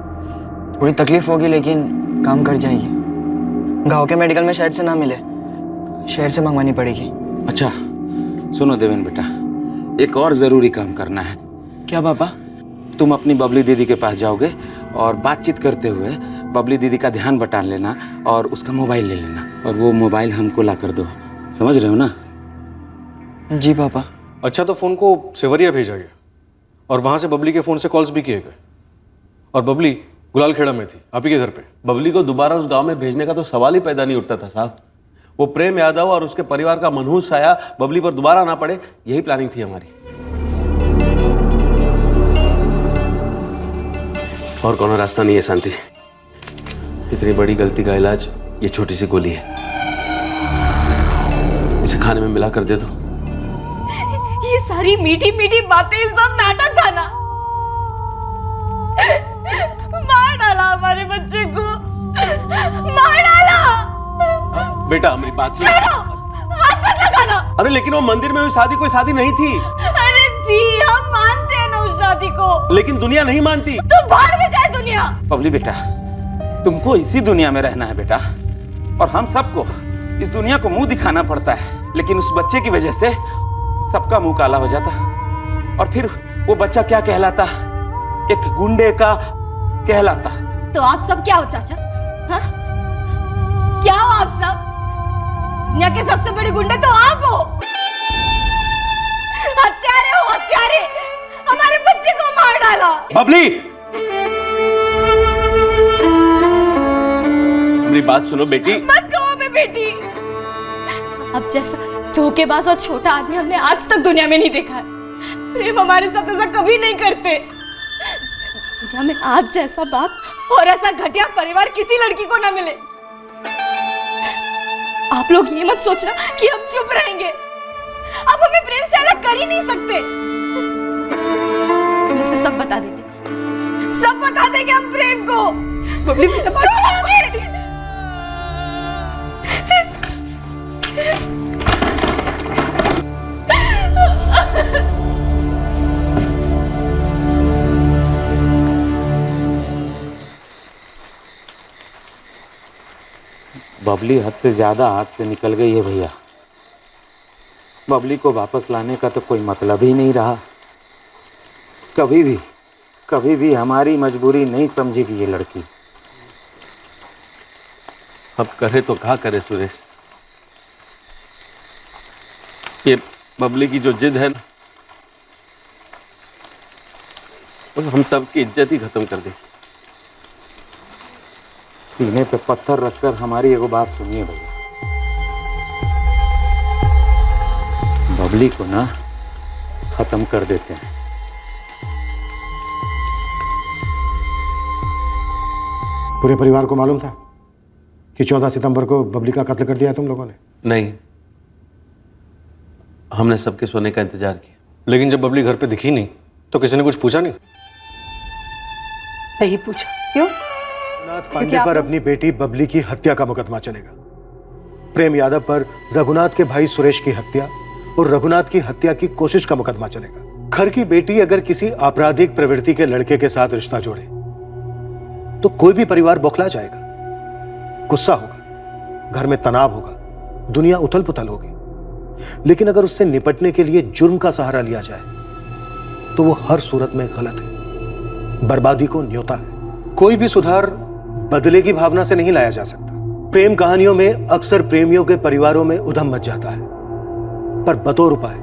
थोड़ी तकलीफ होगी लेकिन काम कर जाएगी। गांव के मेडिकल में शायद से ना मिले, शहर से मंगवानी पड़ेगी। अच्छा सुनो देवेन बेटा, एक और जरूरी काम करना है। क्या पापा? तुम अपनी बबली दीदी के पास जाओगे और बातचीत करते हुए बबली दीदी का ध्यान बटान लेना और उसका मोबाइल ले लेना, और वो मोबाइल हमको ला कर दो। समझ रहे हो ना? जी पापा। अच्छा, तो फोन को सेवरिया भेजा गया और वहां से बबली के फोन से कॉल्स भी किए गए और बबली गुलालखेड़ा में थी, आप ही के घर पे। बबली को दोबारा उस गांव में भेजने का तो सवाल ही पैदा नहीं उठता था साहब। वो प्रेम यादव और उसके परिवार का मनहूस साया बबली पर दोबारा ना पड़े, यही प्लानिंग थी हमारी। और कोनो रास्ता नहीं है शांति। इतनी बड़ी गलती का इलाज ये छोटी सी गोली है। इसे खाने में मिला कर दे दो। ये सारी मीठी मीठी बातें सब नाटक था ना। मार डाला हमारे बच्चे को, मार डाला। बेटा मेरी बात सुन। हाथ मत लगाना। अरे लेकिन वो मंदिर में हुई शादी कोई शादी नहीं थी। अरे जी हम मानते हैं ना उस शादी को, लेकिन दुनिया नहीं मानती। तू बाहर में जाए दुनिया। बबली बेटा, तुमको इसी दुनिया में रहना है बेटा, और हम सबको इस दुनिया को मुंह दिखाना पड़ता है, लेकिन उस बच्चे की वजह से सबका मुंह काला हो जाता, और फिर वो बच्चा क्या कहलाता? एक गुंडे का कहलाता। तो आप सब क्या हो चाचा? हाँ? क्या हो आप सब? दुनिया के सबसे बड़े गुंडे तो आप हो। हत्यारे हो, हत्यारे। हमारे बच्चे को मार डाला। बबली, मेरी बात सुनो बेटी। मत कहो हमें बेटी। अब जैसा धोखेबाज और छोटा आदमी हमने आज तक दुनिया में नहीं देखा है। प्रेम हमारे साथ ऐसा कभी नहीं करते। दुनिया में आज जैसा बाप और ऐसा घटिया परिवार किसी लड़की को ना मिले। आप लोग ये मत सोचना कि हम चुप रहेंगे। आप हमें प्रेम से अलग कर ही नहीं सकते। हम उसे सब बता देंगे, सब बता देंगे हम प्रेम को। बबली बेटा, बबली हद से ज्यादा हाथ से निकल गई है भैया। बबली को वापस लाने का तो कोई मतलब ही नहीं रहा। कभी भी हमारी मजबूरी नहीं समझेगी ये लड़की। अब करे तो क्या करे सुरेश, ये बबली की जो जिद है ना, वो हम सब की इज्जत ही खत्म कर दी। सीने पे पत्थर रखकर हमारी एगो बात सुनिए भैया। बबली को ना खत्म कर देते हैं। पूरे परिवार को मालूम था कि 14 सितंबर को बबली का कत्ल कर दिया तुम लोगों ने? नहीं, हमने सबके सोने का इंतजार किया। लेकिन जब बबली घर पे दिखी नहीं तो किसी ने कुछ पूछा नहीं? नहीं पूछा। क्यों? रघुनाथ पांडे पर अपनी बेटी बबली की हत्या का मुकदमा चलेगा। प्रेम यादव पर रघुनाथ के भाई सुरेश की हत्या और रघुनाथ की हत्या की कोशिश का मुकदमा चलेगा। घर की बेटी अगर किसी आपराधिक प्रवृत्ति के लड़के के साथ रिश्ता जोड़े तो कोई भी परिवार बौखला जाएगा, गुस्सा होगा, घर में तनाव होगा, दुनिया उथल पुथल होगी। लेकिन अगर उससे निपटने के लिए जुर्म का सहारा लिया जाए तो वो हर सूरत में गलत है, बर्बादी को न्योता है। कोई भी सुधार बदले की भावना से नहीं लाया जा सकता। प्रेम कहानियों में अक्सर प्रेमियों के परिवारों में उधम मच जाता है, पर बतौर उपाय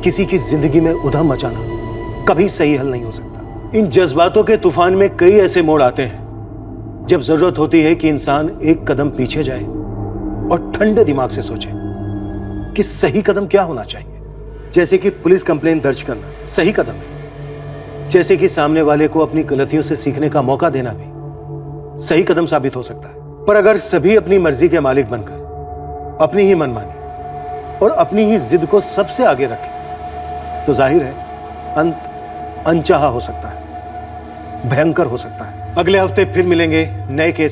किसी की जिंदगी में उधम मचाना कभी सही हल नहीं हो सकता। इन जज्बातों के तूफान में कई ऐसे मोड़ आते हैं जब जरूरत होती है कि इंसान एक कदम पीछे जाए और ठंडे दिमाग से सोचे कि सही कदम क्या होना चाहिए। जैसे कि पुलिस कंप्लेन दर्ज करना सही कदम है, जैसे कि सामने वाले को अपनी गलतियों से सीखने का मौका देना भी सही कदम साबित हो सकता है। पर अगर सभी अपनी मर्जी के मालिक बनकर अपनी ही मनमानी और अपनी ही जिद को सबसे आगे रखें तो जाहिर है अंत अनचाहा हो सकता है, भयंकर हो सकता है। अगले हफ्ते फिर मिलेंगे नए केस